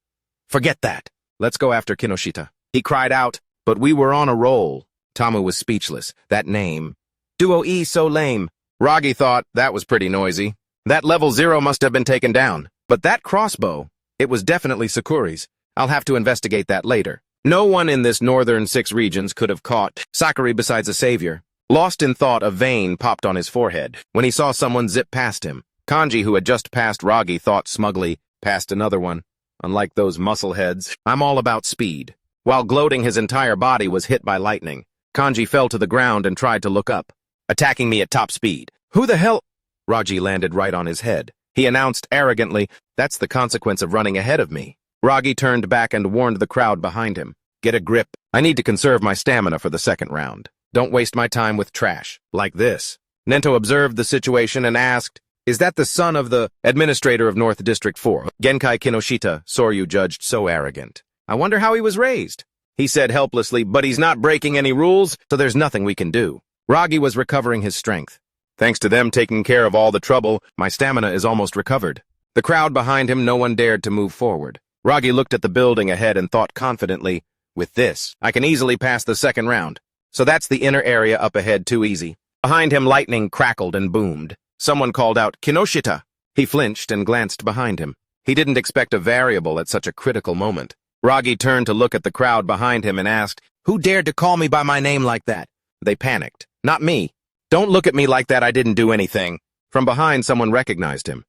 "Forget that. Let's go after Kinoshita." He cried out, "But we were on a roll." Tamu was speechless. That name. Duo E so lame. Ragi thought that was pretty noisy. That level 0 must have been taken down. But that crossbow, it was definitely Sakuri's. I'll have to investigate that later. No one in this northern 6 regions could have caught Sakuri besides a savior. Lost in thought, a vein popped on his forehead when he saw someone zip past him. Kanji, who had just passed Ragi, thought smugly, "Passed another one. Unlike those muscleheads, I'm all about speed." While gloating, his entire body was hit by lightning. Kanji fell to the ground and tried to look up. "Attacking me at top speed. Who the hell?" Ragi landed right on his head. He announced arrogantly, "That's the consequence of running ahead of me." Ragi turned back and warned the crowd behind him. "Get a grip. I need to conserve my stamina for the second round. Don't waste my time with trash like this." Nento observed the situation and asked, "Is that the son of the administrator of North District 4? Genkai Kinoshita, Soryu judged so arrogant. I wonder how he was raised." He said helplessly, "But he's not breaking any rules, so there's nothing we can do." Ragi was recovering his strength. "Thanks to them taking care of all the trouble, my stamina is almost recovered." The crowd behind him, no one dared to move forward. Ragi looked at the building ahead and thought confidently, "With this, I can easily pass the second round. So that's the inner area up ahead, too easy." Behind him, lightning crackled and boomed. Someone called out, "Kinoshita!" He flinched and glanced behind him. He didn't expect a variable at such a critical moment. Ragi turned to look at the crowd behind him and asked, "Who dared to call me by my name like that?" They panicked. "Not me. Don't look at me like that, I didn't do anything." From behind, someone recognized him.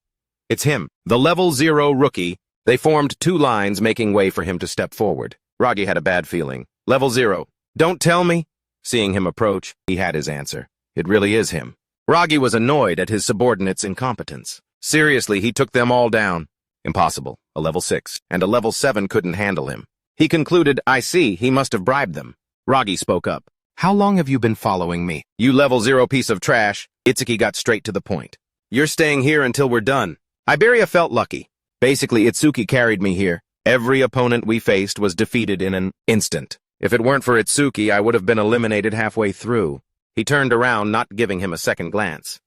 "It's him, the level 0 rookie." They formed 2 lines, making way for him to step forward. Ragi had a bad feeling. "Level 0. Don't tell me." Seeing him approach, he had his answer. It really is him. Ragi was annoyed at his subordinates' incompetence. Seriously, he took them all down. Impossible. A level 6 and a level 7 couldn't handle him. He concluded, "I see, he must have bribed them." Ragi spoke up. "How long have you been following me? You level 0 piece of trash." Itsuki got straight to the point. "You're staying here until we're done." Iberia felt lucky. Basically, Itsuki carried me here. Every opponent we faced was defeated in an instant. If it weren't for Itsuki, I would have been eliminated halfway through. He turned around, not giving him a second glance.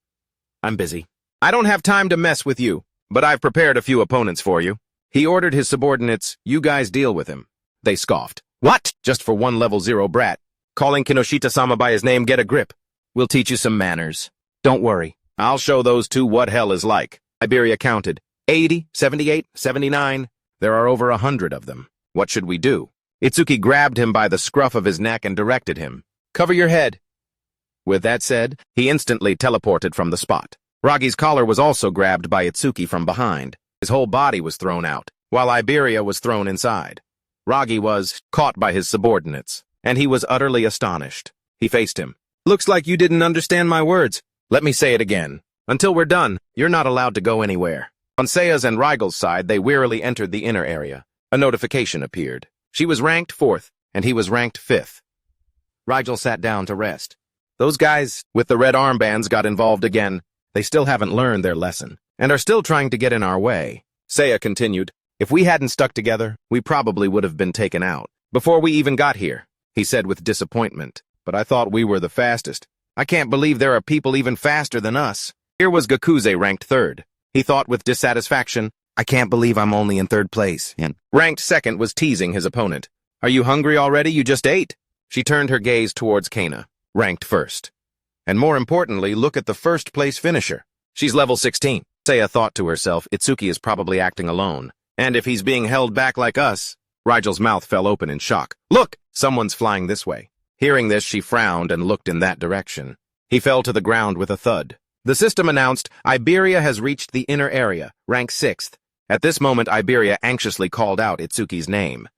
"I'm busy. I don't have time to mess with you, but I've prepared a few opponents for you." He ordered his subordinates, "You guys deal with him." They scoffed. "What? Just for one level 0 brat? Calling Kinoshita-sama by his name, get a grip. We'll teach you some manners. Don't worry. I'll show those 2 what hell is like." Iberia counted. 80, 78, 79. There are over 100 of them. What should we do? Itsuki grabbed him by the scruff of his neck and directed him. "Cover your head." With that said, he instantly teleported from the spot. Ragi's collar was also grabbed by Itsuki from behind. His whole body was thrown out, while Iberia was thrown inside. Ragi was caught by his subordinates, and he was utterly astonished. He faced him. "Looks like you didn't understand my words. Let me say it again. Until we're done, you're not allowed to go anywhere." On Seiya's and Rigel's side, they wearily entered the inner area. A notification appeared. She was ranked 4th, and he was ranked 5th. Rigel sat down to rest. Those guys with the red armbands got involved again. They still haven't learned their lesson, and are still trying to get in our way. Seiya continued, "If we hadn't stuck together, we probably would have been taken out. Before we even got here," he said with disappointment. "But I thought we were the fastest. I can't believe there are people even faster than us." Here was Gakuze ranked 3rd. He thought with dissatisfaction, "I can't believe I'm only in 3rd place." Ranked 2nd was teasing his opponent. "Are you hungry already? You just ate." She turned her gaze towards Kana, ranked 1st. And more importantly, look at the first-place finisher. She's level 16. Seiya thought to herself, Itsuki is probably acting alone. And if he's being held back like us... Rigel's mouth fell open in shock. Look! Someone's flying this way. Hearing this, she frowned and looked in that direction. He fell to the ground with a thud. The system announced, Iberia has reached the inner area, rank 6th. At this moment, Iberia anxiously called out Itsuki's name.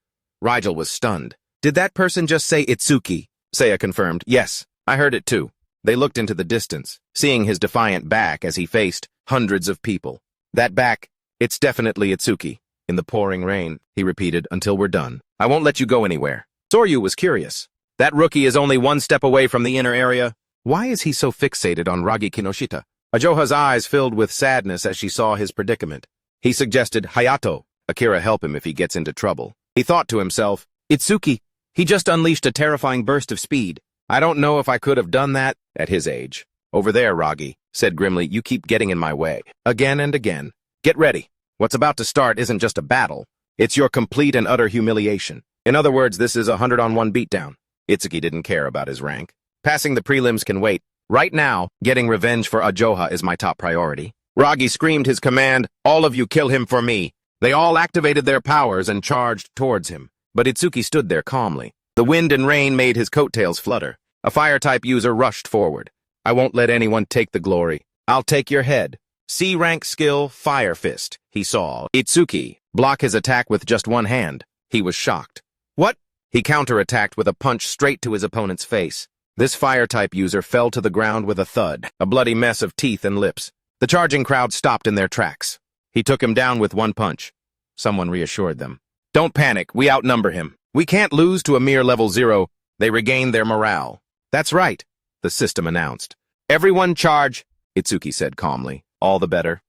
Rigel was stunned. Did that person just say Itsuki? Seiya confirmed, yes, I heard it too. They looked into the distance, seeing his defiant back as he faced hundreds of people. That back, it's definitely Itsuki. In the pouring rain, he repeated, until we're done. I won't let you go anywhere. Soryu was curious. That rookie is only one step away from the inner area. Why is he so fixated on Ragi Kinoshita? Ajoha's eyes filled with sadness as she saw his predicament. He suggested, Hayato, Akira help him if he gets into trouble. He thought to himself, Itsuki, he just unleashed a terrifying burst of speed. I don't know if I could have done that at his age. Over there, Ragi said grimly, you keep getting in my way. Again and again. Get ready. What's about to start isn't just a battle. It's your complete and utter humiliation. In other words, this is a 100-on-1 beatdown. Itsuki didn't care about his rank. Passing the prelims can wait. Right now, getting revenge for Ajoha is my top priority. Ragi screamed his command, all of you kill him for me. They all activated their powers and charged towards him. But Itsuki stood there calmly. The wind and rain made his coattails flutter. A fire-type user rushed forward. I won't let anyone take the glory. I'll take your head. C-rank skill, Fire Fist. He saw Itsuki block his attack with just one hand. He was shocked. What? He counterattacked with a punch straight to his opponent's face. This fire-type user fell to the ground with a thud, a bloody mess of teeth and lips. The charging crowd stopped in their tracks. He took him down with one punch. Someone reassured them. Don't panic, we outnumber him. We can't lose to a mere level 0. They regained their morale. That's right, the system announced. Everyone charge, Itsuki said calmly. All the better.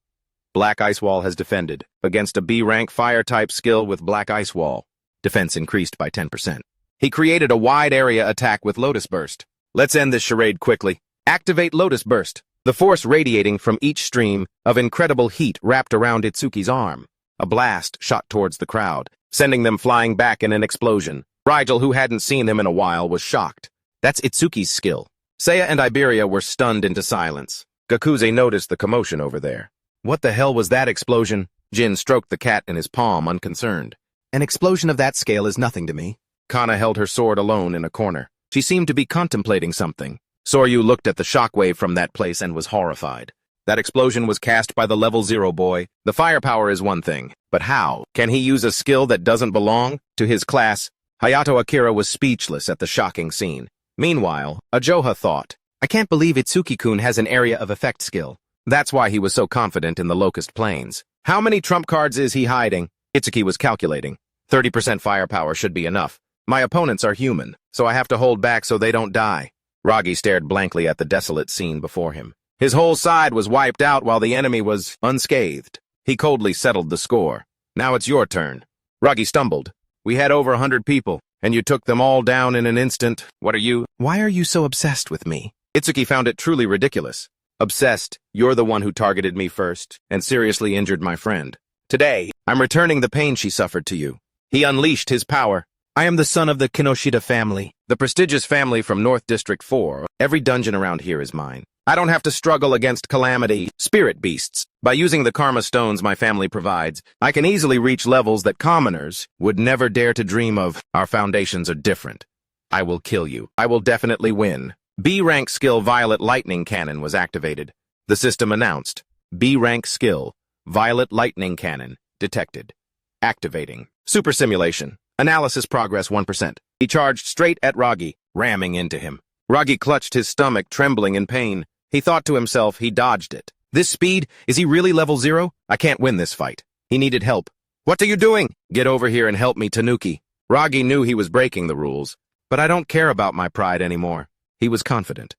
Black Ice Wall has defended against a B-rank fire-type skill with Black Ice Wall. Defense increased by 10%. He created a wide-area attack with Lotus Burst. Let's end this charade quickly. Activate Lotus Burst. The force radiating from each stream of incredible heat wrapped around Itsuki's arm. A blast shot towards the crowd, sending them flying back in an explosion. Rigel, who hadn't seen him in a while, was shocked. That's Itsuki's skill. Seiya and Iberia were stunned into silence. Gakuze noticed the commotion over there. What the hell was that explosion? Jin stroked the cat in his palm, unconcerned. An explosion of that scale is nothing to me. Kana held her sword alone in a corner. She seemed to be contemplating something. Soryu looked at the shockwave from that place and was horrified. That explosion was cast by the level 0 boy. The firepower is one thing, but how? Can he use a skill that doesn't belong to his class? Hayato Akira was speechless at the shocking scene. Meanwhile, Ajoha thought, I can't believe Itsuki-kun has an area of effect skill. That's why he was so confident in the Locust Plains. How many trump cards is he hiding? Itsuki was calculating. 30% firepower should be enough. My opponents are human, so I have to hold back so they don't die. Ragi stared blankly at the desolate scene before him. His whole side was wiped out while the enemy was unscathed. He coldly settled the score. Now it's your turn. Ragi stumbled. We had over 100 people, and you took them all down in an instant. What are you? Why are you so obsessed with me? Itsuki found it truly ridiculous. Obsessed, you're the one who targeted me first and seriously injured my friend. Today, I'm returning the pain she suffered to you. He unleashed his power. I am the son of the Kinoshita family, the prestigious family from North District 4. Every dungeon around here is mine. I don't have to struggle against calamity, spirit beasts. By using the karma stones my family provides, I can easily reach levels that commoners would never dare to dream of. Our foundations are different. I will kill you. I will definitely win. B-rank skill Violet Lightning Cannon was activated. The system announced, B-rank skill, Violet Lightning Cannon, detected. Activating. Super Simulation. Analysis progress 1%. He charged straight at Ragi, ramming into him. Ragi clutched his stomach, trembling in pain. He thought to himself he dodged it. This speed? Is he really level 0? I can't win this fight. He needed help. What are you doing? Get over here and help me, Tanuki. Ragi knew he was breaking the rules, but I don't care about my pride anymore. He was confident.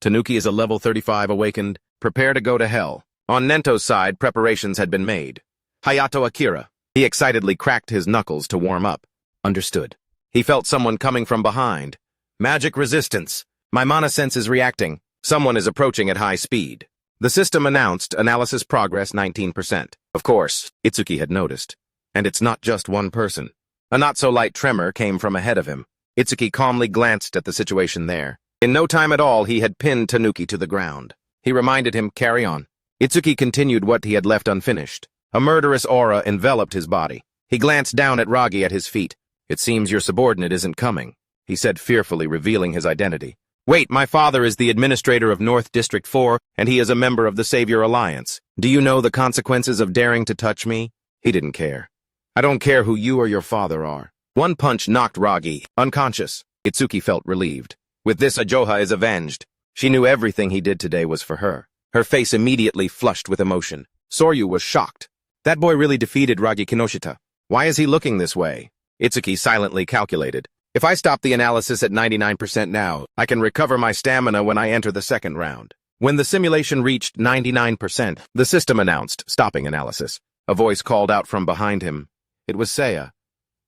Tanuki is a level 35 awakened. Prepare to go to hell. On Nento's side, preparations had been made. Hayato Akira. He excitedly cracked his knuckles to warm up. Understood. He felt someone coming from behind. Magic resistance. My mana sense is reacting. Someone is approaching at high speed. The system announced analysis progress 19%. Of course, Itsuki had noticed. And it's not just one person. A not-so-light tremor came from ahead of him. Itsuki calmly glanced at the situation there. In no time at all, he had pinned Tanuki to the ground. He reminded him, carry on. Itsuki continued what he had left unfinished. A murderous aura enveloped his body. He glanced down at Ragi at his feet. It seems your subordinate isn't coming, he said fearfully, revealing his identity. Wait, my father is the administrator of North District 4, and he is a member of the Savior Alliance. Do you know the consequences of daring to touch me? He didn't care. I don't care who you or your father are. One punch knocked Ragi unconscious. Itsuki felt relieved. With this, Ajoha is avenged. She knew everything he did today was for her. Her face immediately flushed with emotion. Soryu was shocked. That boy really defeated Ragi Kinoshita. Why is he looking this way? Itsuki silently calculated. If I stop the analysis at 99% now, I can recover my stamina when I enter the second round. When the simulation reached 99%, the system announced, stopping analysis. A voice called out from behind him. It was Seiya.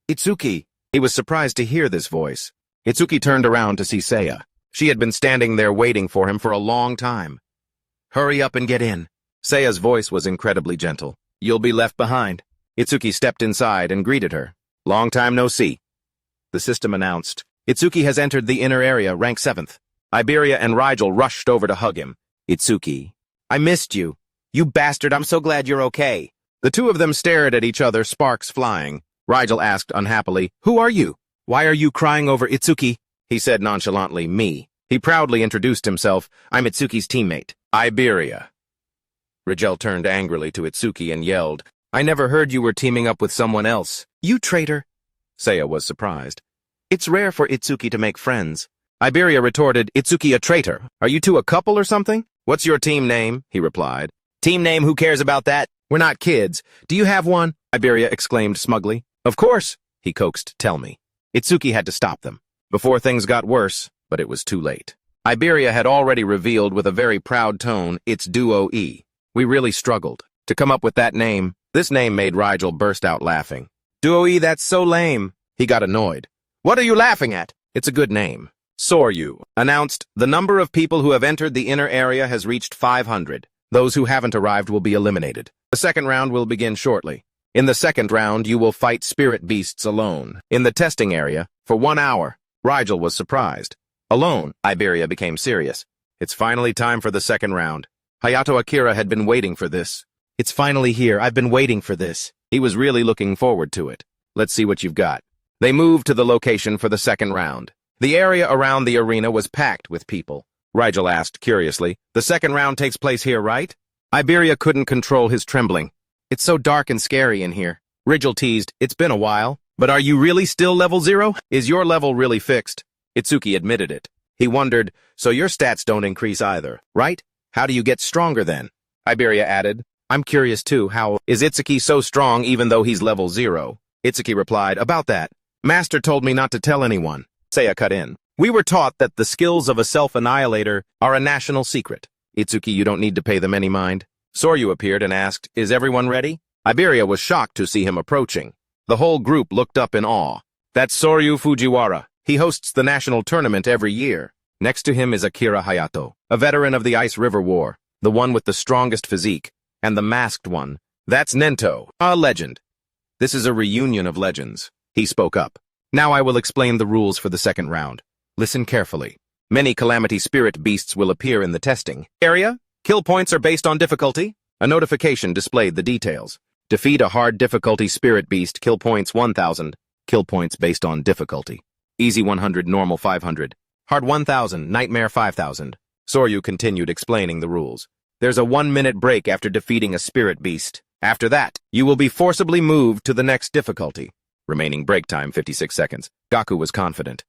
Itsuki! He was surprised to hear this voice. Itsuki turned around to see Seiya. She had been standing there waiting for him for a long time. Hurry up and get in. Seiya's voice was incredibly gentle. You'll be left behind. Itsuki stepped inside and greeted her. Long time no see. The system announced. Itsuki has entered the inner area, rank 7th. Iberia and Rigel rushed over to hug him. Itsuki. I missed you. You bastard, I'm so glad you're okay. The two of them stared at each other, sparks flying. Rigel asked unhappily, Who are you? Why are you crying over Itsuki? He said nonchalantly, Me. He proudly introduced himself. I'm Itsuki's teammate. Iberia. Rigel turned angrily to Itsuki and yelled, I never heard you were teaming up with someone else. You traitor. Seiya was surprised. It's rare for Itsuki to make friends. Iberia retorted, Itsuki a traitor. Are you two a couple or something? What's your team name? He replied. Team name, who cares about that? We're not kids. Do you have one? Iberia exclaimed smugly. Of course, he coaxed, tell me. Itsuki had to stop them. Before things got worse, but it was too late. Iberia had already revealed with a very proud tone, it's Duo E. We really struggled to come up with that name. This name made Rigel burst out laughing. Duo E, that's so lame. He got annoyed. What are you laughing at? It's a good name. Soryu announced, the number of people who have entered the inner area has reached 500. Those who haven't arrived will be eliminated. The second round will begin shortly. In the second round, you will fight spirit beasts alone. In the testing area, for 1 hour. Rigel was surprised. Alone, Iberia became serious. It's finally time for the second round. Hayato Akira had been waiting for this. It's finally here. I've been waiting for this. He was really looking forward to it. Let's see what you've got. They moved to the location for the second round. The area around the arena was packed with people. Rigel asked curiously, the second round takes place here, right? Iberia couldn't control his trembling. It's so dark and scary in here. Rigel teased, it's been a while. But are you really still level 0? Is your level really fixed? Itsuki admitted it. He wondered, so your stats don't increase either, right? How do you get stronger then? Iberia added, I'm curious too, how is Itsuki so strong even though he's level 0? Itsuki replied, about that. Master told me not to tell anyone. Seiya cut in. We were taught that the skills of a self-annihilator are a national secret. Itsuki, you don't need to pay them any mind. Soryu appeared and asked, is everyone ready? Iberia was shocked to see him approaching. The whole group looked up in awe. That's Soryu Fujiwara. He hosts the national tournament every year. Next to him is Akira Hayato, a veteran of the Ice River War, the one with the strongest physique, and the masked one. That's Nento, a legend. This is a reunion of legends. He spoke up. Now I will explain the rules for the second round. Listen carefully. Many calamity spirit beasts will appear in the testing area. Kill points are based on difficulty. A notification displayed the details. Defeat a hard difficulty spirit beast, kill points 1,000. Kill points based on difficulty. Easy 100, normal 500. Hard 1,000, nightmare 5,000. Soryu continued explaining the rules. There's a 1-minute break after defeating a spirit beast. After that, you will be forcibly moved to the next difficulty. Remaining break time 56 seconds. Gaku was confident.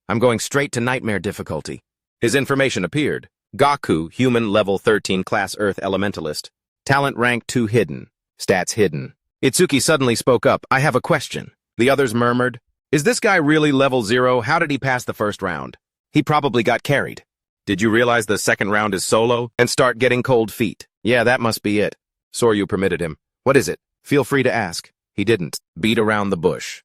I'm going straight to nightmare difficulty. His information appeared. Gaku, human level 13 class Earth elementalist. Talent rank 2 hidden. Stats hidden. Itsuki suddenly spoke up. I have a question. The others murmured. Is this guy really level 0? How did he pass the first round? He probably got carried. Did you realize the second round is solo and start getting cold feet? Yeah, that must be it. Soryu permitted him. What is it? Feel free to ask. He didn't. Beat around the bush.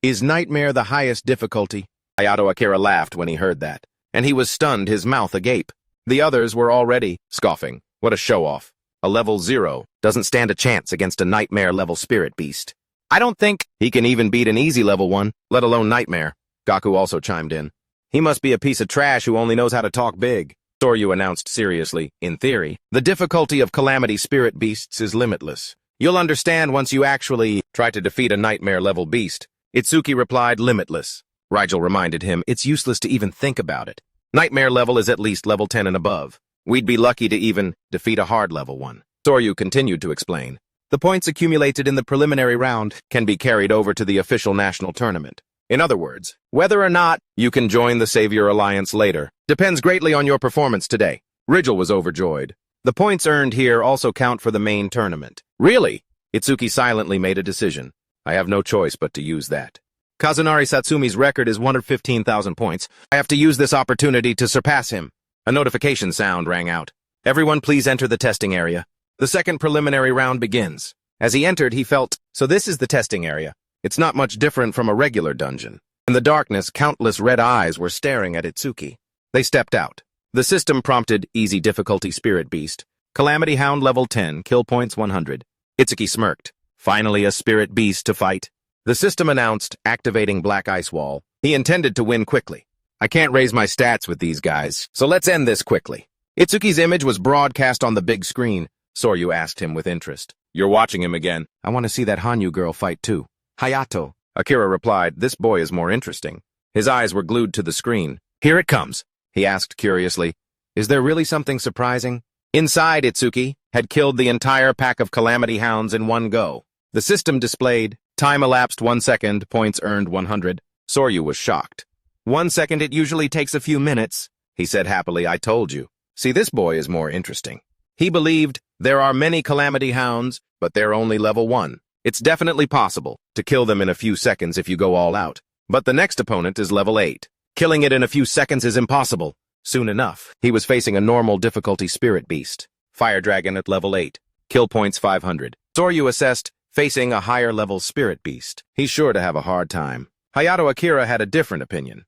Is nightmare the highest difficulty? Hayato Akira laughed when he heard that, and he was stunned, his mouth agape. The others were already scoffing. What a show-off. A level 0 doesn't stand a chance against a nightmare-level spirit beast. I don't think he can even beat an easy level 1, let alone nightmare. Gaku also chimed in. He must be a piece of trash who only knows how to talk big. Soryu announced seriously. In theory, the difficulty of Calamity Spirit Beasts is limitless. You'll understand once you actually try to defeat a nightmare-level beast. Itsuki replied, limitless. Rigel reminded him, it's useless to even think about it. Nightmare level is at least level 10 and above. We'd be lucky to even defeat a hard level one. Soryu continued to explain. The points accumulated in the preliminary round can be carried over to the official national tournament. In other words, whether or not you can join the Savior Alliance later depends greatly on your performance today. Rigel was overjoyed. The points earned here also count for the main tournament. Really? Itsuki silently made a decision. I have no choice but to use that. Kazunari Satsumi's record is 115,000 points. I have to use this opportunity to surpass him. A notification sound rang out. Everyone please enter the testing area. The second preliminary round begins. As he entered, he felt, so this is the testing area. It's not much different from a regular dungeon. In the darkness, countless red eyes were staring at Itsuki. They stepped out. The system prompted Easy Difficulty Spirit Beast. Calamity Hound level 10, kill points 100. Itsuki smirked. Finally a spirit beast to fight. The system announced, activating Black Ice Wall. He intended to win quickly. I can't raise my stats with these guys, so let's end this quickly. Itsuki's image was broadcast on the big screen. Soryu asked him with interest. You're watching him again. I want to see that Hanyu girl fight too. Hayato. Akira replied, this boy is more interesting. His eyes were glued to the screen. Here it comes, he asked curiously. Is there really something surprising? Inside, Itsuki had killed the entire pack of Calamity Hounds in one go. The system displayed, time elapsed 1 second, points earned 100. Soryu was shocked. 1 second, it usually takes a few minutes, he said happily. I told you. See, this boy is more interesting. He believed there are many Calamity Hounds, but they're only level 1. It's definitely possible to kill them in a few seconds if you go all out. But the next opponent is level 8. Killing it in a few seconds is impossible. Soon enough, he was facing a normal difficulty spirit beast. Fire Dragon at level 8. Kill points 500. Soryu assessed, facing a higher level spirit beast. He's sure to have a hard time. Hayato Akira had a different opinion.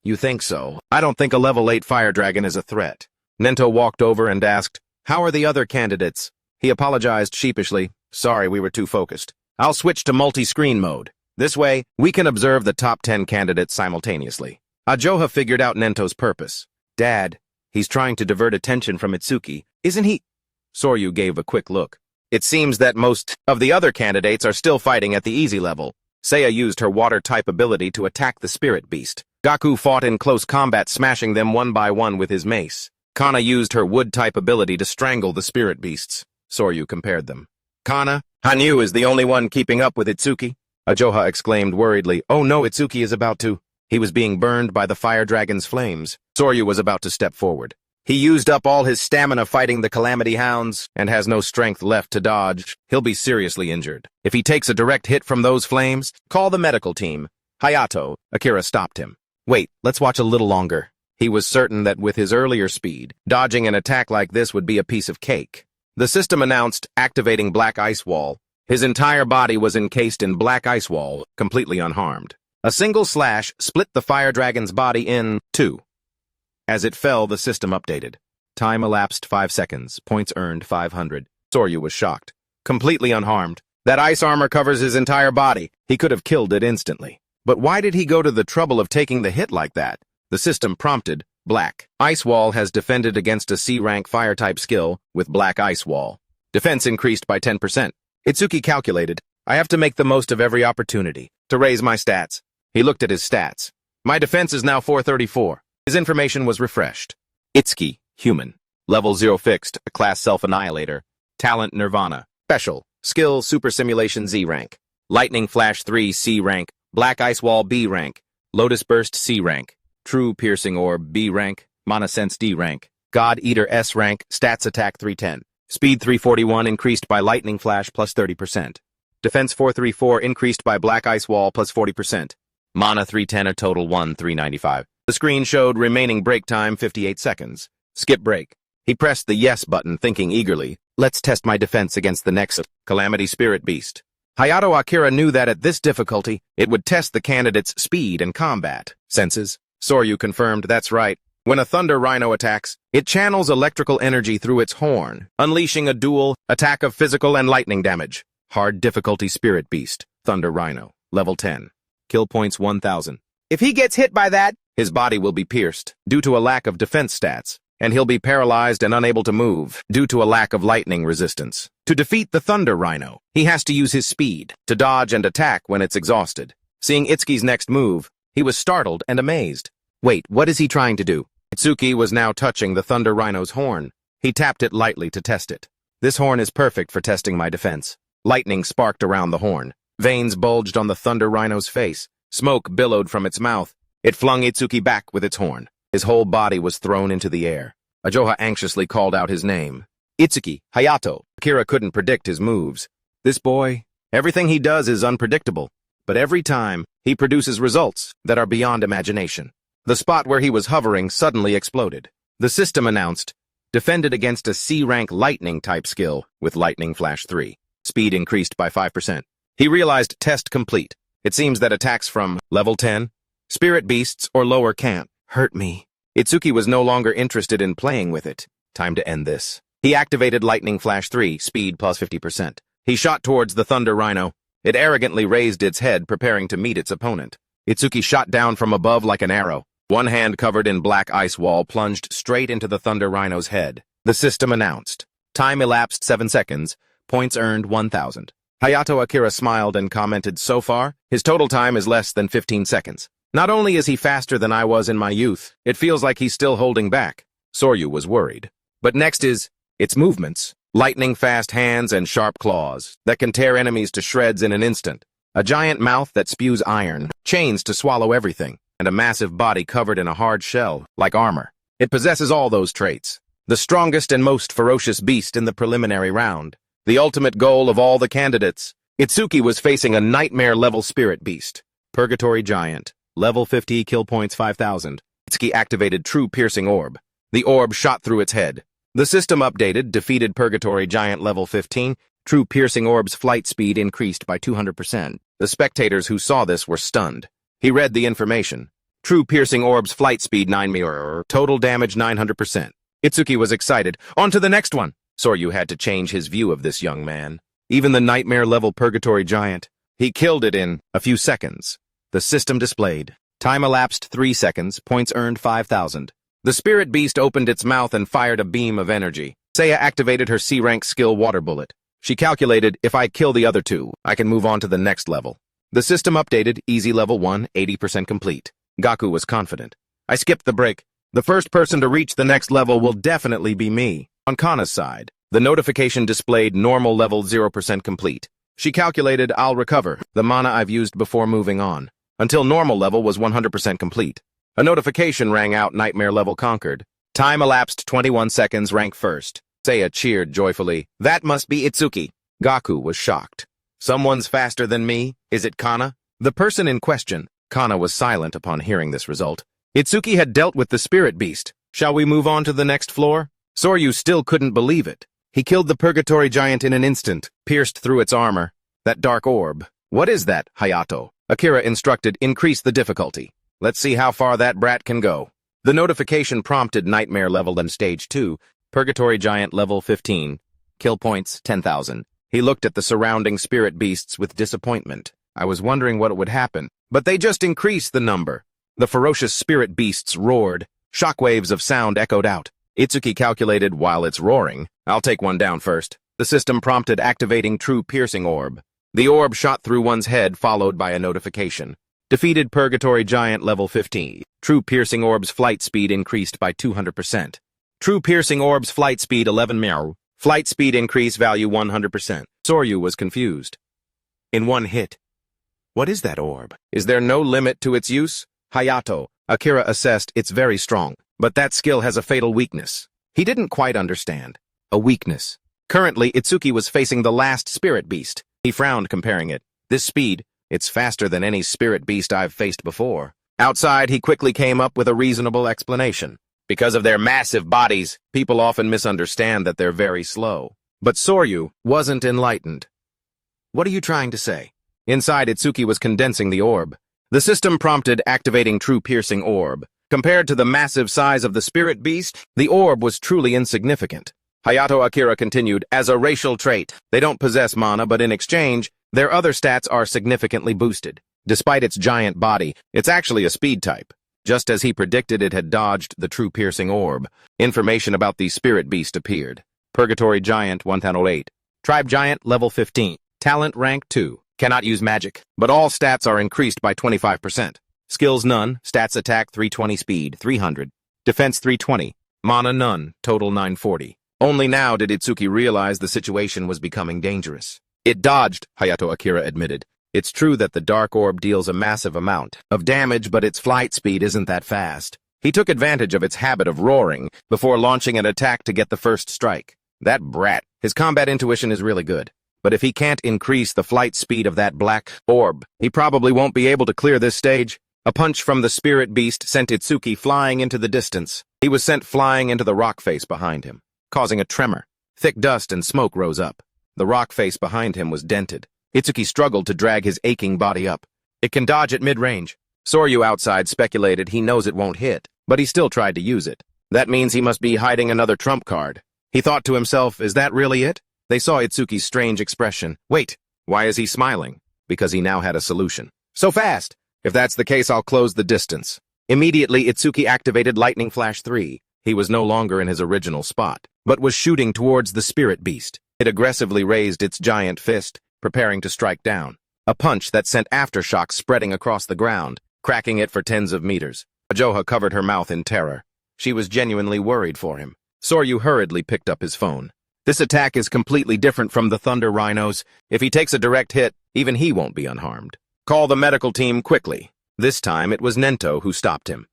You think so? I don't think a level 8 Fire Dragon is a threat. Nento walked over and asked, how are the other candidates? He apologized sheepishly. Sorry, we were too focused. I'll switch to multi-screen mode. This way, we can observe the top 10 candidates simultaneously. Ajoha figured out Nento's purpose. Dad, he's trying to divert attention from Itsuki, isn't he? Soryu gave a quick look. It seems that most of the other candidates are still fighting at the easy level. Seiya used her water-type ability to attack the spirit beast. Gaku fought in close combat, smashing them one by one with his mace. Kana used her wood-type ability to strangle the spirit beasts. Soryu compared them. Kana, Hanyu is the only one keeping up with Itsuki. Ajoha exclaimed worriedly, oh no, Itsuki is about to... He was being burned by the fire dragon's flames. Soryu was about to step forward. He used up all his stamina fighting the Calamity Hounds and has no strength left to dodge. He'll be seriously injured. If he takes a direct hit from those flames, call the medical team. Hayato, Akira stopped him. Wait, let's watch a little longer. He was certain that with his earlier speed, dodging an attack like this would be a piece of cake. The system announced, activating Black Ice Wall. His entire body was encased in Black Ice Wall, completely unharmed. A single slash split the fire dragon's body in two. As it fell, the system updated. Time elapsed 5 seconds, points earned 500. Soryu was shocked. Completely unharmed. That ice armor covers his entire body. He could have killed it instantly. But why did he go to the trouble of taking the hit like that? The system prompted, Black Ice Wall has defended against a C-rank fire-type skill with Black Ice Wall. Defense increased by 10%. Itsuki calculated, I have to make the most of every opportunity to raise my stats. He looked at his stats. My defense is now 434. His information was refreshed. Itsuki, human. Level 0 fixed, a class self-annihilator. Talent Nirvana. Special. Skill Super Simulation Z rank. Lightning Flash 3 C rank. Black Ice Wall B rank. Lotus Burst C rank. True Piercing Orb B rank. Mana Sense D rank. God Eater S rank. Stats Attack 310. Speed 341 increased by Lightning Flash plus 30%. Defense 434 increased by Black Ice Wall plus 40%. Mana 310 a total 1395. The screen showed remaining break time 58 seconds. Skip break. He pressed the yes button, thinking eagerly, let's test my defense against the next Calamity Spirit Beast. Hayato Akira knew that at this difficulty, it would test the candidate's speed and combat senses. Soryu confirmed, that's right. When a Thunder Rhino attacks, it channels electrical energy through its horn, unleashing a dual attack of physical and lightning damage. Hard difficulty Spirit Beast, Thunder Rhino, level 10. Kill points 1000. If he gets hit by that, his body will be pierced due to a lack of defense stats, and he'll be paralyzed and unable to move due to a lack of lightning resistance. To defeat the Thunder Rhino, he has to use his speed to dodge and attack when it's exhausted. Seeing Itsuki's next move, he was startled and amazed. Wait, what is he trying to do? Itsuki was now touching the Thunder Rhino's horn. He tapped it lightly to test it. This horn is perfect for testing my defense. Lightning sparked around the horn. Veins bulged on the Thunder Rhino's face. Smoke billowed from its mouth. It flung Itsuki back with its horn. His whole body was thrown into the air. Ajoha anxiously called out his name. Itsuki, Hayato. Akira couldn't predict his moves. This boy, everything he does is unpredictable, but every time, he produces results that are beyond imagination. The spot where he was hovering suddenly exploded. The system announced, defended against a C-rank lightning-type skill with Lightning Flash 3. Speed increased by 5%. He realized test complete. It seems that attacks from level 10, spirit beasts, or lower can't hurt me. Itsuki was no longer interested in playing with it. Time to end this. He activated Lightning Flash 3, speed plus 50%. He shot towards the Thunder Rhino. It arrogantly raised its head, preparing to meet its opponent. Itsuki shot down from above like an arrow. One hand covered in black ice wall plunged straight into the Thunder Rhino's head. The system announced. Time elapsed 7 seconds. Points earned 1,000. Hayato Akira smiled and commented, so far, his total time is less than 15 seconds. Not only is he faster than I was in my youth, it feels like he's still holding back. Soryu was worried. But next is its movements. Lightning-fast hands and sharp claws that can tear enemies to shreds in an instant. A giant mouth that spews iron, chains to swallow everything, and a massive body covered in a hard shell, like armor. It possesses all those traits. The strongest and most ferocious beast in the preliminary round. The ultimate goal of all the candidates. Itsuki was facing a nightmare-level spirit beast. Purgatory Giant. Level 50, kill points 5,000. Itsuki activated True Piercing Orb. The orb shot through its head. The system updated, defeated Purgatory Giant level 15. True Piercing Orb's flight speed increased by 200%. The spectators who saw this were stunned. He read the information. True Piercing Orb's flight speed 9 mirror, total damage 900%. Itsuki was excited. On to the next one. Soryu had to change his view of this young man. Even the nightmare-level Purgatory Giant. He killed it in a few seconds. The system displayed. Time elapsed 3 seconds, points earned 5,000. The spirit beast opened its mouth and fired a beam of energy. Seiya activated her C-rank skill Water Bullet. She calculated, if I kill the other two, I can move on to the next level. The system updated, easy level 1, 80% complete. Gaku was confident. I skipped the break. The first person to reach the next level will definitely be me. On Kana's side, the notification displayed normal level 0% complete. She calculated, I'll recover the mana I've used before moving on, until normal level was 100% complete. A notification rang out, nightmare level conquered. Time elapsed 21 seconds, rank first. Seiya cheered joyfully. That must be Itsuki. Gaku was shocked. Someone's faster than me? Is it Kana? The person in question. Kana was silent upon hearing this result. Itsuki had dealt with the spirit beast. Shall we move on to the next floor? Soryu still couldn't believe it. He killed the Purgatory Giant in an instant, pierced through its armor. That dark orb. What is that, Hayato? Akira instructed, increase the difficulty. Let's see how far that brat can go. The notification prompted nightmare level and stage 2, Purgatory Giant level 15. Kill points, 10,000. He looked at the surrounding spirit beasts with disappointment. I was wondering what would happen, but they just increased the number. The ferocious spirit beasts roared. Shockwaves of sound echoed out. Itsuki calculated, while it's roaring, I'll take one down first. The system prompted activating True Piercing Orb. The orb shot through one's head, followed by a notification. Defeated Purgatory Giant level 15. True Piercing Orb's flight speed increased by 200%. True Piercing Orb's flight speed 11 meow. Flight speed increase value 100%. Soryu was confused. In one hit. What is that orb? Is there no limit to its use? Hayato. Akira assessed, it's very strong, but that skill has a fatal weakness. He didn't quite understand. A weakness. Currently, Itsuki was facing the last spirit beast. He frowned, comparing it. This speed, it's faster than any spirit beast I've faced before. Outside, he quickly came up with a reasonable explanation. Because of their massive bodies, people often misunderstand that they're very slow. But Soryu wasn't enlightened. What are you trying to say? Inside, Itsuki was condensing the orb. The system prompted activating True Piercing Orb. Compared to the massive size of the spirit beast, the orb was truly insignificant. Hayato Akira continued, as a racial trait, they don't possess mana, but in exchange, their other stats are significantly boosted. Despite its giant body, it's actually a speed type. Just as he predicted, it had dodged the true piercing orb. Information about the spirit beast appeared. Purgatory Giant 1008. Tribe Giant level 15. Talent rank 2. Cannot use magic, but all stats are increased by 25%. Skills none. Stats attack 320, speed 300. Defense 320. Mana none. Total 940. Only now did Itsuki realize the situation was becoming dangerous. It dodged, Hayato Akira admitted. It's true that the dark orb deals a massive amount of damage, but its flight speed isn't that fast. He took advantage of its habit of roaring before launching an attack to get the first strike. That brat. His combat intuition is really good. But if he can't increase the flight speed of that black orb, he probably won't be able to clear this stage. A punch from the spirit beast sent Itsuki flying into the distance. He was sent flying into the rock face behind him, causing a tremor. Thick dust and smoke rose up. The rock face behind him was dented. Itsuki struggled to drag his aching body up. It can dodge at mid-range. Soryu outside speculated he knows it won't hit, but he still tried to use it. That means he must be hiding another trump card. He thought to himself, is that really it? They saw Itsuki's strange expression. Wait, why is he smiling? Because he now had a solution. So fast! If that's the case, I'll close the distance. Immediately, Itsuki activated Lightning Flash 3. He was no longer in his original spot, but was shooting towards the spirit beast. It aggressively raised its giant fist, preparing to strike down. A punch that sent aftershocks spreading across the ground, cracking it for tens of meters. Ajoha covered her mouth in terror. She was genuinely worried for him. Soryu hurriedly picked up his phone. This attack is completely different from the Thunder Rhinos. If he takes a direct hit, even he won't be unharmed. Call the medical team quickly. This time it was Nento who stopped him.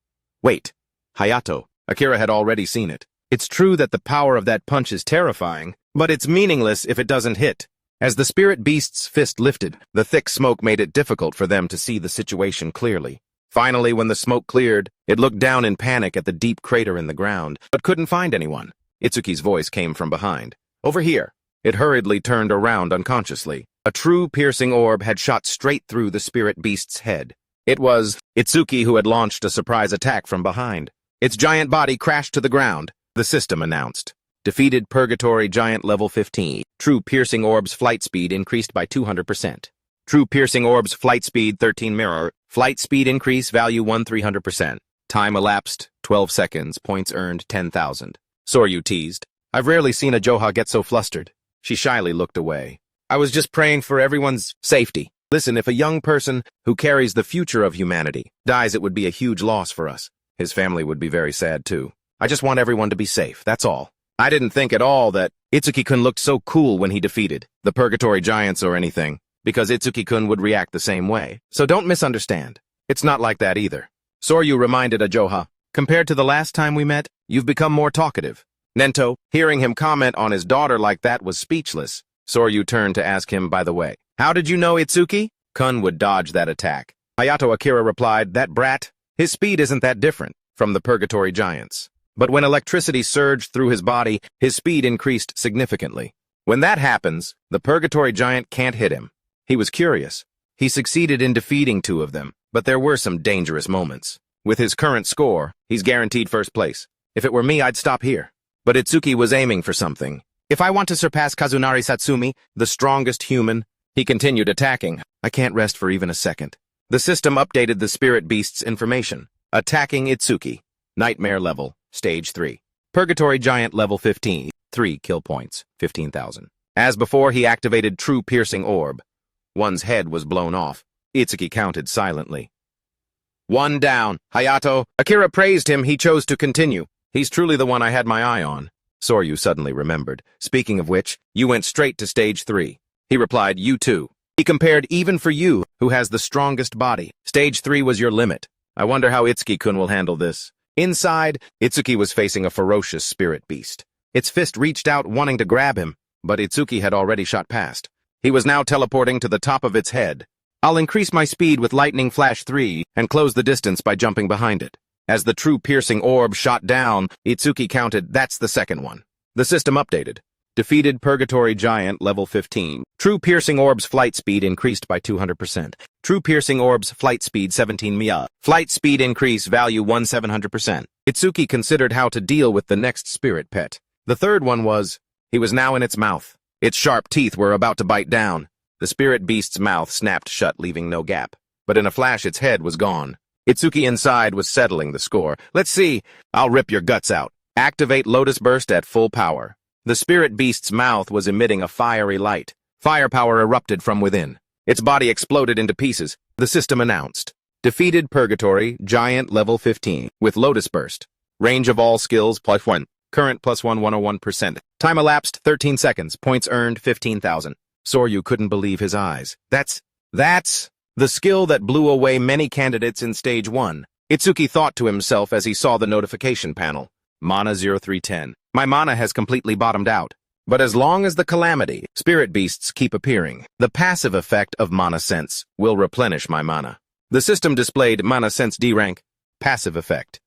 Wait, Hayato. Akira had already seen it. It's true that the power of that punch is terrifying, but it's meaningless if it doesn't hit. As the spirit beast's fist lifted, the thick smoke made it difficult for them to see the situation clearly. Finally, when the smoke cleared, it looked down in panic at the deep crater in the ground, but couldn't find anyone. Itsuki's voice came from behind. Over here. It hurriedly turned around unconsciously. A true piercing orb had shot straight through the spirit beast's head. It was Itsuki who had launched a surprise attack from behind. Its giant body crashed to the ground. The system announced. Defeated Purgatory Giant level 15. True piercing orb's flight speed increased by 200%. True piercing orb's flight speed 13 mirror. Flight speed increase value 300%. Time elapsed 12 seconds. Points earned 10,000. Soryu teased. I've rarely seen Ajoha get so flustered. She shyly looked away. I was just praying for everyone's safety. Listen, if a young person who carries the future of humanity dies, it would be a huge loss for us. His family would be very sad too. I just want everyone to be safe, that's all. I didn't think at all that Itsuki-kun looked so cool when he defeated the Purgatory Giants or anything, because Itsuki-kun would react the same way. So don't misunderstand. It's not like that either. Soryu reminded Ajoha, compared to the last time we met, you've become more talkative. Nento, hearing him comment on his daughter like that, was speechless. Soryu turned to ask him, by the way, how did you know Itsuki? Kun would dodge that attack. Hayato Akira replied, that brat, his speed isn't that different from the Purgatory Giants. But when electricity surged through his body, his speed increased significantly. When that happens, the Purgatory Giant can't hit him. He was curious. He succeeded in defeating 2 of them, but there were some dangerous moments. With his current score, he's guaranteed first place. If it were me, I'd stop here. But Itsuki was aiming for something. If I want to surpass Kazunari Satsumi, the strongest human, he continued attacking. I can't rest for even a second. The system updated the spirit beast's information. Attacking Itsuki. Nightmare level, stage 3. Purgatory Giant level 15. 3 kill points, 15,000. As before, he activated True Piercing Orb. One's head was blown off. Itsuki counted silently. 1 down. Hayato. Akira praised him. He chose to continue. He's truly the one I had my eye on. Soryu suddenly remembered. Speaking of which, you went straight to stage 3. He replied, you too. He compared, even for you, who has the strongest body. Stage 3 was your limit. I wonder how Itsuki-kun will handle this. Inside, Itsuki was facing a ferocious spirit beast. Its fist reached out, wanting to grab him, but Itsuki had already shot past. He was now teleporting to the top of its head. I'll increase my speed with Lightning Flash 3 and close the distance by jumping behind it. As the true piercing orb shot down, Itsuki counted, that's the second one. The system updated. Defeated Purgatory Giant level 15. True piercing orb's flight speed increased by 200%. True piercing orb's flight speed 17 Mia. Flight speed increase value 1700%. Itsuki considered how to deal with the next spirit pet. The third one was, he was now in its mouth. Its sharp teeth were about to bite down. The spirit beast's mouth snapped shut, leaving no gap. But in a flash, its head was gone. Itsuki inside was settling the score. Let's see. I'll rip your guts out. Activate Lotus Burst at full power. The spirit beast's mouth was emitting a fiery light. Firepower erupted from within. Its body exploded into pieces. The system announced. Defeated Purgatory, Giant level 15, with Lotus Burst. Range of all skills +1. Current +1 101%. Time elapsed 13 seconds. Points earned 15,000. Soryu couldn't believe his eyes. That's the skill that blew away many candidates in Stage 1. Itsuki thought to himself as he saw the notification panel. Mana 0310. My mana has completely bottomed out. But as long as the calamity, spirit beasts keep appearing, the passive effect of Mana Sense will replenish my mana. The system displayed Mana Sense D rank, passive effect.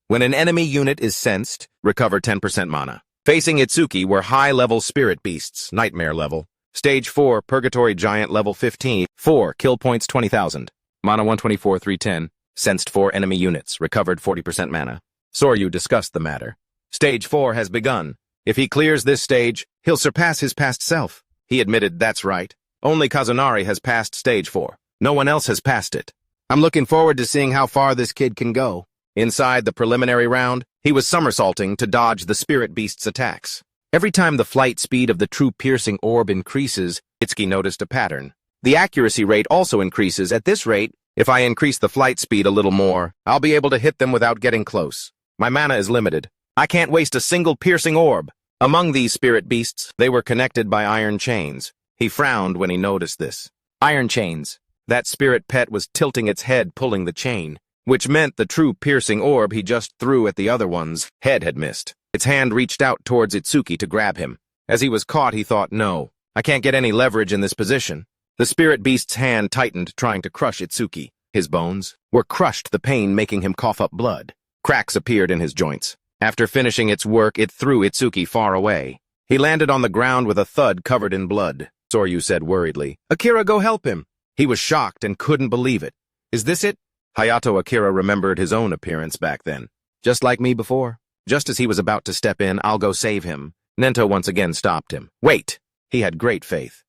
When an enemy unit is sensed, recover 10% mana. Facing Itsuki were high-level spirit beasts, nightmare level. Stage 4, Purgatory Giant level 15, 4, kill points 20,000. Mana 124 310, sensed 4 enemy units, recovered 40% mana. Soryu discussed the matter. Stage 4 has begun. If he clears this stage, he'll surpass his past self. He admitted that's right. Only Kazunari has passed Stage 4. No one else has passed it. I'm looking forward to seeing how far this kid can go. Inside the preliminary round, he was somersaulting to dodge the spirit beast's attacks. Every time the flight speed of the true piercing orb increases, Itsuki noticed a pattern. The accuracy rate also increases. At this rate, if I increase the flight speed a little more, I'll be able to hit them without getting close. My mana is limited. I can't waste a single piercing orb. Among these spirit beasts, they were connected by iron chains. He frowned when he noticed this. Iron chains. That spirit pet was tilting its head, pulling the chain, which meant the true piercing orb he just threw at the other one's head had missed. Its hand reached out towards Itsuki to grab him. As he was caught, he thought, no, I can't get any leverage in this position. The spirit beast's hand tightened, trying to crush Itsuki. His bones were crushed, the pain making him cough up blood. Cracks appeared in his joints. After finishing its work, it threw Itsuki far away. He landed on the ground with a thud covered in blood. Soryu said worriedly, Akira, go help him. He was shocked and couldn't believe it. Is this it? Hayato Akira remembered his own appearance back then. Just like me before. Just as he was about to step in, I'll go save him. Nento once again stopped him. Wait! He had great faith.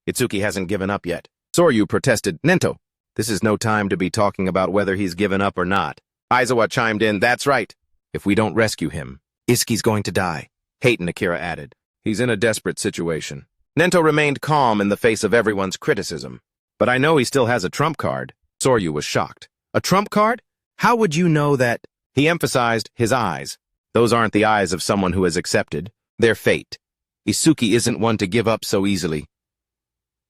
Itsuki hasn't given up yet. Soryu protested, Nento, this is no time to be talking about whether he's given up or not. Aizawa chimed in, that's right. If we don't rescue him, Itsuki's going to die. Hayton Akira added. He's in a desperate situation. Nento remained calm in the face of everyone's criticism. But I know he still has a trump card. Soryu was shocked. A trump card? How would you know that? He emphasized his eyes. Those aren't the eyes of someone who has accepted. They're fate. Itsuki isn't one to give up so easily.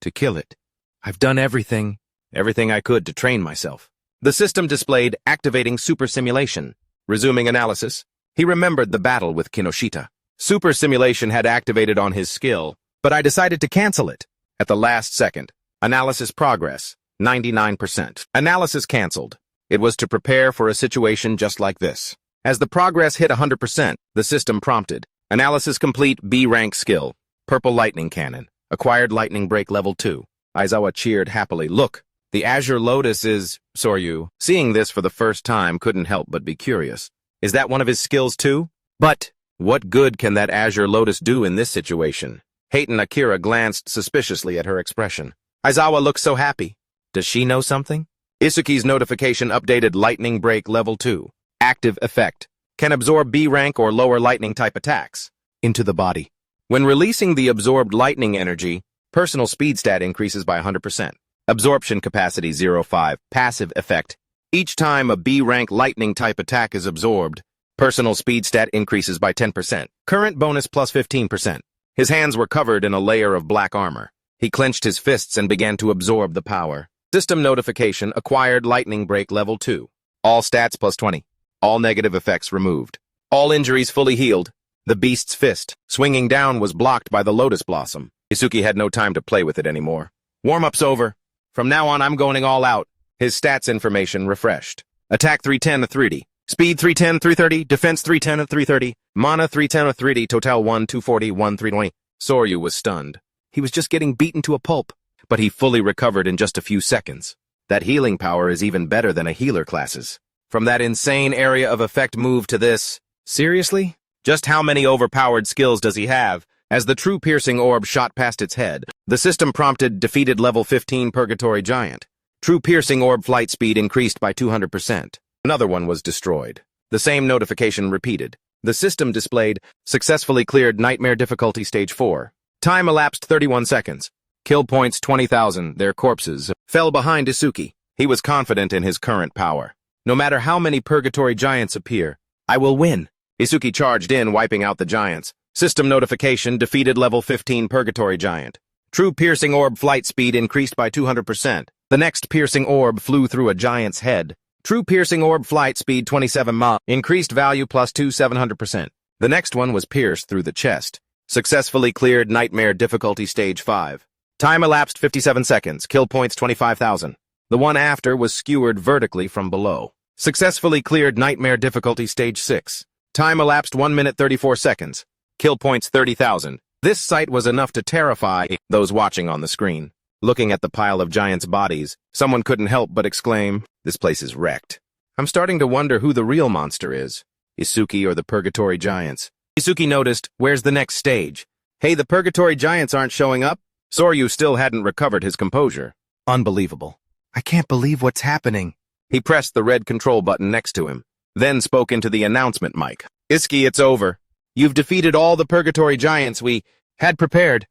To kill it. I've done everything I could to train myself. The system displayed activating super simulation. Resuming analysis, he remembered the battle with Kinoshita. Super simulation had activated on his skill, but I decided to cancel it. At the last second. Analysis progress, 99%. Analysis canceled. It was to prepare for a situation just like this. As the progress hit 100%, the system prompted. Analysis complete, B-rank skill. Purple lightning cannon. Acquired lightning break level 2. Aizawa cheered happily. Look, the Azure Lotus is... Soryu, seeing this for the first time, couldn't help but be curious. Is that one of his skills too? But what good can that Azure Lotus do in this situation? Hayton Akira glanced suspiciously at her expression. Aizawa looks so happy. Does she know something? Itsuki's notification updated lightning break level 2. Active effect. Can absorb B-rank or lower lightning-type attacks. Into the body. When releasing the absorbed lightning energy, personal speed stat increases by 100%. Absorption capacity 0.5. Passive effect. Each time a B-rank lightning-type attack is absorbed, personal speed stat increases by 10%. Current bonus plus 15%. His hands were covered in a layer of black armor. He clenched his fists and began to absorb the power. System notification, acquired lightning break level 2. All stats plus 20. All negative effects removed. All injuries fully healed. The beast's fist, swinging down, was blocked by the lotus blossom. Itsuki had no time to play with it anymore. Warm-up's over. From now on, I'm going all out. His stats information refreshed. Attack 310 of 3D. Speed 310, 330. Defense 310 of 330. Mana 310 of 3D. Total 1, 240, 1, 320. Soryu was stunned. He was just getting beaten to a pulp, but he fully recovered in just a few seconds. That healing power is even better than a healer class's. From that insane area of effect move to this. Seriously? Just how many overpowered skills does he have? As the true piercing orb shot past its head, the system prompted defeated level 15 Purgatory Giant. True piercing orb flight speed increased by 200%. Another one was destroyed. The same notification repeated. The system displayed, successfully cleared Nightmare Difficulty Stage 4. Time elapsed 31 seconds. Kill points 20,000, their corpses fell behind Isuki. He was confident in his current power. No matter how many Purgatory Giants appear, I will win. Isuki charged in, wiping out the giants. System notification, defeated level 15 Purgatory Giant. True piercing orb flight speed increased by 200%. The next piercing orb flew through a giant's head. True piercing orb flight speed 27 ma. Increased value plus 700%. The next one was pierced through the chest. Successfully cleared Nightmare Difficulty Stage 5. Time elapsed 57 seconds. Kill points 25,000. The one after was skewered vertically from below. Successfully cleared Nightmare Difficulty Stage 6. Time elapsed 1 minute 34 seconds. Kill points 30,000. This sight was enough to terrify those watching on the screen. Looking at the pile of giants' bodies, someone couldn't help but exclaim, "This place is wrecked." I'm starting to wonder who the real monster is, Isuki or the Purgatory Giants. Isuki noticed, "Where's the next stage?" "Hey, the Purgatory Giants aren't showing up?" Soryu still hadn't recovered his composure. Unbelievable. I can't believe what's happening. He pressed the red control button next to him, then spoke into the announcement mic. "Isuki, it's over. You've defeated all the Purgatory Giants we had prepared."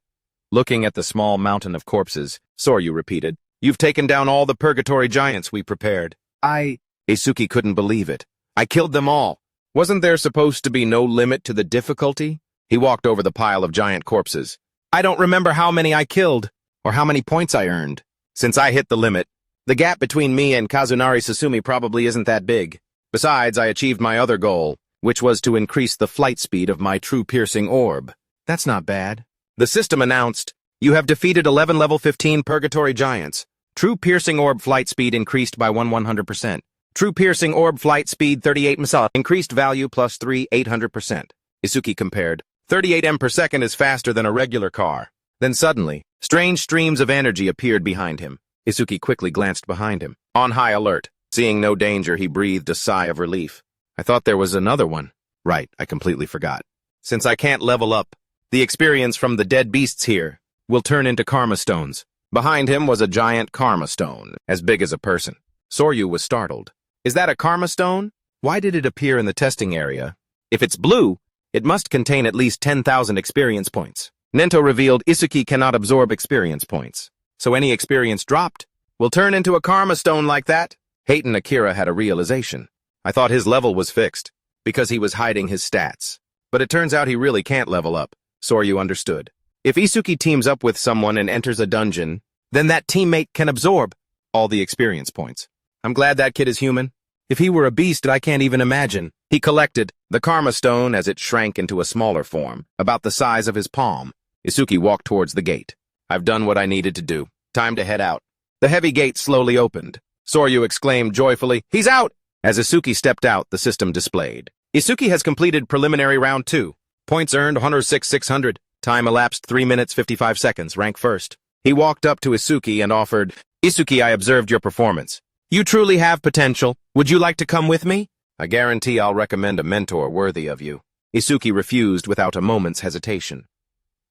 Looking at the small mountain of corpses, Soryu repeated, "You've taken down all the Purgatory Giants we prepared." Isuki couldn't believe it. "I killed them all. Wasn't there supposed to be no limit to the difficulty?" He walked over the pile of giant corpses. "I don't remember how many I killed, or how many points I earned. Since I hit the limit, the gap between me and Kazunari Susumi probably isn't that big. Besides, I achieved my other goal, which was to increase the flight speed of my true piercing orb. That's not bad." The system announced, "You have defeated 11 level 15 Purgatory Giants. True piercing orb flight speed increased by 100%. True piercing orb flight speed 38 masa. Increased value plus 800%. Isuki compared. 38 m per second is faster than a regular car. Then suddenly, strange streams of energy appeared behind him. Isuki quickly glanced behind him. On high alert. Seeing no danger, he breathed a sigh of relief. "I thought there was another one." "Right, I completely forgot. Since I can't level up, the experience from the dead beasts here will turn into karma stones." Behind him was a giant karma stone, as big as a person. Soryu was startled. "Is that a karma stone? Why did it appear in the testing area? If it's blue, it must contain at least 10,000 experience points." Nento revealed Isuki cannot absorb experience points, so any experience dropped will turn into a karma stone like that. Hayton Akira had a realization. "I thought his level was fixed, because he was hiding his stats. But it turns out he really can't level up." Soryu understood. If Isuki teams up with someone and enters a dungeon, then that teammate can absorb all the experience points. "I'm glad that kid is human. If he were a beast, I can't even imagine." He collected the karma stone as it shrank into a smaller form, about the size of his palm. Isuki walked towards the gate. "I've done what I needed to do. Time to head out." The heavy gate slowly opened. Soryu exclaimed joyfully, "He's out!" As Isuki stepped out, the system displayed. Isuki has completed preliminary round 2. Points earned 106,600. Time elapsed 3 minutes 55 seconds, rank first. He walked up to Isuki and offered, "Isuki, I observed your performance. You truly have potential. Would you like to come with me? I guarantee I'll recommend a mentor worthy of you." Isuki refused without a moment's hesitation.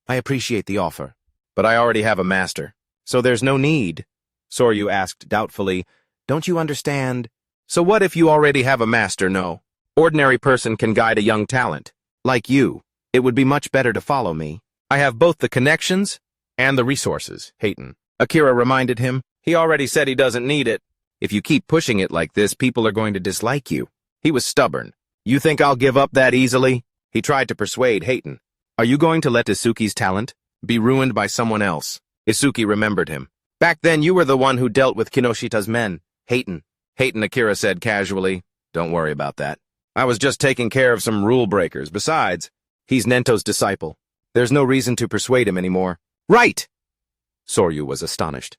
"I appreciate the offer, but I already have a master, so there's no need." Soryu asked doubtfully, "Don't you understand? So what if you already have a master? No. Ordinary person can guide a young talent. Like you, it would be much better to follow me. I have both the connections and the resources." Hayton Akira reminded him. "He already said he doesn't need it. If you keep pushing it like this, people are going to dislike you." He was stubborn. "You think I'll give up that easily?" He tried to persuade Hayton. "Are you going to let Isuki's talent be ruined by someone else?" Isuki remembered him. "Back then you were the one who dealt with Kinoshita's men, Hayton." Hayton Akira said casually, "Don't worry about that. I was just taking care of some rule breakers. Besides, he's Nento's disciple. There's no reason to persuade him anymore." "Right!" Soryu was astonished.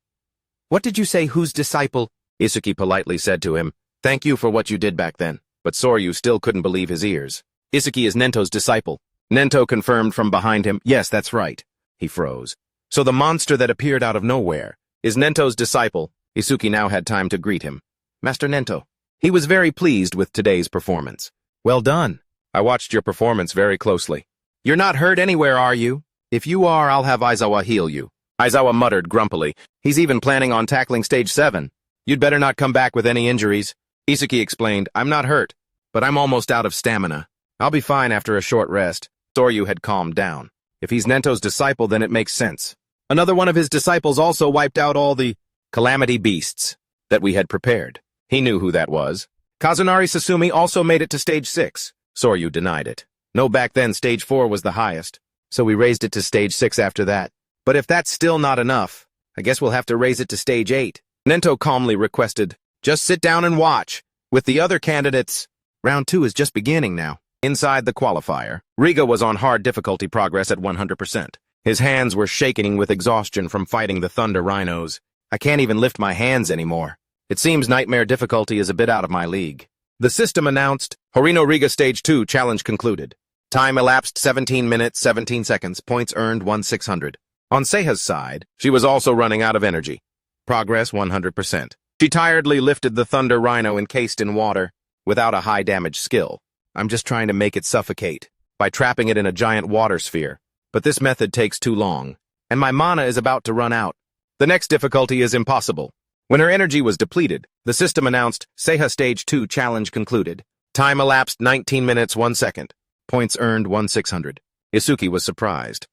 "What did you say, whose disciple?" Isuki politely said to him, "Thank you for what you did back then." But Soryu still couldn't believe his ears. "Isuki is Nento's disciple." Nento confirmed from behind him, "Yes, that's right." He froze. "So the monster that appeared out of nowhere is Nento's disciple." Isuki now had time to greet him. "Master Nento." He was very pleased with today's performance. "Well done. I watched your performance very closely. You're not hurt anywhere, are you? If you are, I'll have Aizawa heal you." Aizawa muttered grumpily. He's even planning on tackling stage 7. You'd better not come back with any injuries. Isuki explained, I'm not hurt, but I'm almost out of stamina. I'll be fine after a short rest. Soryu had calmed down. If he's Nento's disciple, then it makes sense. Another one of his disciples also wiped out all the calamity beasts that we had prepared. He knew who that was. Kazunari Sasumi also made it to stage 6. Soryu denied it. No, back then stage 4 was the highest, so we raised it to stage 6 after that. But if that's still not enough, I guess we'll have to raise it to stage 8. Nento calmly requested, just sit down and watch. With the other candidates, round 2 is just beginning now. Inside the qualifier, Riga was on hard difficulty progress at 100%. His hands were shaking with exhaustion from fighting the thunder rhinos. I can't even lift my hands anymore. It seems nightmare difficulty is a bit out of my league. The system announced, Horino Riga Stage 2 challenge concluded. Time elapsed 17 minutes, 17 seconds. Points earned 1,600. On Seiha's side, she was also running out of energy. Progress 100%. She tiredly lifted the thunder rhino encased in water, without a high damage skill. I'm just trying to make it suffocate, by trapping it in a giant water sphere. But this method takes too long, and my mana is about to run out. The next difficulty is impossible. When her energy was depleted, the system announced, Seiha Stage 2 challenge concluded. Time elapsed 19 minutes, 1 second. Points earned 1,600. Isuki was surprised.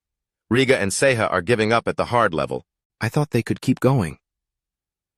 Riga and Seiha are giving up at the hard level. I thought they could keep going.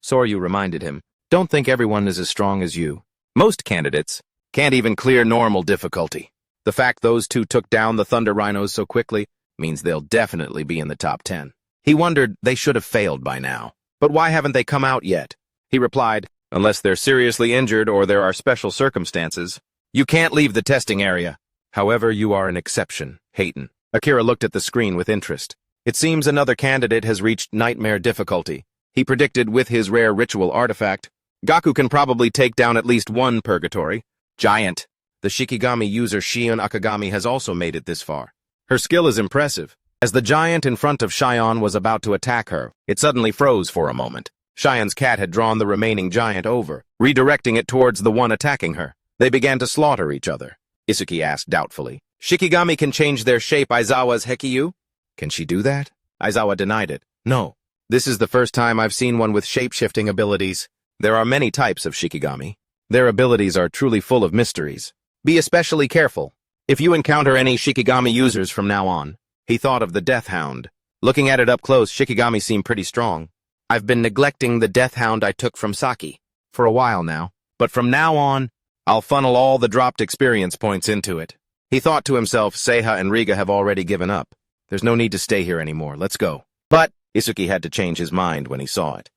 Soryu reminded him, don't think everyone is as strong as you. Most candidates can't even clear normal difficulty. The fact those two took down the Thunder Rhinos so quickly means they'll definitely be in the top 10. He wondered they should have failed by now. But why haven't they come out yet? He replied, unless they're seriously injured or there are special circumstances. You can't leave the testing area. However, you are an exception, Hayton. Akira looked at the screen with interest. It seems another candidate has reached nightmare difficulty. He predicted with his rare ritual artifact, Gaku can probably take down at least one purgatory. Giant. The Shikigami user Shion Akagami has also made it this far. Her skill is impressive. As the giant in front of Shion was about to attack her, it suddenly froze for a moment. Shion's cat had drawn the remaining giant over, redirecting it towards the one attacking her. They began to slaughter each other. Isuki asked doubtfully, Shikigami can change their shape Aizawa's Hekyu? Can she do that? Aizawa denied it. No. This is the first time I've seen one with shape-shifting abilities. There are many types of Shikigami. Their abilities are truly full of mysteries. Be especially careful if you encounter any Shikigami users from now on. He thought of the Death Hound. Looking at it up close, Shikigami seemed pretty strong. I've been neglecting the Death Hound I took from Saki for a while now, but from now on, I'll funnel all the dropped experience points into it. He thought to himself, Seiha and Riga have already given up. There's no need to stay here anymore. Let's go. But Isuki had to change his mind when he saw it.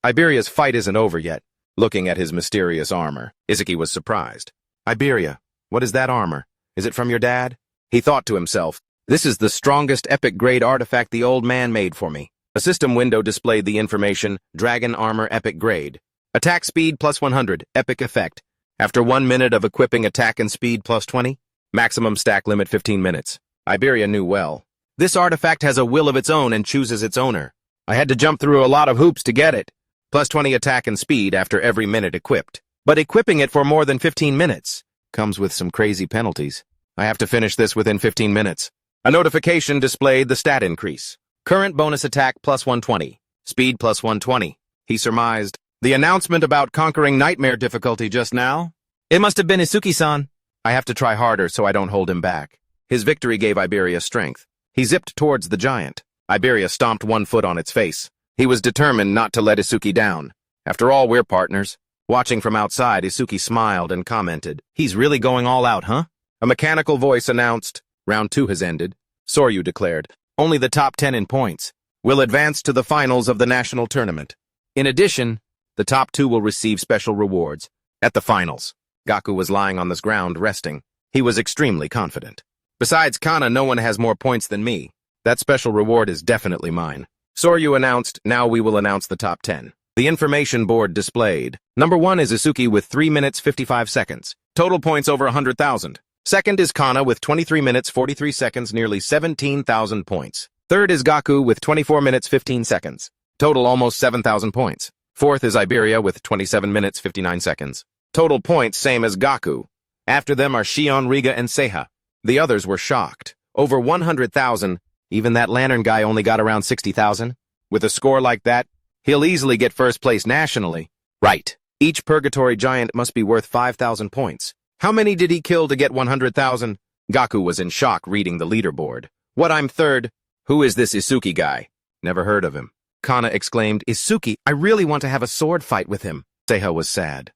Iberia's fight isn't over yet. Looking at his mysterious armor, Isuki was surprised. Iberia, what is that armor? Is it from your dad? He thought to himself, this is the strongest epic-grade artifact the old man made for me. A system window displayed the information, Dragon Armor Epic Grade. Attack speed plus 100, epic effect. After 1 minute of equipping attack and speed plus 20, maximum stack limit 15 minutes. Iberia knew well. This artifact has a will of its own and chooses its owner. I had to jump through a lot of hoops to get it. Plus 20 attack and speed after every minute equipped. But equipping it for more than 15 minutes comes with some crazy penalties. I have to finish this within 15 minutes. A notification displayed the stat increase. Current bonus attack plus 120. Speed plus 120. He surmised. The announcement about conquering nightmare difficulty just now? It must have been Isuki-san. I have to try harder so I don't hold him back. His victory gave Iberia strength. He zipped towards the giant. Iberia stomped 1 foot on its face. He was determined not to let Isuki down. After all, we're partners. Watching from outside, Isuki smiled and commented, he's really going all out, huh? A mechanical voice announced, Round 2 has ended. Soryu declared, only the top 10 in points will advance to the finals of the national tournament. In addition, the top 2 will receive special rewards at the finals. Gaku was lying on the ground, resting. He was extremely confident. Besides Kana, no one has more points than me. That special reward is definitely mine. Soryu announced, now we will announce the top 10. The information board displayed. Number 1 is Isuki with 3 minutes 55 seconds. Total points over 100,000. Second is Kana with 23 minutes 43 seconds, nearly 17,000 points. Third is Gaku with 24 minutes 15 seconds. Total almost 7,000 points. Fourth is Iberia with 27 minutes 59 seconds. Total points same as Gaku. After them are Shion, Riga, and Seiha. The others were shocked. Over 100,000. Even that lantern guy only got around 60,000. With a score like that, he'll easily get first place nationally. Right. Each purgatory giant must be worth 5,000 points. How many did he kill to get 100,000? Gaku was in shock reading the leaderboard. What, I'm third? Who is this Isuki guy? Never heard of him. Kana exclaimed, Isuki, I really want to have a sword fight with him. Seiha was sad.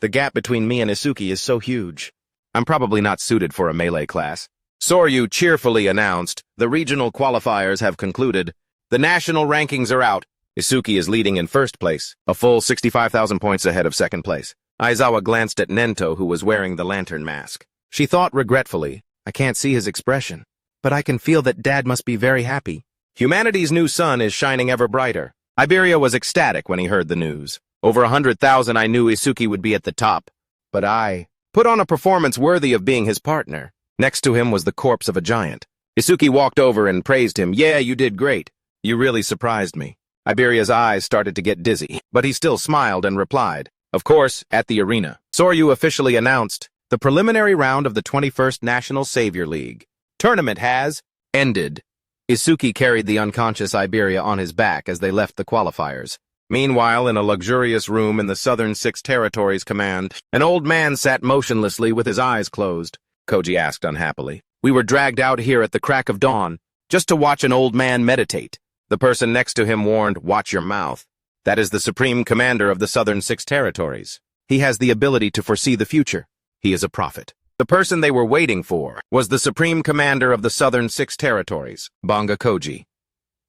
The gap between me and Isuki is so huge. I'm probably not suited for a melee class. Soryu cheerfully announced, the regional qualifiers have concluded. The national rankings are out. Isuki is leading in first place, a full 65,000 points ahead of second place. Aizawa glanced at Nento, who was wearing the lantern mask. She thought regretfully, I can't see his expression, but I can feel that Dad must be very happy. Humanity's new sun is shining ever brighter. Iberia was ecstatic when he heard the news. Over 100,000 I knew Isuki would be at the top, but I put on a performance worthy of being his partner. Next to him was the corpse of a giant. Isuki walked over and praised him. Yeah, you did great. You really surprised me. Iberia's eyes started to get dizzy, but he still smiled and replied. Of course, at the arena, Soryu officially announced the preliminary round of the 21st National Savior League. Tournament has ended. Isuki carried the unconscious Iberia on his back as they left the qualifiers. Meanwhile, in a luxurious room in the Southern Six Territories Command, an old man sat motionlessly with his eyes closed. Koji asked unhappily. We were dragged out here at the crack of dawn, just to watch an old man meditate. The person next to him warned, watch your mouth. That is the Supreme Commander of the Southern Six Territories. He has the ability to foresee the future. He is a prophet. The person they were waiting for was the Supreme Commander of the Southern Six Territories, Banga Koji.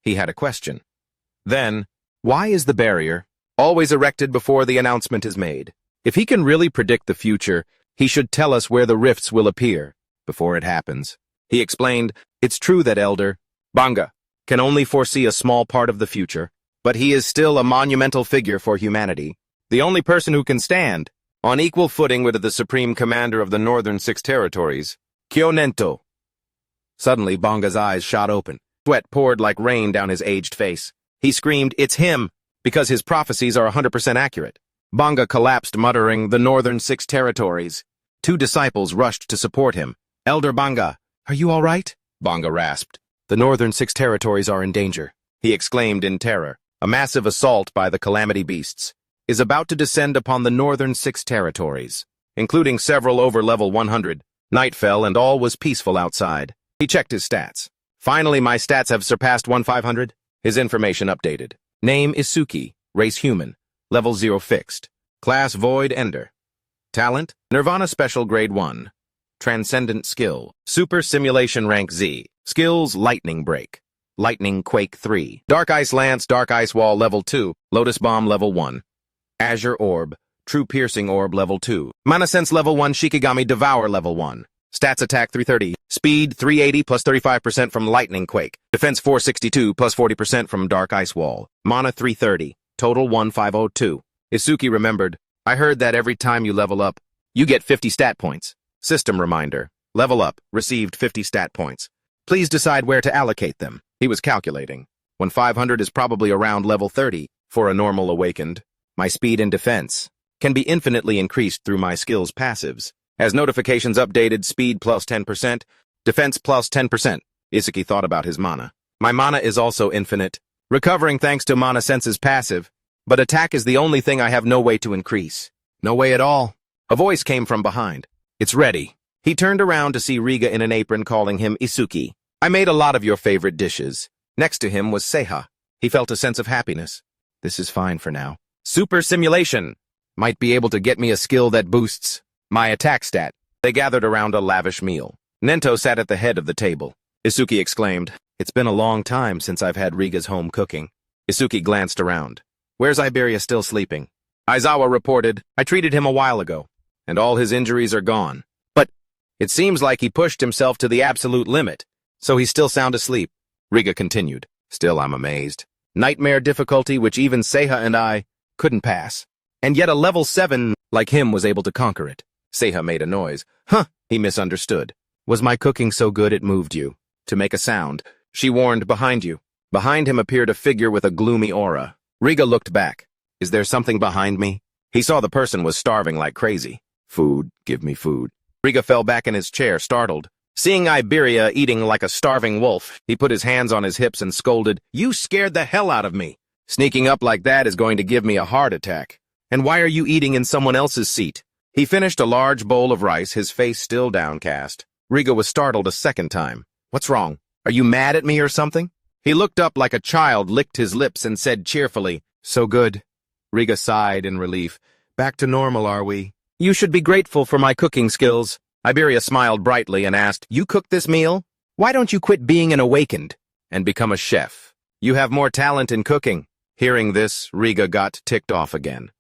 He had a question. Then, why is the barrier always erected before the announcement is made? If he can really predict the future, he should tell us where the rifts will appear before it happens. He explained, it's true that Elder Banga can only foresee a small part of the future, but he is still a monumental figure for humanity. The only person who can stand on equal footing with the Supreme Commander of the Northern Six Territories, Kyonento. Suddenly, Banga's eyes shot open. Sweat poured like rain down his aged face. He screamed, it's him, because his prophecies are 100% accurate. Banga collapsed, muttering, the Northern Six Territories. Two disciples rushed to support him. Elder Banga, are you all right? Banga rasped. The Northern Six Territories are in danger, he exclaimed in terror. A massive assault by the Calamity Beasts is about to descend upon the Northern Six Territories, including several over level 100. Night fell and all was peaceful outside. He checked his stats. Finally, my stats have surpassed 1,500. His information updated. Name Isuki, race human, level 0 fixed. Class Void Ender. Talent, Nirvana Special Grade 1. Transcendent Skill, Super Simulation Rank Z. Skills, Lightning Break. Lightning Quake 3. Dark Ice Lance, Dark Ice Wall Level 2. Lotus Bomb Level 1. Azure Orb, True Piercing Orb Level 2. Mana Sense Level 1, Shikigami Devour Level 1. Stats Attack 330. Speed 380 plus 35% from Lightning Quake. Defense 462 plus 40% from Dark Ice Wall. Mana 330. Total 1502. Isuki remembered, I heard that every time you level up, you get 50 stat points. System reminder. Level up. Received 50 stat points. Please decide where to allocate them. He was calculating. 1,500 is probably around level 30 for a normal awakened. My speed and defense can be infinitely increased through my skills passives. As notifications updated, speed plus 10%, defense plus 10%. Isuki thought about his mana. My mana is also infinite, recovering thanks to Mana Sense's passive, but attack is the only thing I have no way to increase. No way at all. A voice came from behind. It's ready. He turned around to see Riga in an apron calling him Isuki. I made a lot of your favorite dishes. Next to him was Seiha. He felt a sense of happiness. This is fine for now. Super Simulation might be able to get me a skill that boosts my attack stat. They gathered around a lavish meal. Nento sat at the head of the table. Isuki exclaimed, it's been a long time since I've had Riga's home cooking. Isuki glanced around. Where's Iberia still sleeping? Aizawa reported, I treated him a while ago, and all his injuries are gone. But it seems like he pushed himself to the absolute limit, so he's still sound asleep. Riga continued. Still, I'm amazed. Nightmare difficulty which even Seiha and I couldn't pass. And yet a level 7 like him was able to conquer it. Seiha made a noise. Huh, he misunderstood. Was my cooking so good it moved you? To make a sound, she warned behind you. Behind him appeared a figure with a gloomy aura. Riga looked back. Is there something behind me? He saw the person was starving like crazy. Food, give me food. Riga fell back in his chair, startled. Seeing Iberia eating like a starving wolf, he put his hands on his hips and scolded, You scared the hell out of me. Sneaking up like that is going to give me a heart attack. And why are you eating in someone else's seat? He finished a large bowl of rice, his face still downcast. Riga was startled a second time. What's wrong? Are you mad at me or something? He looked up like a child, licked his lips, and said cheerfully, So good. Riga sighed in relief. Back to normal, are we? You should be grateful for my cooking skills. Iberia smiled brightly and asked, You cooked this meal? Why don't you quit being an awakened and become a chef? You have more talent in cooking. Hearing this, Riga got ticked off again.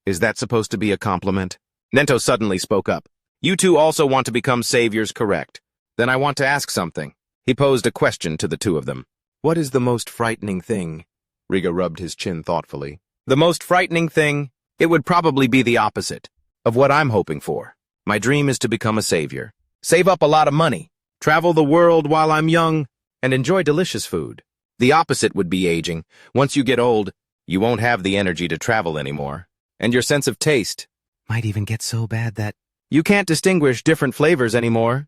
Is that supposed to be a compliment? Nento suddenly spoke up. You two also want to become saviors, correct? Then I want to ask something. He posed a question to the two of them. What is the most frightening thing? Riga rubbed his chin thoughtfully. The most frightening thing? It would probably be the opposite of what I'm hoping for. My dream is to become a savior. Save up a lot of money. Travel the world while I'm young and enjoy delicious food. The opposite would be aging. Once you get old, you won't have the energy to travel anymore. And your sense of taste might even get so bad that you can't distinguish different flavors anymore.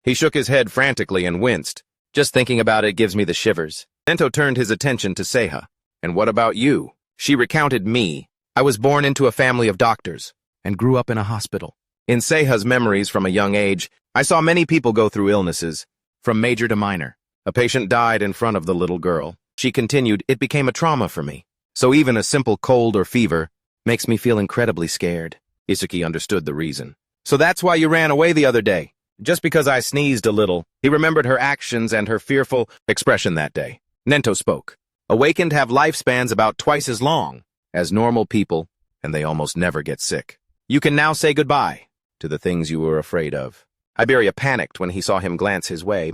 He shook his head frantically and winced. Just thinking about it gives me the shivers. Nento turned his attention to Seha. And what about you? She recounted me. I was born into a family of doctors and grew up in a hospital. In Seha's memories from a young age, I saw many people go through illnesses, from major to minor. A patient died in front of the little girl. She continued, It became a trauma for me. So even a simple cold or fever makes me feel incredibly scared. Isuki understood the reason. So that's why you ran away the other day. Just because I sneezed a little. He remembered her actions and her fearful expression that day. Nento spoke. Awakened have lifespans about twice as long as normal people, and they almost never get sick. You can now say goodbye to the things you were afraid of. Iberia panicked when he saw him glance his way.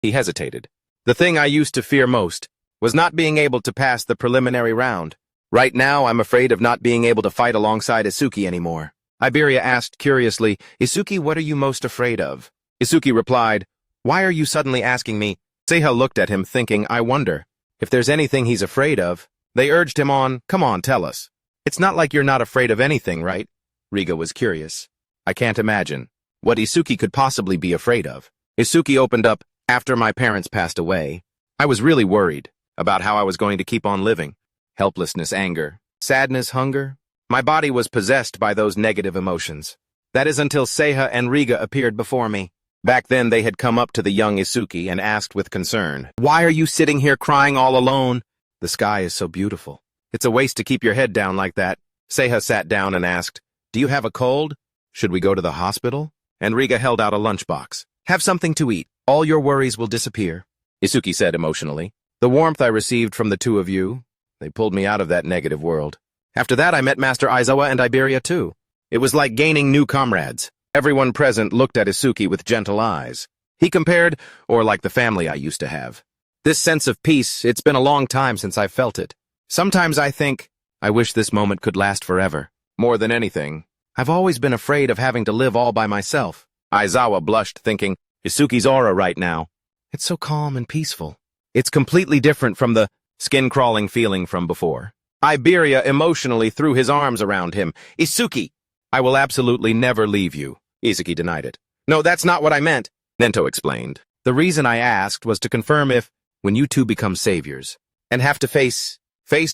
He hesitated. The thing I used to fear most was not being able to pass the preliminary round. Right now, I'm afraid of not being able to fight alongside Isuki anymore. Iberia asked curiously, Isuki, what are you most afraid of? Isuki replied, Why are you suddenly asking me? Seha looked at him thinking, I wonder if there's anything he's afraid of. They urged him on, Come on, tell us. It's not like you're not afraid of anything, right? Riga was curious. I can't imagine what Isuki could possibly be afraid of. Isuki opened up, After my parents passed away, I was really worried about how I was going to keep on living. Helplessness, anger, sadness, hunger. My body was possessed by those negative emotions. That is until Seha and Riga appeared before me. Back then they had come up to the young Isuki and asked with concern, Why are you sitting here crying all alone? The sky is so beautiful. It's a waste to keep your head down like that. Seha sat down and asked, Do you have a cold? Should we go to the hospital? And Riga held out a lunchbox. Have something to eat. All your worries will disappear. Isuki said emotionally. The warmth I received from the two of you, they pulled me out of that negative world. After that, I met Master Aizawa and Iberia too. It was like gaining new comrades. Everyone present looked at Isuki with gentle eyes. He compared, or like the family I used to have. This sense of peace, it's been a long time since I felt it. Sometimes I think, I wish this moment could last forever. More than anything, I've always been afraid of having to live all by myself. Aizawa blushed, thinking, Isuki's aura right now. It's so calm and peaceful. It's completely different from the skin-crawling feeling from before. Iberia emotionally threw his arms around him. Isuki, I will absolutely never leave you. Isuki denied it. No, that's not what I meant, Nento explained. The reason I asked was to confirm if, when you two become saviors, and have to faced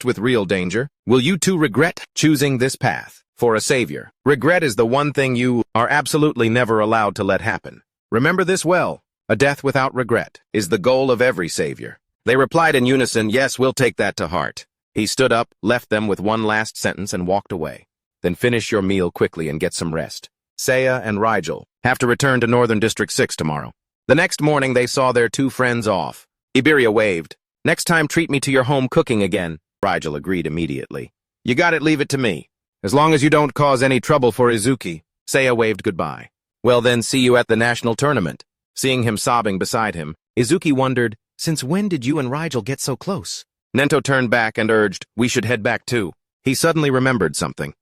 with real danger, will you two regret choosing this path for a savior? Regret is the one thing you are absolutely never allowed to let happen. Remember this well. A death without regret is the goal of every savior. They replied in unison, Yes, we'll take that to heart. He stood up, left them with one last sentence, and walked away. Then finish your meal quickly and get some rest. Seya and Rigel have to return to Northern District 6 tomorrow. The next morning, they saw their two friends off. Iberia waved. Next time, treat me to your home cooking again. Rigel agreed immediately. You got it, leave it to me. As long as you don't cause any trouble for Izuki. Seya waved goodbye. Well then, see you at the national tournament. Seeing him sobbing beside him, Izuki wondered, Since when did you and Rigel get so close? Nento turned back and urged, We should head back too. He suddenly remembered something.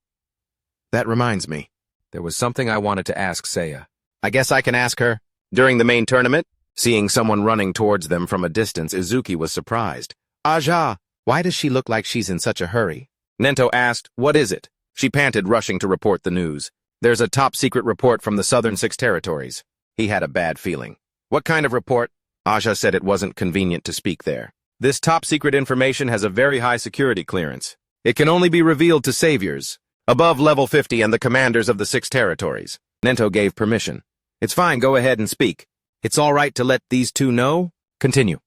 That reminds me. There was something I wanted to ask Seya. I guess I can ask her. During the main tournament, seeing someone running towards them from a distance, Izuki was surprised. Aja, why does she look like she's in such a hurry? Nento asked, What is it? She panted, rushing to report the news. There's a top-secret report from the Southern 6 territories. He had a bad feeling. What kind of report? Aja said it wasn't convenient to speak there. This top-secret information has a very high security clearance. It can only be revealed to saviors, above level 50 and the commanders of the 6 territories. Nento gave permission. It's fine, go ahead and speak. It's all right to let these two know? Continue.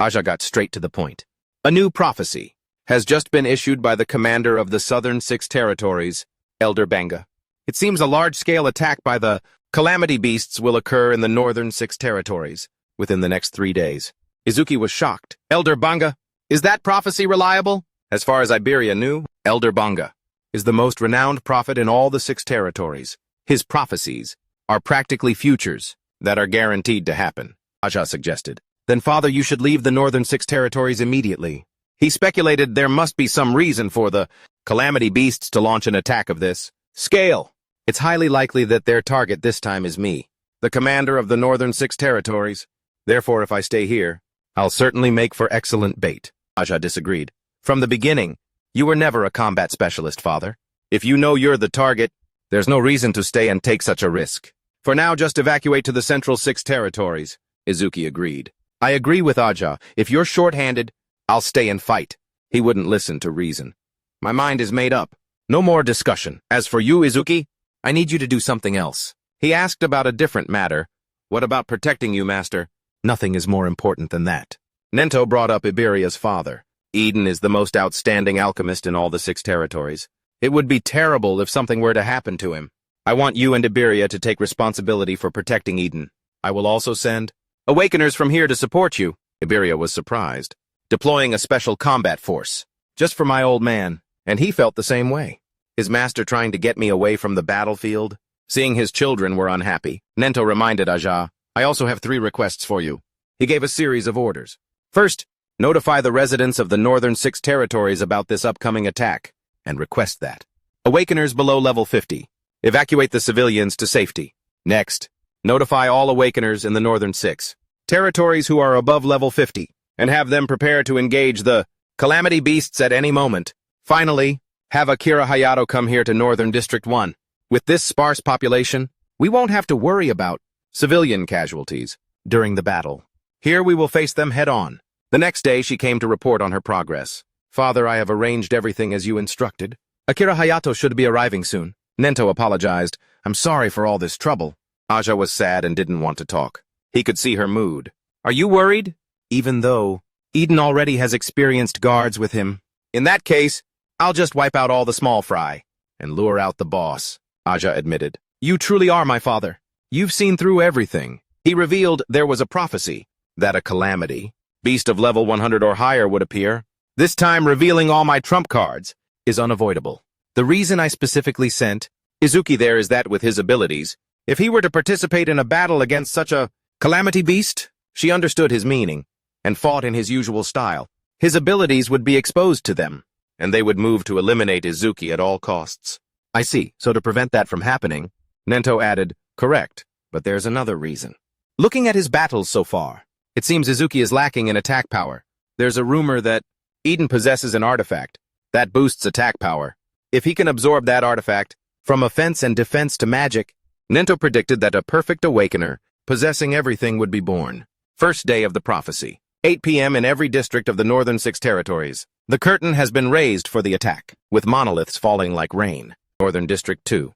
Aja got straight to the point. A new prophecy has just been issued by the commander of the southern 6 territories, Elder Banga. It seems a large-scale attack by the calamity beasts will occur in the northern 6 territories within the next 3 days. Izuki was shocked. Elder Banga, is that prophecy reliable? As far as Iberia knew, Elder Banga is the most renowned prophet in all the 6 territories. His prophecies are practically futures that are guaranteed to happen, Aja suggested. Then, Father, you should leave the northern 6 territories immediately. He speculated there must be some reason for the calamity beasts to launch an attack of this scale. It's highly likely that their target this time is me, the commander of the northern 6 territories. Therefore, if I stay here, I'll certainly make for excellent bait. Aja disagreed. From the beginning, you were never a combat specialist, Father. If you know you're the target, there's no reason to stay and take such a risk. For now, just evacuate to the central 6 territories, Izuki agreed. I agree with Aja. If you're short-handed, I'll stay and fight. He wouldn't listen to reason. My mind is made up. No more discussion. As for you, Izuki, I need you to do something else. He asked about a different matter. What about protecting you, Master? Nothing is more important than that. Nento brought up Iberia's father. Eden is the most outstanding alchemist in all the 6 territories. It would be terrible if something were to happen to him. I want you and Iberia to take responsibility for protecting Eden. I will also send awakeners from here to support you. Iberia was surprised. Deploying a special combat force. Just for my old man. And he felt the same way. His master trying to get me away from the battlefield. Seeing his children were unhappy, Nento reminded Aja, I also have 3 requests for you. He gave a series of orders. First, notify the residents of the northern 6 territories about this upcoming attack, and request that. Awakeners below level 50. Evacuate the civilians to safety. Next, notify all awakeners in the northern 6 territories who are above level 50, and have them prepare to engage the calamity beasts at any moment. Finally, have Akira Hayato come here to Northern District 1. With this sparse population, we won't have to worry about civilian casualties during the battle. Here we will face them head-on. The next day, she came to report on her progress. Father, I have arranged everything as you instructed. Akira Hayato should be arriving soon. Nento apologized. I'm sorry for all this trouble. Aja was sad and didn't want to talk. He could see her mood. Are you worried? Even though Eden already has experienced guards with him. In that case, I'll just wipe out all the small fry and lure out the boss, Aja admitted. You truly are my father. You've seen through everything. He revealed there was a prophecy that a calamity, beast of level 100 or higher, would appear. This time revealing all my trump cards is unavoidable. The reason I specifically sent Izuki there is that with his abilities, if he were to participate in a battle against such a calamity beast, she understood his meaning and fought in his usual style. His abilities would be exposed to them, and they would move to eliminate Izuki at all costs. I see. So to prevent that from happening, Nento added, correct, but there's another reason. Looking at his battles so far, it seems Izuki is lacking in attack power. There's a rumor that Eden possesses an artifact that boosts attack power. If he can absorb that artifact, from offense and defense to magic, Nento predicted that a perfect awakener, possessing everything, would be born. First day of the prophecy. 8 p.m. in every district of the northern 6 territories. The curtain has been raised for the attack, with monoliths falling like rain. Northern District 2.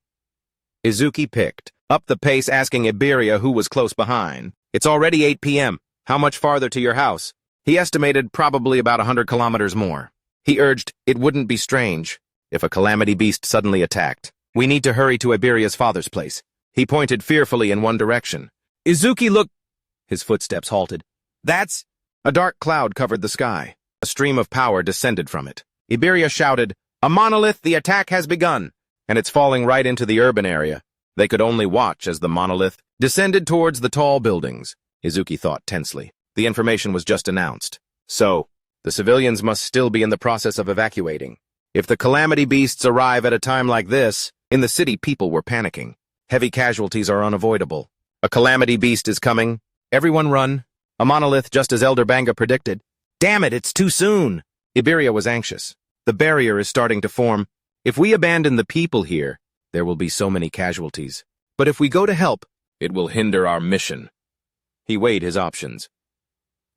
Izuki picked up the pace, asking Iberia who was close behind. It's already 8 p.m. How much farther to your house? He estimated probably about 100 kilometers more. He urged it wouldn't be strange if a calamity beast suddenly attacked. We need to hurry to Iberia's father's place. He pointed fearfully in one direction. Izuki looked. His footsteps halted. That's... A dark cloud covered the sky. A stream of power descended from it. Iberia shouted, a monolith, the attack has begun, and it's falling right into the urban area. They could only watch as the monolith descended towards the tall buildings. Izuki thought tensely. The information was just announced. So, the civilians must still be in the process of evacuating. If the calamity beasts arrive at a time like this, in the city people were panicking. Heavy casualties are unavoidable. A calamity beast is coming. Everyone run. A monolith, just as Elder Banga predicted. Damn it, it's too soon. Iberia was anxious. The barrier is starting to form. If we abandon the people here, there will be so many casualties. But if we go to help, it will hinder our mission. He weighed his options.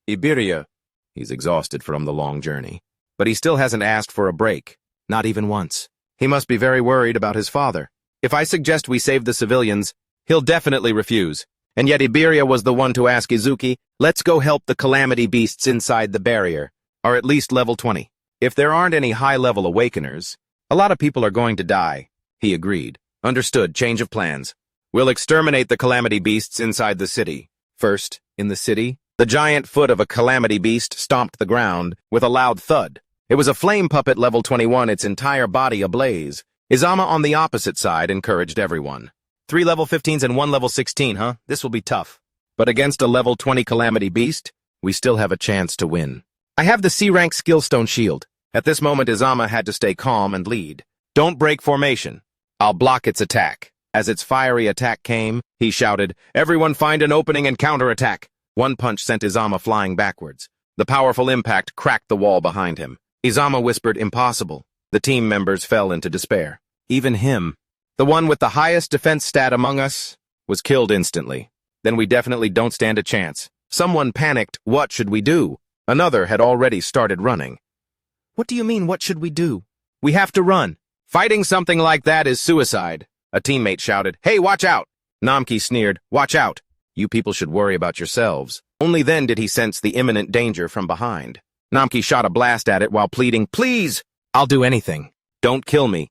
Iberia, he's exhausted from the long journey, but he still hasn't asked for a break. Not even once. He must be very worried about his father. If I suggest we save the civilians, he'll definitely refuse. And yet Iberia was the one to ask Izuki, let's go help the calamity beasts inside the barrier, or at least level 20. If there aren't any high-level awakeners, a lot of people are going to die. He agreed. Understood, change of plans. We'll exterminate the calamity beasts inside the city. First, in the city, the giant foot of a calamity beast stomped the ground with a loud thud. It was a flame puppet level 21, its entire body ablaze. Izama on the opposite side encouraged everyone. 3 level 15s and 1 level 16, huh? This will be tough. But against a level 20 calamity beast, we still have a chance to win. I have the C-rank skillstone shield. At this moment, Izama had to stay calm and lead. Don't break formation. I'll block its attack. As its fiery attack came, he shouted, everyone find an opening and counterattack. One punch sent Izama flying backwards. The powerful impact cracked the wall behind him. Izama whispered, impossible. The team members fell into despair. Even him, the one with the highest defense stat among us, was killed instantly. Then we definitely don't stand a chance. Someone panicked, what should we do? Another had already started running. What do you mean, what should we do? We have to run. Fighting something like that is suicide. A teammate shouted, hey, watch out! Namki sneered, watch out. You people should worry about yourselves. Only then did he sense the imminent danger from behind. Namki shot a blast at it while pleading, please! I'll do anything. Don't kill me.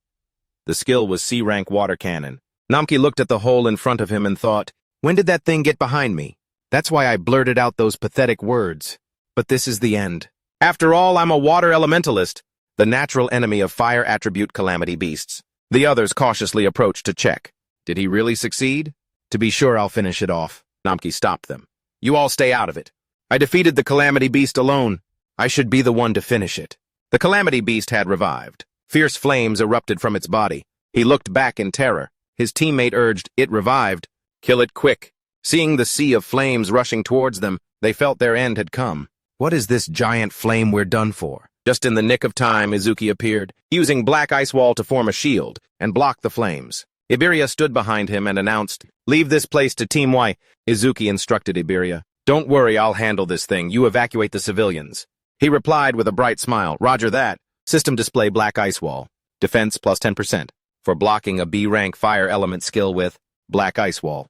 The skill was C-rank water cannon. Namki looked at the hole in front of him and thought, when did that thing get behind me? That's why I blurted out those pathetic words. But this is the end. After all, I'm a water elementalist, the natural enemy of fire attribute calamity beasts. The others cautiously approached to check. Did he really succeed? To be sure, I'll finish it off. Namki stopped them. You all stay out of it. I defeated the calamity beast alone. I should be the one to finish it. The calamity beast had revived. Fierce flames erupted from its body. He looked back in terror. His teammate urged, it revived. Kill it quick. Seeing the sea of flames rushing towards them, they felt their end had come. What is this giant flame we're done for? Just in the nick of time, Izuki appeared, using black ice wall to form a shield and block the flames. Iberia stood behind him and announced, leave this place to Team Y. Izuki instructed Iberia, don't worry, I'll handle this thing. You evacuate the civilians. He replied with a bright smile, roger that. System display black ice wall. Defense plus 10%. For blocking a B-rank fire element skill with black ice wall.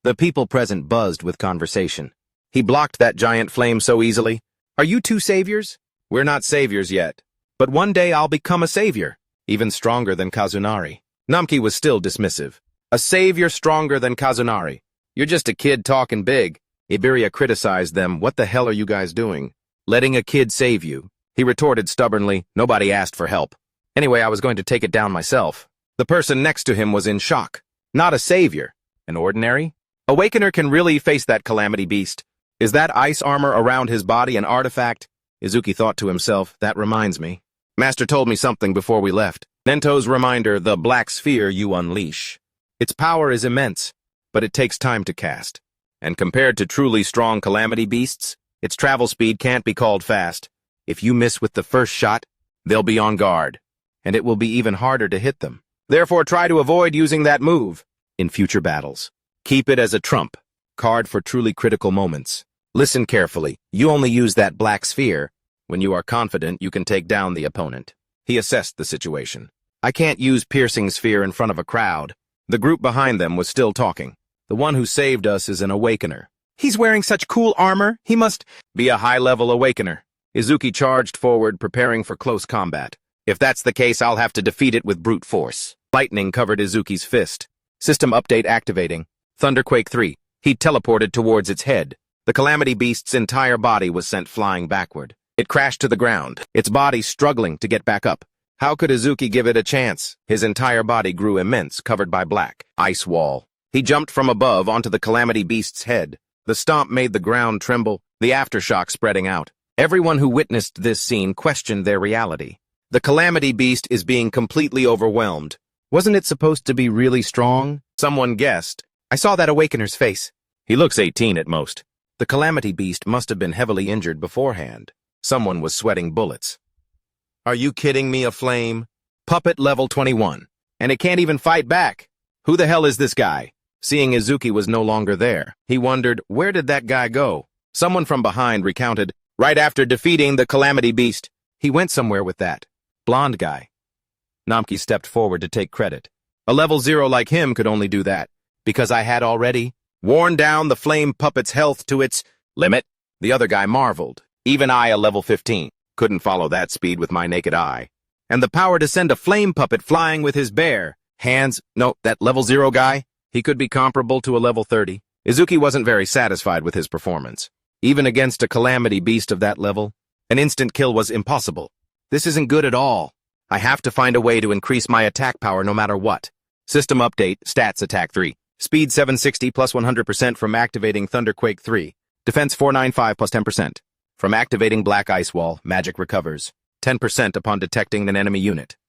The people present buzzed with conversation. He blocked that giant flame so easily. Are you two saviors? We're not saviors yet. But one day I'll become a savior. Even stronger than Kazunari. Namki was still dismissive. A savior stronger than Kazunari. You're just a kid talking big. Iberia criticized them. What the hell are you guys doing? Letting a kid save you. He retorted stubbornly, nobody asked for help. Anyway, I was going to take it down myself. The person next to him was in shock. Not a savior. An ordinary? Awakener can really face that calamity beast. Is that ice armor around his body an artifact? Izuki thought to himself, that reminds me. Master told me something before we left. Nento's reminder, the black sphere you unleash. Its power is immense, but it takes time to cast. And compared to truly strong calamity beasts, its travel speed can't be called fast. If you miss with the first shot, they'll be on guard, and it will be even harder to hit them. Therefore, try to avoid using that move in future battles. Keep it as a trump card for truly critical moments. Listen carefully. You only use that black sphere when you are confident you can take down the opponent. He assessed the situation. I can't use piercing sphere in front of a crowd. The group behind them was still talking. The one who saved us is an awakener. He's wearing such cool armor. He must be a high-level awakener. Izuki charged forward, preparing for close combat. If that's the case, I'll have to defeat it with brute force. Lightning covered Izuki's fist. System update activating. Thunderquake 3. He teleported towards its head. The calamity beast's entire body was sent flying backward. It crashed to the ground, its body struggling to get back up. How could Izuki give it a chance? His entire body grew immense, covered by black ice wall. He jumped from above onto the calamity beast's head. The stomp made the ground tremble, the aftershock spreading out. Everyone who witnessed this scene questioned their reality. The calamity beast is being completely overwhelmed. Wasn't it supposed to be really strong? Someone guessed. I saw that awakener's face. He looks 18 at most. The calamity beast must have been heavily injured beforehand. Someone was sweating bullets. Are you kidding me, a flame? Puppet level 21. And it can't even fight back. Who the hell is this guy? Seeing Izuki was no longer there, he wondered, where did that guy go? Someone from behind recounted, right after defeating the calamity beast. He went somewhere with that. Blonde guy. Namki stepped forward to take credit. A level 0 like him could only do that, because I had already worn down the flame puppet's health to its limit. The other guy marveled. Even I, a level 15, couldn't follow that speed with my naked eye. And the power to send a flame puppet flying with his bare hands. No, that level 0 guy, he could be comparable to a level 30. Izuki wasn't very satisfied with his performance. Even against a calamity beast of that level, an instant kill was impossible. This isn't good at all. I have to find a way to increase my attack power no matter what. System update, stats attack 3. Speed 760 plus 100% from activating Thunderquake 3. Defense 495 plus 10%. From activating Black Ice Wall, magic recovers 10% upon detecting an enemy unit.